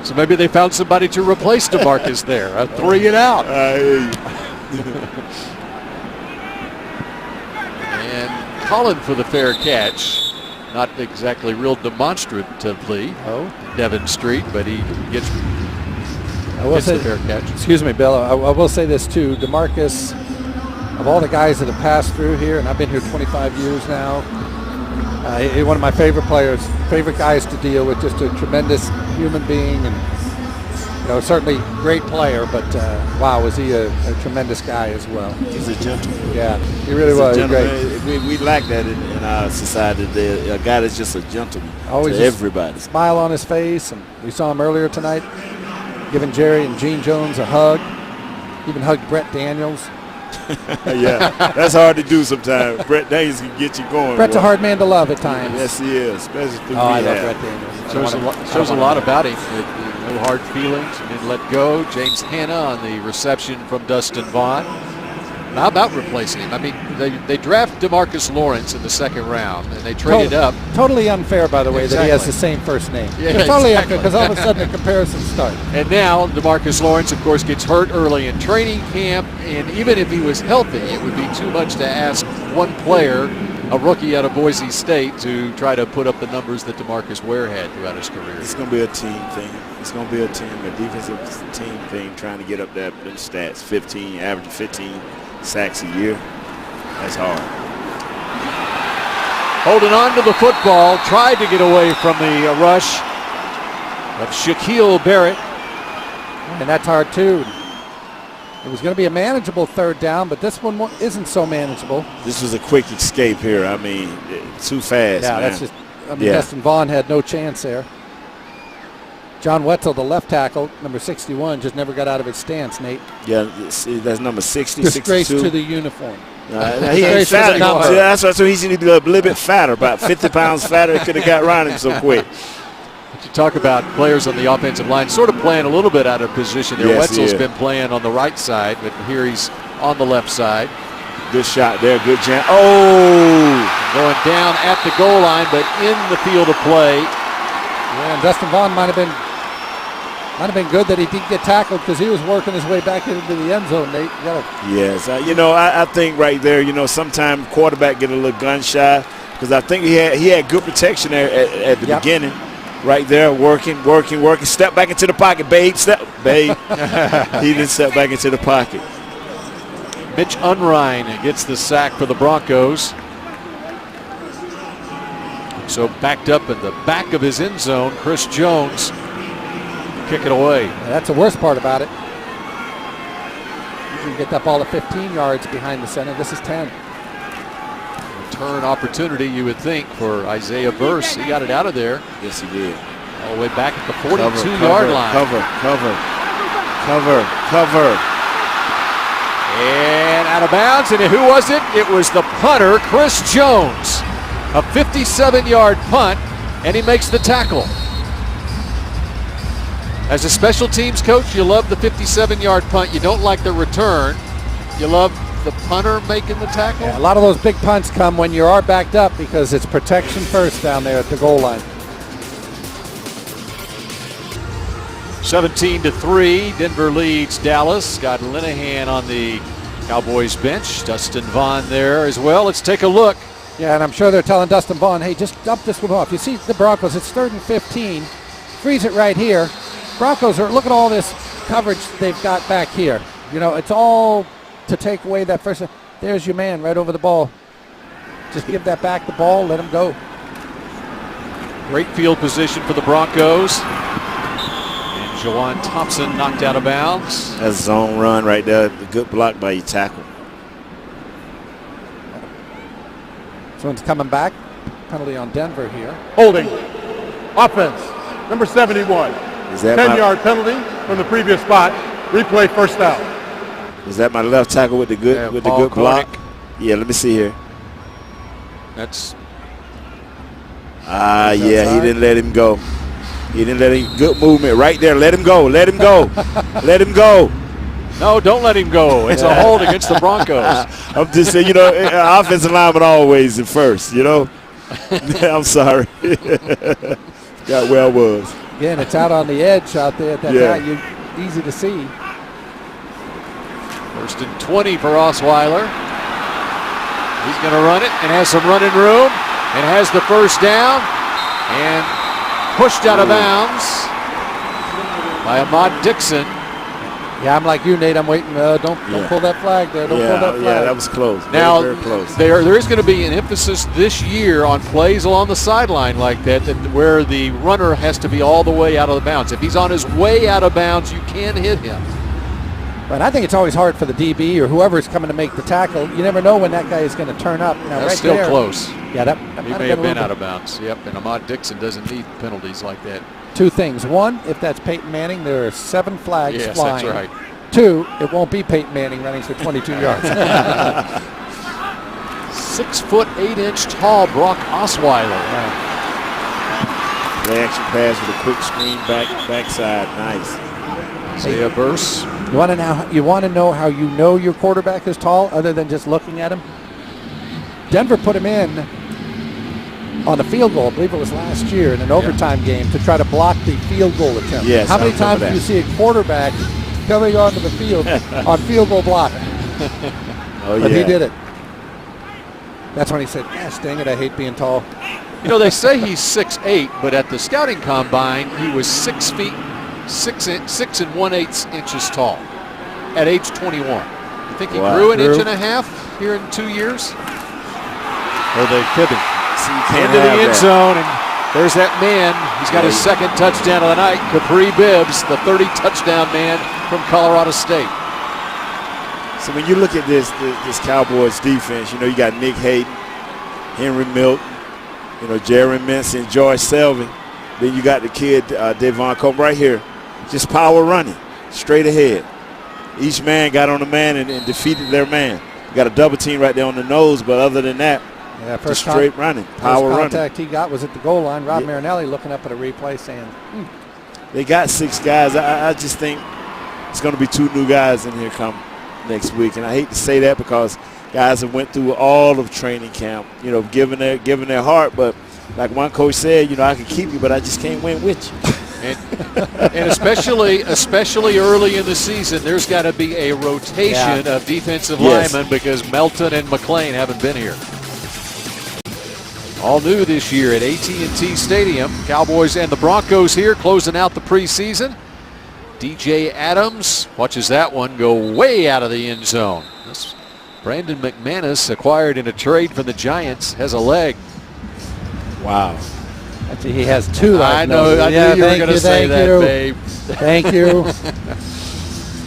So maybe they found somebody to replace DeMarcus there. A 3 and out. And Collin for the fair catch. Not exactly real demonstratively. Devon Street, but he gets the fair catch. Excuse me, Bill. I will say this too. DeMarcus, of all the guys that have passed through here, and I've been here 25 years now, he's one of my favorite players, favorite guys to deal with. Just a tremendous human being, and certainly great player. But wow, was he a tremendous guy as well? He's a gentleman. Yeah, he really was. Great. We lack that in our society. A guy that's just a gentleman Always to everybody. Smile on his face, and we saw him earlier tonight, giving Jerry and Gene Jones a hug. Even hugged Brett Daniels. Yeah, that's hard to do sometimes. Brett Daniels can get you going. Brett's a hard man to love at times. Yes, he is, especially through I love Brett Daniels. Shows a lot about him. No hard feelings, and then let go. James Hanna on the reception from Dustin Vaughn. How about replacing him? I mean, they draft DeMarcus Lawrence in the 2nd round, and they traded up. Totally unfair, by the way, that he has the same first name. Yeah, totally unfair, because all of a sudden the comparisons start. And now DeMarcus Lawrence, of course, gets hurt early in training camp, and even if he was healthy, it would be too much to ask one player, a rookie out of Boise State, to try to put up the numbers that DeMarcus Ware had throughout his career. It's going to be a team thing. It's going to be a defensive team thing, trying to get up them stats. Average 15 sacks a year. That's hard. Holding on to the football, tried to get away from the rush of Shaquille Barrett. And that's hard too. It was going to be a manageable 3rd down, but this one isn't so manageable. This was a quick escape here. I mean, too fast. Yeah, man. that's just. Dustin Vaughn had no chance there. John Wetzel, the left tackle, number 61, just never got out of his stance, Nate. Yeah, that's number 60, Disgrace 62. to the uniform. He ain't fat. That's why he's a little bit fatter, about 50 pounds fatter. Could have got around him so quick. But you talk about players on the offensive line sort of playing a little bit out of position there. Yes, Wetzel's been playing on the right side, but here he's on the left side. Good shot there, good jam. Oh! Going down at the goal line, but in the field of play. Yeah, and Dustin Vaughn might have been good that he didn't get tackled, because he was working his way back into the end zone, Nate. Yes, I think right there, sometimes quarterback get a little gun shy, because I think he had good protection there at the beginning. Right there, working. Step back into the pocket, babe. He didn't step back into the pocket. Mitch Unrein gets the sack for the Broncos. So backed up in the back of his end zone, Chris Jones kick it away. That's the worst part about it. You can get that ball at 15 yards behind the center. This is 10. Return opportunity, you would think, for Isaiah Verse. He got it out of there. Yes, he did. All the way back at the 42-yard line. Cover. And out of bounds. And who was it? It was the punter, Chris Jones. A 57-yard punt, and he makes the tackle. As a special teams coach, you love the 57-yard punt. You don't like the return. You love the punter making the tackle. Yeah, a lot of those big punts come when you are backed up, because it's protection first down there at the goal line. 17-3, Denver leads Dallas. Scott Linehan on the Cowboys bench. Dustin Vaughn there as well. Let's take a look. Yeah, and I'm sure they're telling Dustin Vaughn, hey, just dump this one off. You see the Broncos, it's 3rd and 15. Freeze it right here. Broncos look at all this coverage they've got back here. It's all to take away that first. There's your man right over the ball. Just give that back the ball, let him go. Great field position for the Broncos. And Jawan Thompson knocked out of bounds. That's a zone run right there. A good block by your tackle. This one's coming back. Penalty on Denver here. Holding. Offense. Number 71. Is that 10-yard penalty from the previous spot. Replay first down. Is that my left tackle with the good the good block? Yeah, let me see here. That's yeah, he didn't let him go. He didn't let him. Good movement right there. Let him go. Let him go. Let him go. no, don't let him go. It's a hold against the Broncos. I'm just saying, offensive lineman always in first, I'm sorry. Got where I was. Again, it's out on the edge out there at that guy. Easy to see. 1st and 20 for Osweiler. He's going to run it and has some running room and has the first down and pushed out of bounds by Ahmad Dixon. Yeah, I'm like you, Nate. I'm waiting. Don't pull that flag there. Don't pull that flag. Yeah, that was close. Now, very close. There is going to be an emphasis this year on plays along the sideline like that where the runner has to be all the way out of the bounds. If he's on his way out of bounds, you can hit him. But I think it's always hard for the DB or whoever's coming to make the tackle. You never know when that guy is going to turn up. Now, That's still close. Yeah, that he may have been out of bounds. Yep, and Ahmad Dixon doesn't need penalties like that. 2 things. 1, if that's Peyton Manning, there are 7 flags flying. That's right. 2, it won't be Peyton Manning running for 22 yards. 6 foot 8 inch tall Brock Osweiler. Play action pass with a quick screen backside. Nice. Isaiah Burse. You want to know how you know your quarterback is tall other than just looking at him? Denver put him in on a field goal, I believe it was last year, in an overtime game to try to block the field goal attempt. Yes, how many times do you see a quarterback coming onto the field on field goal block? But he did it. That's when he said, "Gosh, dang it, I hate being tall." They say he's 6'8", but at the scouting combine, he was 6 feet, 6 1/8 inches tall at age 21. You think he grew an inch and a half here in 2 years? Or they kidding? Into the end zone, and there's that man. He's got his second touchdown of the night. Capri Bibbs, the 30 touchdown man from Colorado State. So when you look at this Cowboys defense, you got Nick Hayden, Henry Milton, Jaron Minson, George Selvin. Then you got the kid Devon Coleman right here, just power running straight ahead. Each man got on a man and defeated their man. You got a double team right there on the nose, but other than that, just straight running, power running. First contact he got was at the goal line. Rob Marinelli looking up at a replay saying, They got 6 guys. I just think it's going to be 2 new guys in here come next week. And I hate to say that because guys have went through all of training camp, giving their heart. But like one coach said, I can keep you, but I just can't win with you. And especially early in the season, there's got to be a rotation of defensive linemen because Melton and McClain haven't been here. All new this year at AT&T Stadium. Cowboys and the Broncos here closing out the preseason. DJ Adams watches that one go way out of the end zone. This Brandon McManus, acquired in a trade from the Giants, has a leg. Wow. Actually, he has 2. I know. I knew you were going to say that, babe. Thank you.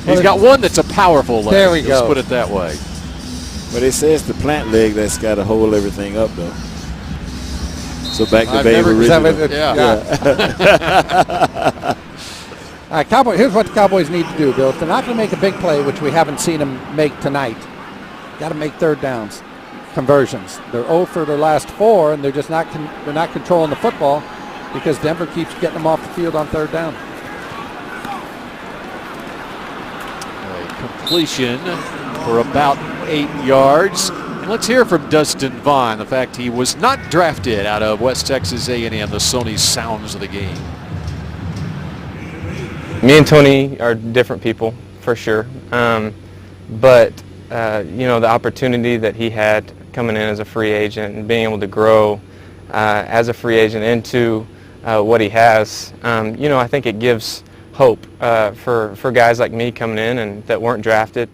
He's got one that's a powerful leg. There we go. Let's put it that way. But they say it's the plant leg that's got to hold everything up, though. So back to Babe original. All right, Cowboys. Here's what the Cowboys need to do, Bill. If they're not going to make a big play, which we haven't seen them make tonight, got to make third downs, conversions. They're 0 for their last 4, and they're just not controlling the football because Denver keeps getting them off the field on third down. A completion for about 8 yards. And let's hear from Dustin Vaughn, the fact he was not drafted out of West Texas A&M, the Sony sounds of the game. Me and Tony are different people, for sure. But the opportunity that he had coming in as a free agent and being able to grow as a free agent into what he has, I think it gives hope for guys like me coming in and that weren't drafted.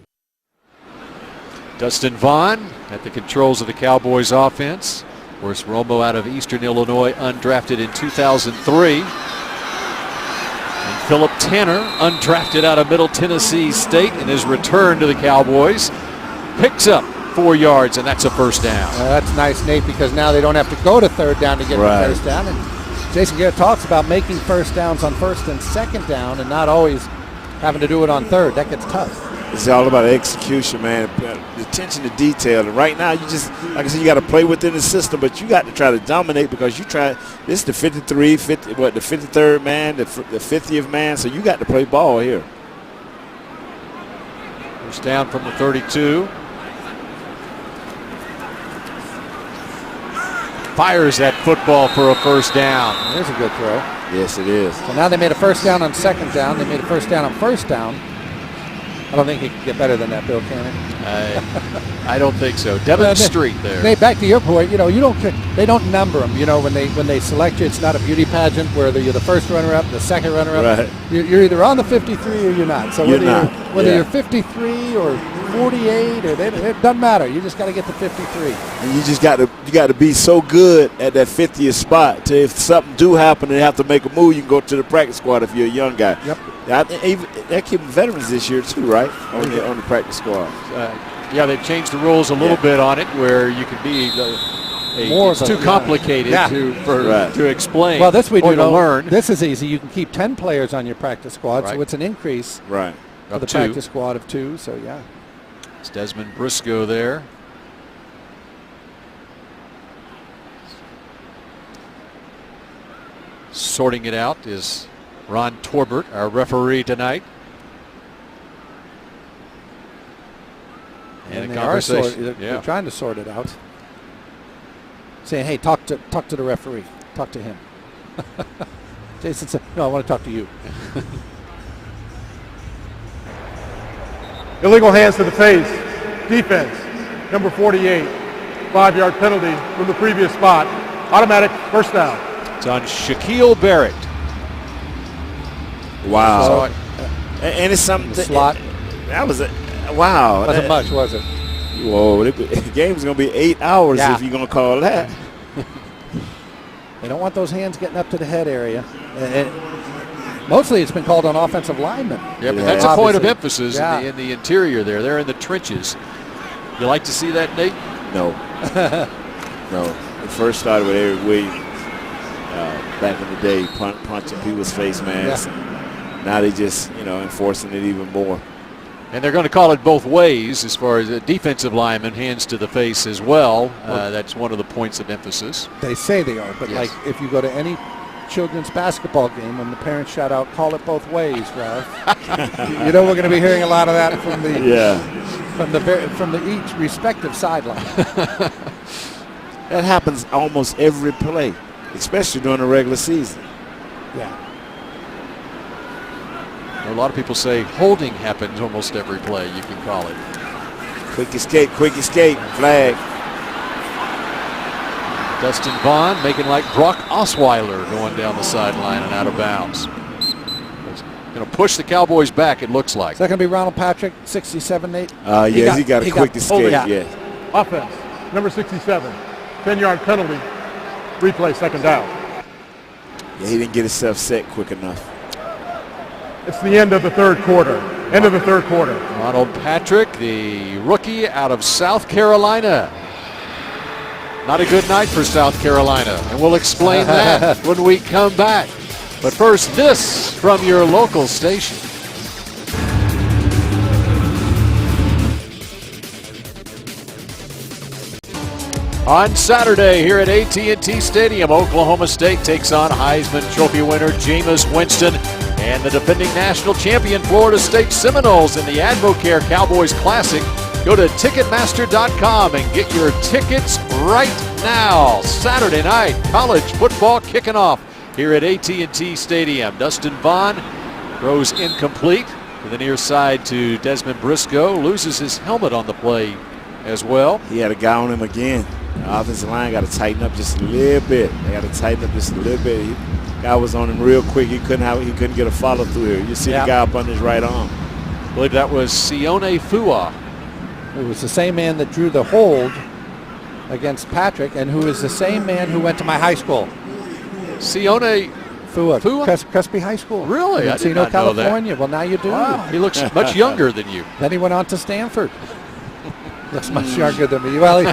Dustin Vaughn at the controls of the Cowboys offense. Of course, Romo out of Eastern Illinois, undrafted in 2003. And Philip Tanner, undrafted out of Middle Tennessee State, in his return to the Cowboys, picks up 4 yards, and that's a first down. That's nice, Nate, because now they don't have to go to third down to get the first down. And Jason Garrett talks about making first downs on first and second down and not always having to do it on third. That gets tough. It's all about execution, man. The attention to detail. And right now, you just, like I said, you got to play within the system, but you got to try to dominate because this is the 53rd man, the 50th man, so you got to play ball here. First down from the 32. Fires that football for a first down. There's a good throw. Yes, it is. So now they made a first down on second down. They made a first down on first down. I don't think he can get better than that, Bill, can he? I don't think so. Devin Street there. Nate, back to your point, they don't number them. When they select you, it's not a beauty pageant where you're the first runner-up, the second runner-up. Right. You're either on the 53 or you're not. So whether you're 53 or 48, it doesn't matter. You just got to get the 53. And you just got to be so good at that 50th spot to, if something do happen and they have to make a move, you can go to the practice squad if you're a young guy. Yep. They're keeping veterans this year too, right? On the practice squad. Yeah, they've changed the rules a little bit on it, where you can be it's too complicated to explain. Well, this we do to learn. This is easy. You can keep 10 players on your practice squad, so it's an increase for the practice squad of 2. So yeah, it's Desmond Briscoe there. Sorting it out is Ron Torbert, our referee tonight. And they're trying to sort it out. Saying, hey, talk to the referee. Talk to him. Jason said, no, I want to talk to you. Illegal hands to the face. Defense, number 48. 5-yard penalty from the previous spot. Automatic first down. It's on Shaquille Barrett. Wow. And it's something. Slot. That was wow. Wasn't much, was it? Whoa, the game's going to be 8 hours if you're going to call that. They don't want those hands getting up to the head area. Mostly it's been called on offensive linemen. Yeah, but that's a point of emphasis in the interior there. They're in the trenches. You like to see that, Nate? No. No. It first started with Eric Williams back in the day, punching people's face masks. Yeah. Now they just, enforcing it even more. And they're going to call it both ways as far as a defensive lineman, hands to the face as well. That's one of the points of emphasis. They say they are, but like if you go to any children's basketball game, when the parents shout out, call it both ways, Ralph. We're going to be hearing a lot of that from the each respective sideline. That happens almost every play, especially during the regular season. Yeah. A lot of people say holding happens almost every play, you can call it. Quick escape, flag. Dustin Vaughn making like Brock Osweiler going down the sideline and out of bounds. Going to push the Cowboys back, it looks like. Is that going to be Ronald Patrick, 67, Nate? He got a quick escape, Offense, number 67, 10-yard penalty, replay, second down. Yeah, he didn't get himself set quick enough. It's the end of the third quarter. Ronald Patrick, the rookie out of South Carolina. Not a good night for South Carolina, and we'll explain that when we come back. But first, this from your local station. On Saturday here at AT&T Stadium, Oklahoma State takes on Heisman Trophy winner Jameis Winston and the defending national champion Florida State Seminoles in the AdvoCare Cowboys Classic. Go to Ticketmaster.com and get your tickets right now. Saturday night, college football kicking off here at AT&T Stadium. Dustin Vaughn throws incomplete to the near side to Desmond Briscoe. Loses his helmet on the play as well. He had a guy on him again. The offensive line got to tighten up just a little bit. They got to tighten up just a little bit. Guy was on him real quick. He couldn't get a follow through here. You see the guy up on his right arm. I believe that was Sione Fua. It was the same man that drew the hold against Patrick, and who is the same man who went to my high school. Sione Fua. Fua? Crespi High School. Really? I did Encino, not know that. California. Well, now you do. Wow. He looks much younger than you. Then he went on to Stanford. Looks much younger than me. Well,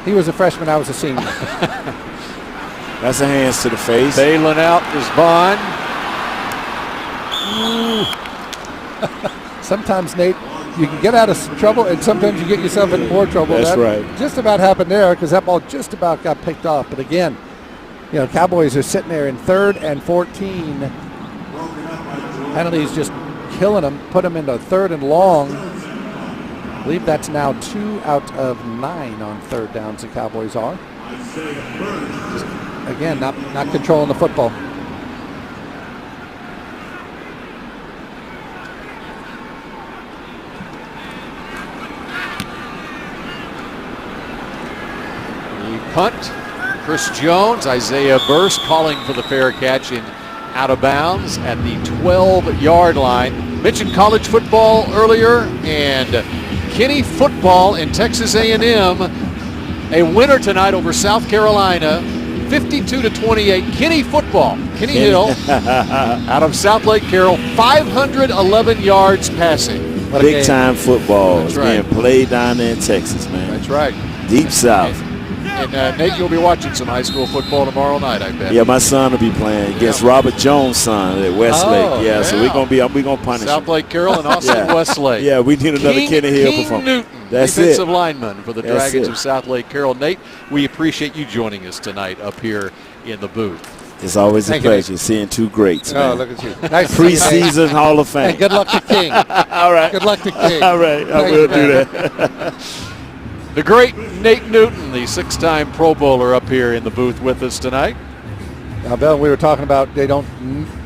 he was a freshman. I was a senior. That's a hands to the face. Bailing out is Vaughn. Sometimes, Nate, you can get out of trouble, and sometimes you get yourself into more trouble. That's that right. Just about happened there because that ball just about got picked off. But again, Cowboys are sitting there in 3rd and 14. Penalties just killing them. Put them into 3rd and long. I believe that's now 2 out of 9 on 3rd downs. The Cowboys are. Again, not controlling the football. Punt. Chris Jones, Isaiah Burst calling for the fair catch in out of bounds at the 12-yard line. Mentioned college football earlier, and Kenny football in Texas A&M, a winner tonight over South Carolina, 52-28. Kenny football, Kenny Hill, out of South Lake Carroll, 511 yards passing. Big time football That's is right. being played down there in Texas, man. That's right. Deep South. And Nate, you'll be watching some high school football tomorrow night, I bet. Yeah, my son will be playing against Robert Jones' son at Westlake. Yeah, so we're gonna punish South him. Lake Carroll and Austin Westlake. Yeah, we need another Kenny Hill King performance. Newton, That's defensive it. lineman for the That's Dragons it. of South Lake Carroll. Nate, we appreciate you joining us tonight up here in the booth. It's always Thank a you, pleasure seeing two greats, Oh, man. look at you. Nice to see you, Nate. Preseason Hall of Fame. Hey, good luck to King. All right. Good luck to King. All right, I Thank will you, do man. that. The great Nate Newton, the 6-time Pro Bowler, up here in the booth with us tonight. Now, Bill, we were talking about they don't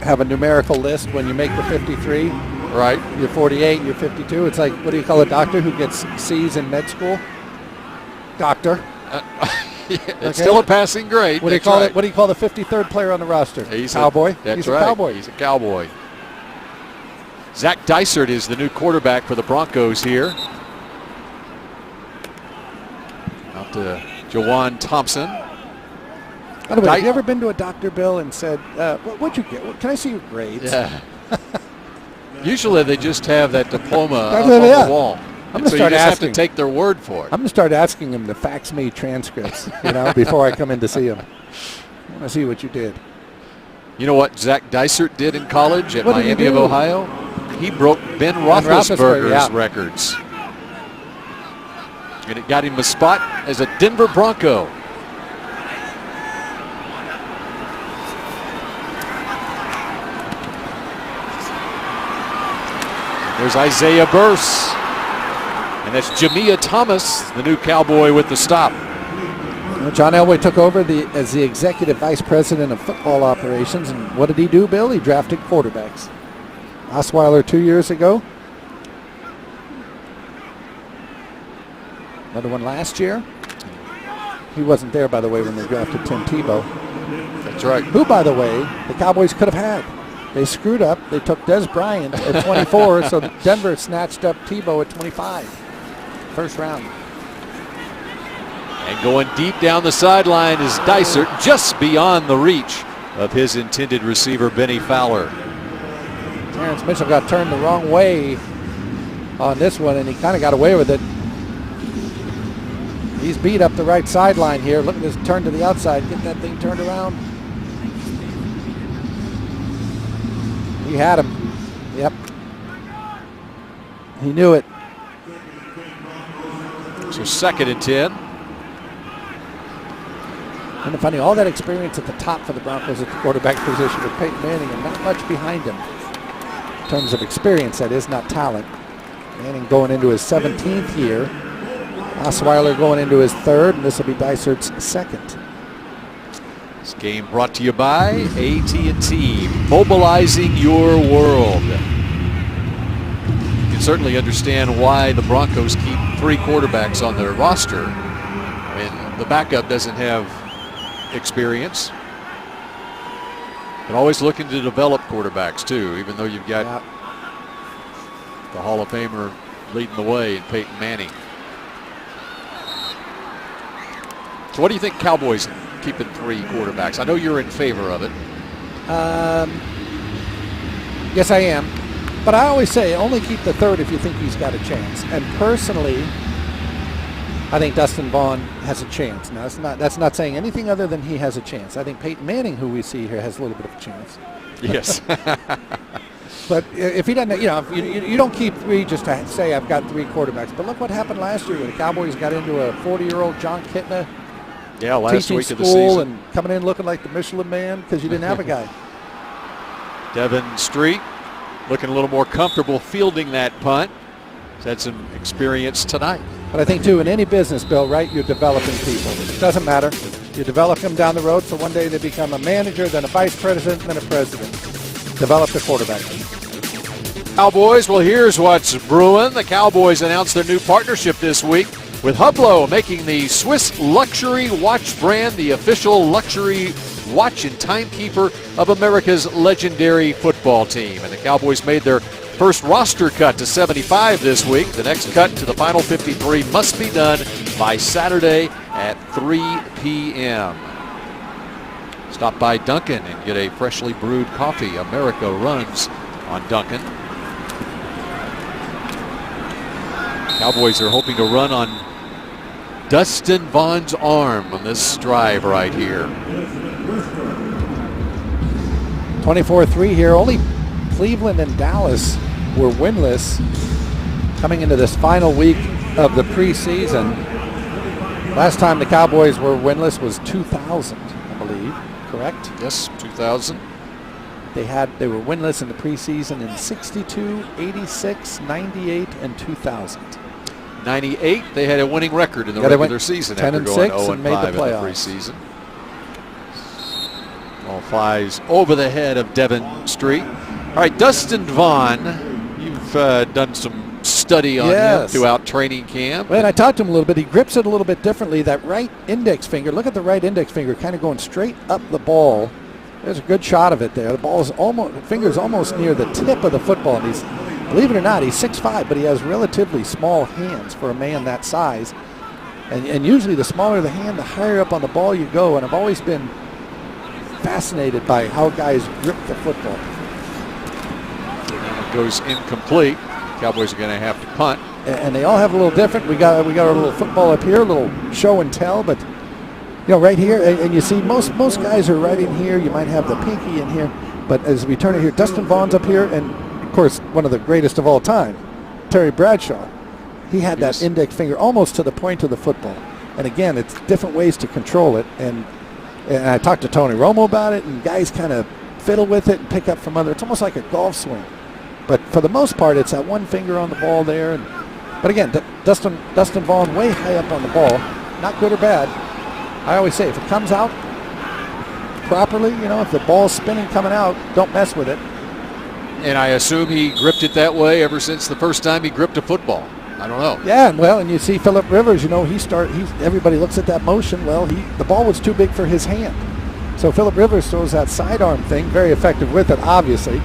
have a numerical list when you make the 53. Right. You're 48, you're 52. It's like, what do you call a doctor who gets C's in med school? Doctor. It's still a passing grade. What do you call it? What do you call the 53rd player on the roster? He's Cowboy. That's He's right. a Cowboy. He's a Cowboy. Zach Dysert is the new quarterback for the Broncos here. Out to Jawan Thompson. By the way, have you ever been to a doctor, Bill, and said, what'd you get? Can I see your grades? Yeah. Usually they just have that diploma up Yeah. on the wall. I'm And gonna so start you just asking. have to take their word for it. I'm going to start asking him to fax me transcripts, before I come in to see him. I want to see what you did. You know what Zach Dysert did in college at What did he Miami of do? Ohio? He broke Ben Roethlisberger's records. And it got him a spot as a Denver Bronco. There's Isaiah Burse. And that's Jamia Thomas, the new Cowboy with the stop. John Elway took over as the executive vice president of football operations. And what did he do, Bill? He drafted quarterbacks. Osweiler 2 years ago. Another one last year. He wasn't there, by the way, when they drafted Tim Tebow. That's right. Who, by the way, the Cowboys could have had. They screwed up. They took Des Bryant at 24, so Denver snatched up Tebow at 25. First round. And going deep down the sideline is Dysert, just beyond the reach of his intended receiver, Benny Fowler. Terrence Mitchell got turned the wrong way on this one, and he kind of got away with it. He's beat up the right sideline here. Look at this turn to the outside. Get that thing turned around. He had him. Yep. He knew it. So 2nd and 10. And funny, all that experience at the top for the Broncos at the quarterback position with Peyton Manning and not much behind him. In terms of experience, that is, not talent. Manning going into his 17th year. Osweiler going into his 3rd, and this will be Dysert's 2nd. This game brought to you by AT&T, mobilizing your world. You can certainly understand why the Broncos keep 3 quarterbacks on their roster. I mean, the backup doesn't have experience. But always looking to develop quarterbacks too, even though you've got the Hall of Famer leading the way in Peyton Manning. So what do you think Cowboys keeping 3 quarterbacks? I know you're in favor of it. Yes, I am. But I always say only keep the third if you think he's got a chance. And personally, I think Dustin Vaughn has a chance. Now, that's not saying anything other than he has a chance. I think Peyton Manning, who we see here, has a little bit of a chance. Yes. But if he doesn't, you don't keep three just to say I've got three quarterbacks. But look what happened last year when the Cowboys got into a 40-year-old John Kitna. Yeah, last week teaching of the school season. and coming in looking like the Michelin Man because you didn't have a guy. Devin Street looking a little more comfortable fielding that punt. He's had some experience tonight. But I think, too, in any business, Bill, right, you're developing people. It doesn't matter. You develop them down the road, so one day they become a manager, then a vice president, then a president. Develop the quarterback. Cowboys, well, here's what's brewing. The Cowboys announced their new partnership this week with Hublot, making the Swiss luxury watch brand the official luxury watch and timekeeper of America's legendary football team. And the Cowboys made their first roster cut to 75 this week. The next cut to the final 53 must be done by Saturday at 3 p.m. Stop by Dunkin' and get a freshly brewed coffee. America runs on Dunkin'. Cowboys are hoping to run on Dustin Vaughn's arm on this drive right here. 24-3 here. Only Cleveland and Dallas were winless coming into this final week of the preseason. Last time the Cowboys were winless was 2000, I believe. Correct? Yes, 2000. They were winless in the preseason in 62, 86, 98, and 2000. 98, they had a winning record in the regular season after going 0-5 in the preseason. Ball flies over the head of Devin Street. All right, Dustin Vaughn, you've done some study on him throughout training camp. Well, and I talked to him a little bit. He grips it a little bit differently. That right index finger, look at the right index finger kind of going straight up the ball. There's a good shot of it there. The ball's almost, the finger's almost near the tip of the football. And he's, believe it or not, he's 6'5", but he has relatively small hands for a man that size. And usually the smaller the hand, the higher up on the ball you go. And I've always been fascinated by how guys grip the football. It goes incomplete. Cowboys are going to have to punt. And they all have a little different. We got our little football up here, a little show and tell, but right here, and you see most guys are right in here. You might have the pinky in here, but as we turn it here, Dustin Vaughn's up here, and of course one of the greatest of all time, Terry Bradshaw. He had that index finger almost to the point of the football. And again, it's different ways to control it. And I talked to Tony Romo about it, and guys kind of fiddle with it and pick up from other. It's almost like a golf swing. But for the most part, it's that one finger on the ball there. But again, Dustin Vaughn way high up on the ball, not good or bad. I always say if it comes out properly, if the ball's spinning coming out, don't mess with it. And I assume he gripped it that way ever since the first time he gripped a football. I don't know. Yeah, well, and you see Phillip Rivers, everybody looks at that motion. Well, the ball was too big for his hand. So Phillip Rivers throws that sidearm thing, very effective with it, obviously.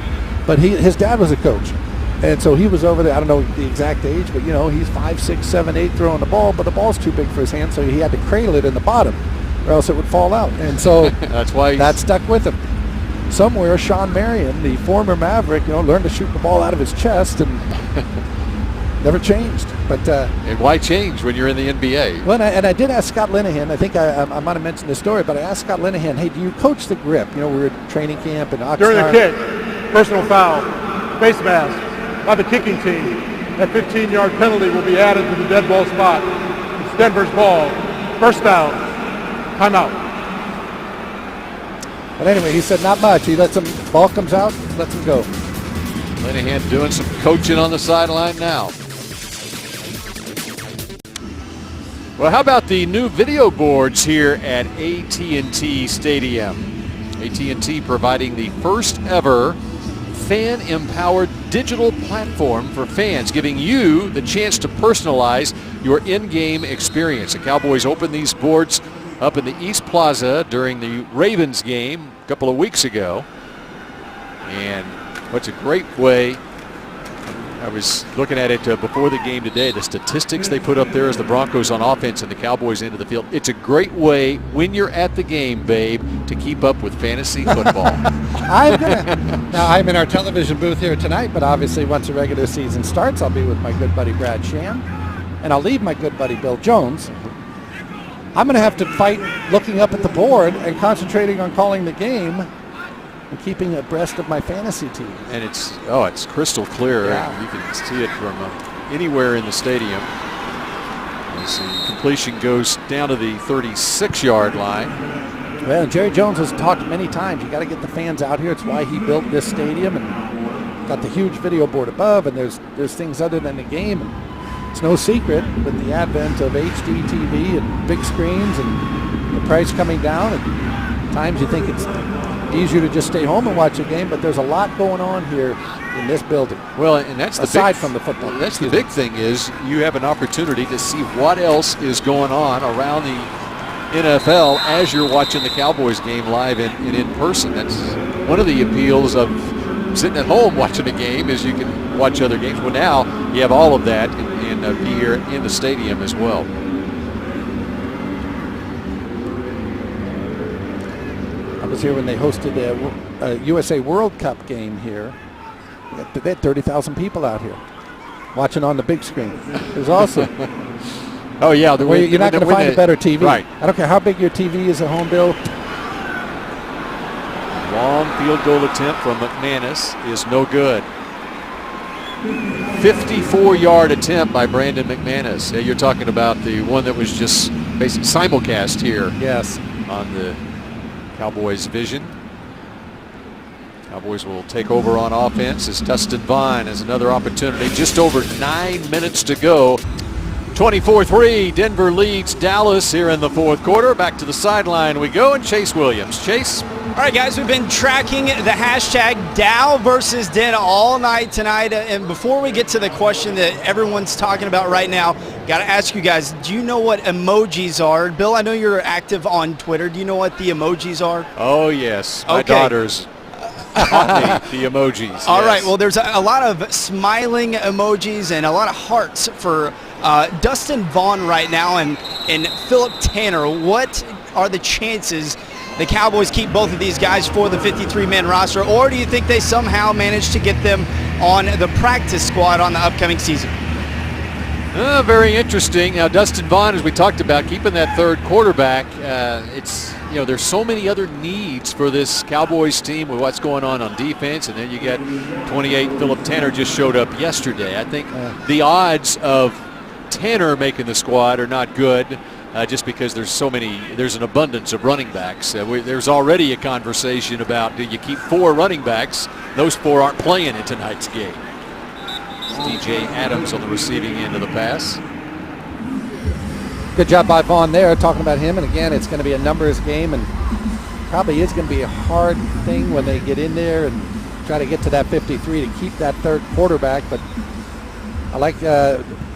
But his dad was a coach. And so he was over there, I don't know the exact age, but he's 5, 6, 7, 8 throwing the ball, but the ball's too big for his hand, so he had to cradle it in the bottom, or else it would fall out. And so that's why that stuck with him. Somewhere, Sean Marion, the former Maverick, learned to shoot the ball out of his chest and never changed. But and why change when you're in the NBA? Well, and I did ask Scott Linehan. I think I might have mentioned this story, but I asked Scott Linehan, hey, do you coach the grip? We were at training camp in Oxnard. During the kick, personal foul, face mask by the kicking team. That 15-yard penalty will be added to the dead ball spot. It's Denver's ball. First down. Timeout. But anyway, he said not much. He lets them, ball comes out, lets them go. Linehan doing some coaching on the sideline now. Well, how about the new video boards here at AT&T Stadium? AT&T providing the first ever fan-empowered digital platform for fans, giving you the chance to personalize your in-game experience. The Cowboys opened these boards up in the East Plaza during the Ravens game a couple of weeks ago. And what's a great way, I was looking at it before the game today, the statistics they put up there as the Broncos on offense and the Cowboys into the field. It's a great way when you're at the game, babe, to keep up with fantasy football. Now, I'm in our television booth here tonight, but obviously once the regular season starts, I'll be with my good buddy Brad Sham, and I'll leave my good buddy Bill Jones. I'm going to have to fight looking up at the board and concentrating on calling the game and keeping abreast of my fantasy team. And it's crystal clear. Yeah. You can see it from anywhere in the stadium. As the completion goes down to the 36-yard line. Well, Jerry Jones has talked many times. You got to get the fans out here. It's why he built this stadium and got the huge video board above. And there's things other than the game. And it's no secret with the advent of HD TV and big screens and the price coming down. At times you think it's easier to just stay home and watch a game, but there's a lot going on here in this building. Well, and that's aside from the football. That's the big thing is you have an opportunity to see what else is going on around the NFL as you're watching the Cowboys game live and in person. That's one of the appeals of sitting at home watching a game is you can watch other games. Well, now you have all of that and be here in the stadium as well. I was here when they hosted a USA World Cup game here. They had 30,000 people out here watching on the big screen. It was awesome. Oh, yeah. You're not going to find a better TV. Right. I don't care how big your TV is at home, Bill. Long field goal attempt from McManus is no good. 54-yard attempt by Brandon McManus. Yeah, you're talking about the one that was just basically simulcast here. Yes. On the Cowboys vision. Cowboys will take over on offense as Dustin Vaughn has another opportunity. Just over 9 minutes to go. 24-3, Denver leads Dallas here in the fourth quarter. Back to the sideline we go, and Chase Williams. Chase. All right, guys, we've been tracking the hashtag Dow versus Den all night tonight. And before we get to the question that everyone's talking about right now, got to ask you guys, do you know what emojis are? Bill, I know you're active on Twitter. Do you know what the emojis are? Oh, yes. My daughters taught me the emojis. All right, well, there's a lot of smiling emojis and a lot of hearts for Dustin Vaughn right now and Philip Tanner. What are the chances the Cowboys keep both of these guys for the 53-man roster, or do you think they somehow manage to get them on the practice squad on the upcoming season? Very interesting. Now, Dustin Vaughn, as we talked about, keeping that third quarterback, there's so many other needs for this Cowboys team with what's going on defense, and then you get 28 Philip Tanner just showed up yesterday. I think the odds of Tanner making the squad are not good. Just because there's an abundance of running backs. There's already a conversation about, do you keep 4 running backs? Those 4 aren't playing in tonight's game. It's DJ Adams on the receiving end of the pass. Good job by Vaughn there, talking about him. And again, it's going to be a numbers game, and probably is going to be a hard thing when they get in there and try to get to that 53 to keep that third quarterback. But I like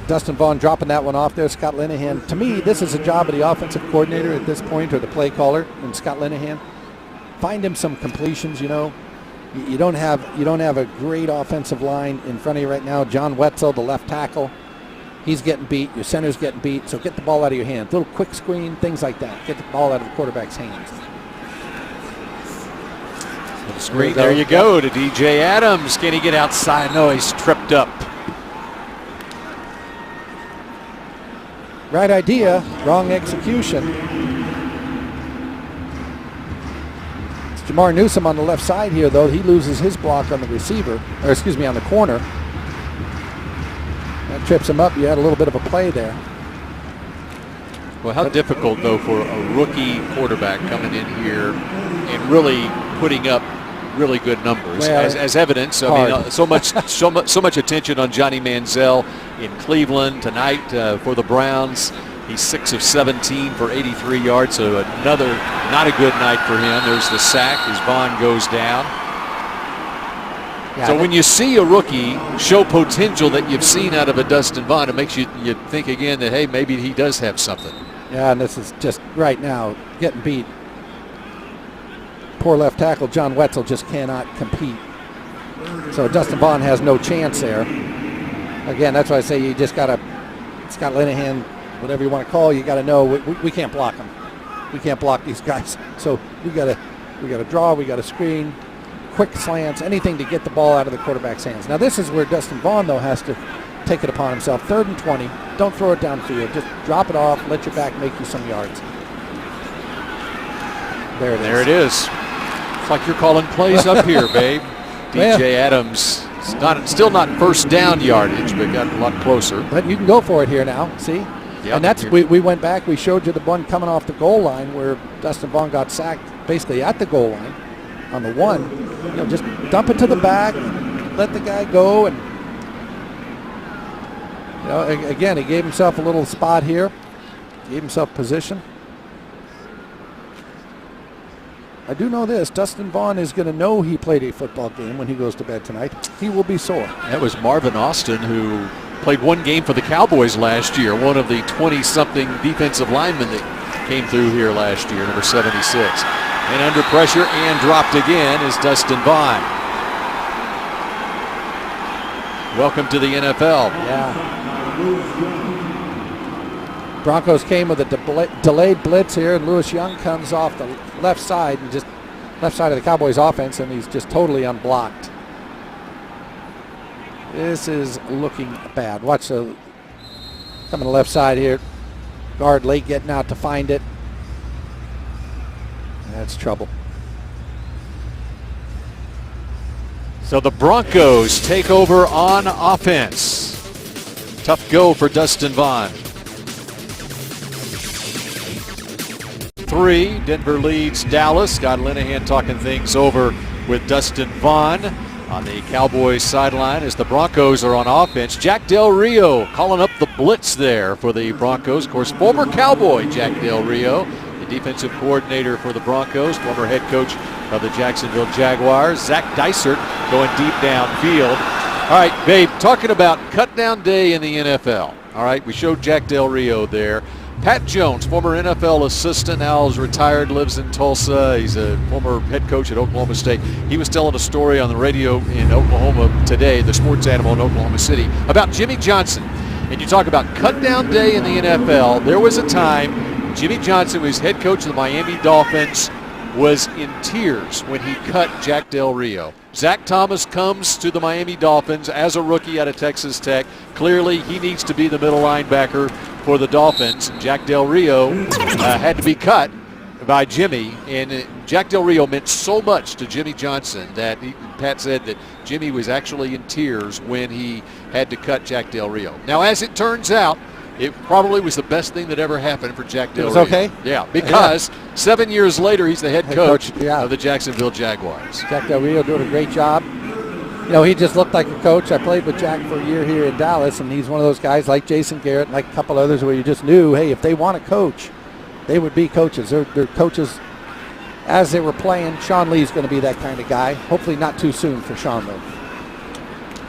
Dustin Vaughn dropping that one off there. Scott Linehan. To me, this is a job of the offensive coordinator at this point, or the play caller, and Scott Linehan. Find him some completions. You don't have a great offensive line in front of you right now. John Wetzel, the left tackle, he's getting beat. Your center's getting beat. So get the ball out of your hands. Little quick screen, things like that. Get the ball out of the quarterback's hands. The screen. There you go to DJ Adams. Can he get outside? No, he's tripped up. Right idea, wrong execution. It's Jamar Newsom on the left side here, though. He loses his block on the receiver, on the corner. That trips him up. You had a little bit of a play there. Well, how difficult, though, for a rookie quarterback coming in here and really putting up really good numbers, as evidence. I mean, so much attention on Johnny Manziel in Cleveland tonight for the Browns. He's 6 of 17 for 83 yards, so another not a good night for him. There's the sack as Vaughn goes down. So when you see a rookie show potential that you've seen out of a Dustin Vaughn, it makes you think again that, hey, maybe he does have something. Yeah, and this is just right now getting beat. Poor left tackle John Wetzel just cannot compete. So Dustin Vaughn has no chance there. Again, that's why I say you just got to, Scott Linehan, whatever you want to call, you got to know we can't block them. We can't block these guys. So we got to draw, we got to screen, quick slants, anything to get the ball out of the quarterback's hands. Now this is where Dustin Vaughn, though, has to take it upon himself. 3rd and 20. Don't throw it downfield. Just drop it off. Let your back make you some yards. There it is. There it is. It's like you're calling plays up here, babe. DJ Adams, still not first down yardage, but got a lot closer. But you can go for it here now. See? Yep. And that's we went back. We showed you the one coming off the goal line where Dustin Vaughn got sacked basically at the goal line on the one. You know, just dump it to the back, let the guy go, and you know, again, he gave himself a little spot here, gave himself position. I do know this, Dustin Vaughn is going to know he played a football game when he goes to bed tonight. He will be sore. That was Marvin Austin, who played one game for the Cowboys last year, one of the 20-something defensive linemen that came through here last year, number 76. And under pressure and dropped again is Dustin Vaughn. Welcome to the NFL. Yeah. Broncos came with a delayed blitz here, and Lewis Young comes off the left side and just left side of the Cowboys offense, and he's just totally unblocked. This is looking bad. Watch the coming to the left side here. Guard late getting out to find it. That's trouble. So the Broncos take over on offense. Tough go for Dustin Vaughn. 3, Denver leads Dallas. Scott Linehan talking things over with Dustin Vaughn on the Cowboys sideline as the Broncos are on offense. Jack Del Rio calling up the blitz there for the Broncos. Of course, former Cowboy Jack Del Rio, the defensive coordinator for the Broncos, former head coach of the Jacksonville Jaguars. Zach Dysert going deep downfield. All right, babe, talking about cut down day in the NFL. All right, we showed Jack Del Rio there. Pat Jones, former NFL assistant, now is retired, lives in Tulsa. He's a former head coach at Oklahoma State. He was telling a story on the radio in Oklahoma today, the sports animal in Oklahoma City, about Jimmy Johnson. And you talk about cut down day in the NFL. There was a time Jimmy Johnson was head coach of the Miami Dolphins, was in tears when he cut Jack Del Rio. Zach Thomas comes to the Miami Dolphins as a rookie out of Texas Tech. Clearly, he needs to be the middle linebacker for the Dolphins. Jack Del Rio had to be cut by Jimmy, and Jack Del Rio meant so much to Jimmy Johnson that Pat said that Jimmy was actually in tears when he had to cut Jack Del Rio. Now, as it turns out, it probably was the best thing that ever happened for Jack Del Rio. It was okay? Yeah, because 7 years later, he's the head coach yeah, of the Jacksonville Jaguars. Jack Del Rio doing a great job. You know, he just looked like a coach. I played with Jack for a year here in Dallas, and he's one of those guys like Jason Garrett and like a couple others where you just knew, hey, if they want to coach, they would be coaches. They're coaches as they were playing. Sean Lee's going to be that kind of guy. Hopefully not too soon for Sean, though.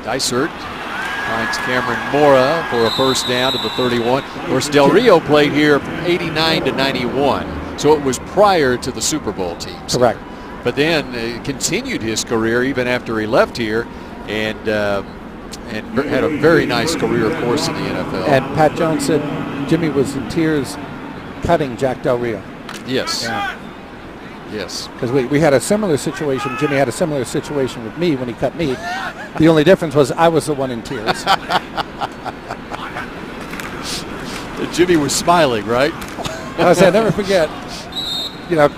Dysert finds Cameron Mora for a first down to the 31. Of course, Del Rio played here from 89 to 91, so it was prior to the Super Bowl teams. Correct. But then continued his career even after he left here, and had a very nice career, of course, in the NFL. And Pat Jones said Jimmy was in tears cutting Jack Del Rio. Yes. Yeah. Yes. Because we had a similar situation. Jimmy had a similar situation with me when he cut me. The only difference was I was the one in tears. Jimmy was smiling, right? I said, never forget, you know,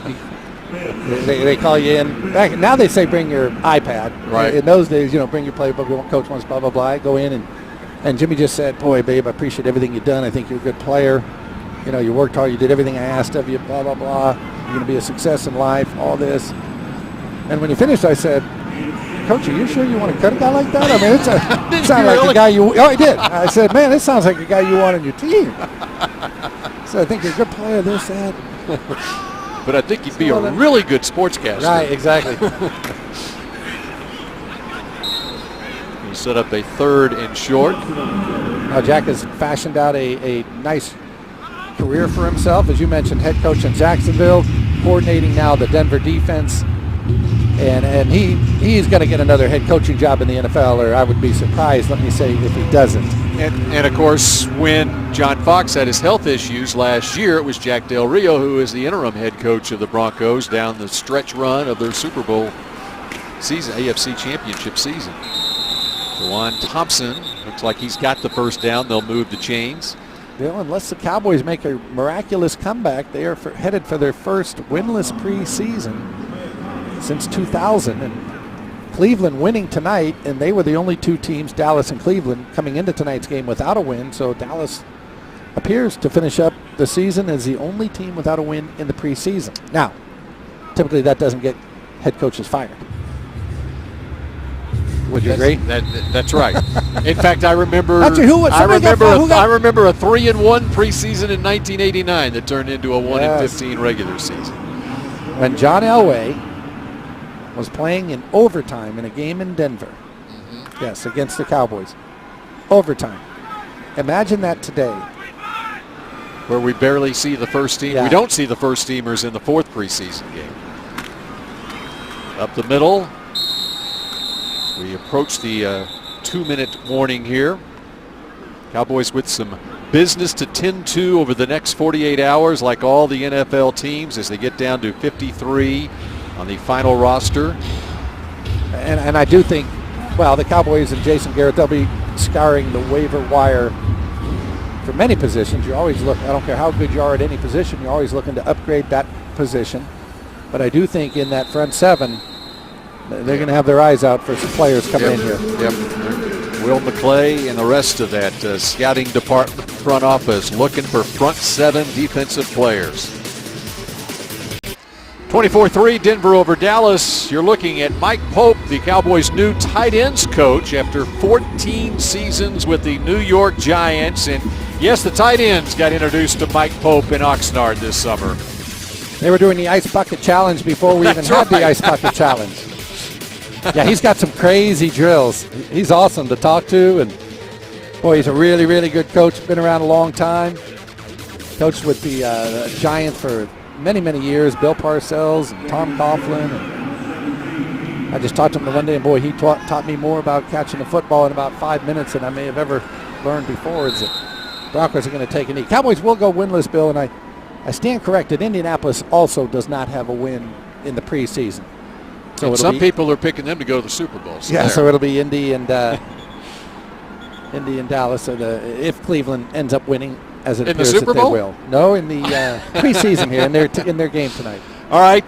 they call you in. Now they say bring your iPad. Right. In those days, you know, bring your playbook. Coach wants blah, blah, blah. I go in, and Jimmy just said, boy, babe, I appreciate everything you've done. I think you're a good player. You know, you worked hard. You did everything I asked of you, blah, blah, blah. You're going to be a success in life, all this. And when you finished, I said, Coach, are you sure you want to cut a guy like that? I mean, it sounds like a guy you... Oh, I did. I said, man, this sounds like a guy you want on your team. So I think you're a good player, this, that. But I think you'd be a really good sportscaster. Right, exactly. He set up a 3rd and short. Now Jack has fashioned out a nice career for himself. As you mentioned, head coach in Jacksonville, coordinating now the Denver defense. And he's going to get another head coaching job in the NFL, or I would be surprised, let me say, if he doesn't. And of course, when John Fox had his health issues last year, it was Jack Del Rio who is the interim head coach of the Broncos down the stretch run of their Super Bowl season, AFC Championship season. DeJuan Thompson looks like he's got the first down. They'll move the chains. Well, unless the Cowboys make a miraculous comeback, they are headed for their first winless preseason since 2000. And Cleveland winning tonight, and they were the only two teams, Dallas and Cleveland, coming into tonight's game without a win. So Dallas appears to finish up the season as the only team without a win in the preseason. Now, typically that doesn't get head coaches fired. Would you agree? That's right. In fact, I remember. Actually, I remember a 3-1 preseason in 1989 that turned into a 1-15 regular season. When John Elway was playing in overtime in a game in Denver. Yes, against the Cowboys. Overtime. Imagine that today. Where we barely see the first team. Yeah. We don't see the first teamers in the fourth preseason game. Up the middle. We approach the 2-minute warning here. Cowboys with some business to tend to over the next 48 hours, like all the NFL teams, as they get down to 53 on the final roster. And I do think, well, the Cowboys and Jason Garrett, they'll be scouring the waiver wire for many positions. You always look, I don't care how good you are at any position, you're always looking to upgrade that position. But I do think in that front seven, they're going to have their eyes out for some players coming in here. Yep. Will McClay and the rest of that scouting department front office looking for front seven defensive players. 24-3 Denver over Dallas. You're looking at Mike Pope, the Cowboys' new tight ends coach after 14 seasons with the New York Giants. And yes, the tight ends got introduced to Mike Pope in Oxnard this summer. They were doing the Ice Bucket Challenge before we even had the Ice Bucket Challenge. Yeah, he's got some crazy drills. He's awesome to talk to, and boy, he's a really, really good coach. Been around a long time. Coached with the Giants for many, many years. Bill Parcells and Tom Coughlin. And I just talked to him the one day, and boy, he taught me more about catching the football in about 5 minutes than I may have ever learned before. Is that Broncos are going to take a knee. Cowboys will go winless, Bill, and I stand corrected. Indianapolis also does not have a win in the preseason. So and some people are picking them to go to the Super Bowl. So it'll be Indy and Dallas. So if Cleveland ends up winning, as it appears that they will. No, in the preseason here in their game tonight. All right,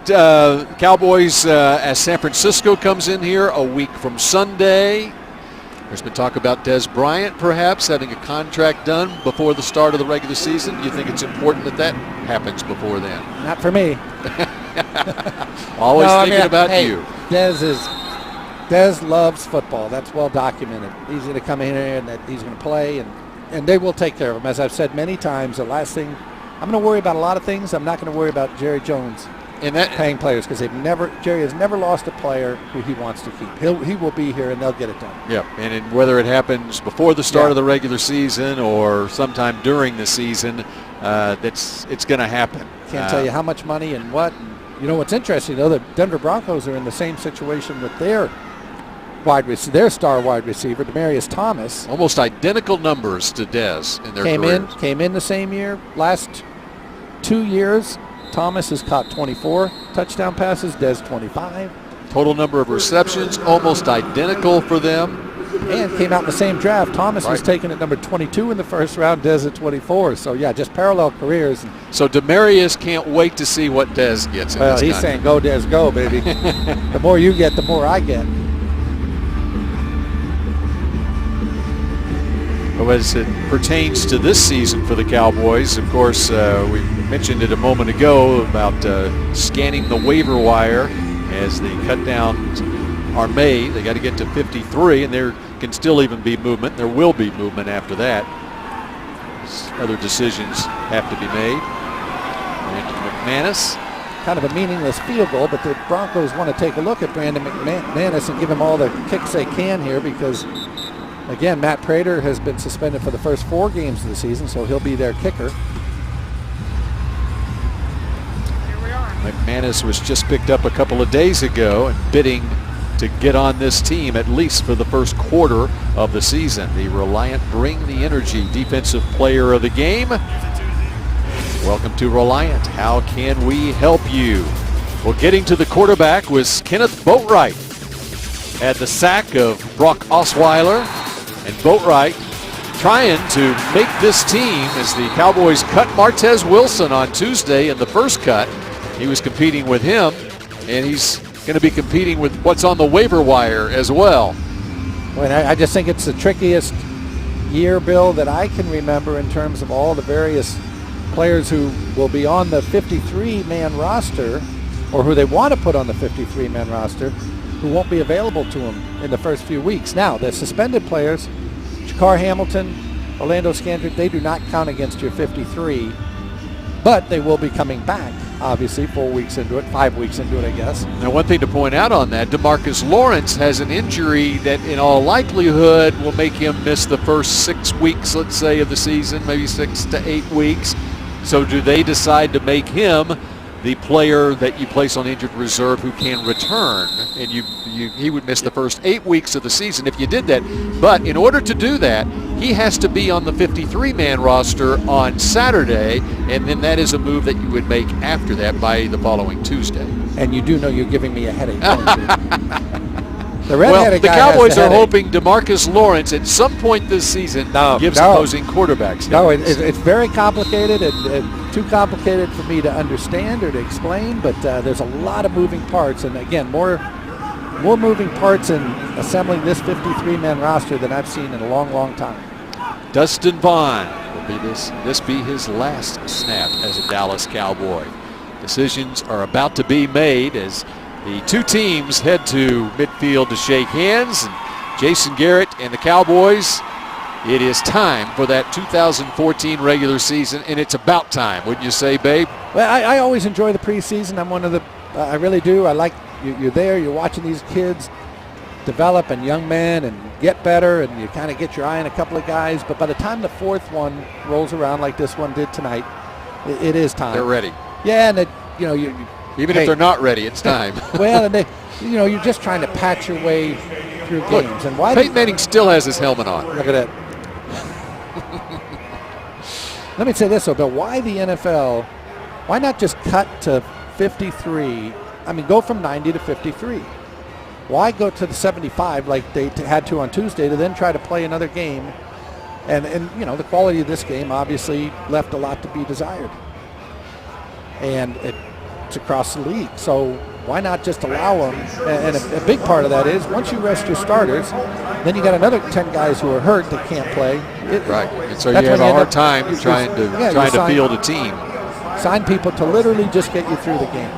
Cowboys as San Francisco comes in here a week from Sunday. There's been talk about Des Bryant perhaps having a contract done before the start of the regular season. Do you think it's important that happens before then? Not for me. Always thinking about you. Des loves football. That's well documented. He's going to come in here and that he's going to play, and they will take care of him. As I've said many times, the last thing I'm going to worry about a lot of things. I'm not going to worry about Jerry Jones paying players because Jerry has never lost a player who he wants to keep. He will be here and they'll get it done. Yeah, and whether it happens before the start of the regular season or sometime during the season, it's going to happen. Can't tell you how much money and what. And you know what's interesting though, the Denver Broncos are in the same situation with their star wide receiver, Demaryius Thomas. Almost identical numbers to Dez in their careers. Came in the same year. Last 2 years, Thomas has caught 24 touchdown passes, Dez 25. Total number of receptions, almost identical for them. And came out in the same draft. Thomas was taken at number 22 in the first round, Dez at 24. So, yeah, just parallel careers. So Demaryius can't wait to see what Dez gets in this he's saying, go, Dez, go, baby. The more you get, the more I get. Well, as it pertains to this season for the Cowboys, of course, we mentioned it a moment ago about scanning the waiver wire as the cutdowns are made. They got to get to 53, and there can still even be movement. There will be movement after that. Other decisions have to be made. Brandon McManus. Kind of a meaningless field goal, but the Broncos want to take a look at Brandon McManus and give him all the kicks they can here because, again, Matt Prater has been suspended for the first 4 games of the season, so he'll be their kicker. McManus Hannahs was just picked up a couple of days ago and bidding to get on this team at least for the first quarter of the season. The Reliant Bring the Energy Defensive Player of the Game. Welcome to Reliant. How can we help you? Well, getting to the quarterback was Kenneth Boatwright. Had the sack of Brock Osweiler, and Boatwright trying to make this team as the Cowboys cut Martez Wilson on Tuesday in the first cut. He was competing with him, and he's going to be competing with what's on the waiver wire as well. Well, I just think it's the trickiest year, Bill, that I can remember in terms of all the various players who will be on the 53-man roster, or who they want to put on the 53-man roster, who won't be available to them in the first few weeks. Now, the suspended players, Jakar Hamilton, Orlando Scandrick, they do not count against your 53, but they will be coming back, obviously, 4 weeks into it, 5 weeks into it, I guess. Now, one thing to point out on that, DeMarcus Lawrence has an injury that in all likelihood will make him miss the first 6 weeks, let's say, of the season, maybe 6 to 8 weeks. So do they decide to make him the player that you place on injured reserve who can return? And he would miss the first 8 weeks of the season if you did that. But in order to do that, he has to be on the 53-man roster on Saturday, and then that is a move that you would make after that by the following Tuesday. And you do know you're giving me a headache, don't you? The Cowboys are hoping DeMarcus Lawrence at some point this season gives opposing quarterbacks. No, it's very complicated and too complicated for me to understand or to explain, but there's a lot of moving parts. And again, more moving parts in assembling this 53-man roster than I've seen in a long, long time. Dustin Vaughn, will this be his last snap as a Dallas Cowboy? Decisions are about to be made as the two teams head to midfield to shake hands. And Jason Garrett and the Cowboys, it is time for that 2014 regular season, and it's about time, wouldn't you say, babe? Well, I always enjoy the preseason. I'm one of the, I really do. I like you're there, you're watching these kids develop and young men and get better, and you kind of get your eye on a couple of guys. But by the time the fourth one rolls around like this one did tonight, it is time. They're ready. Yeah, and even if they're not ready, it's time. Well, and you're just trying to patch your way through games. And why? Peyton Manning still has his helmet on. Look at that. Let me say this, though, Bill. Why the NFL? Why not just cut to 53? I mean, go from 90 to 53. Why go to the 75 like they had to on Tuesday to then try to play another game? And the quality of this game obviously left a lot to be desired. And it's across the league. So why not just allow them? And a big part of that is once you rest your starters, then you got another 10 guys who are hurt that can't play. Right. And so you have a hard time trying to field a team. Sign people to literally just get you through the game.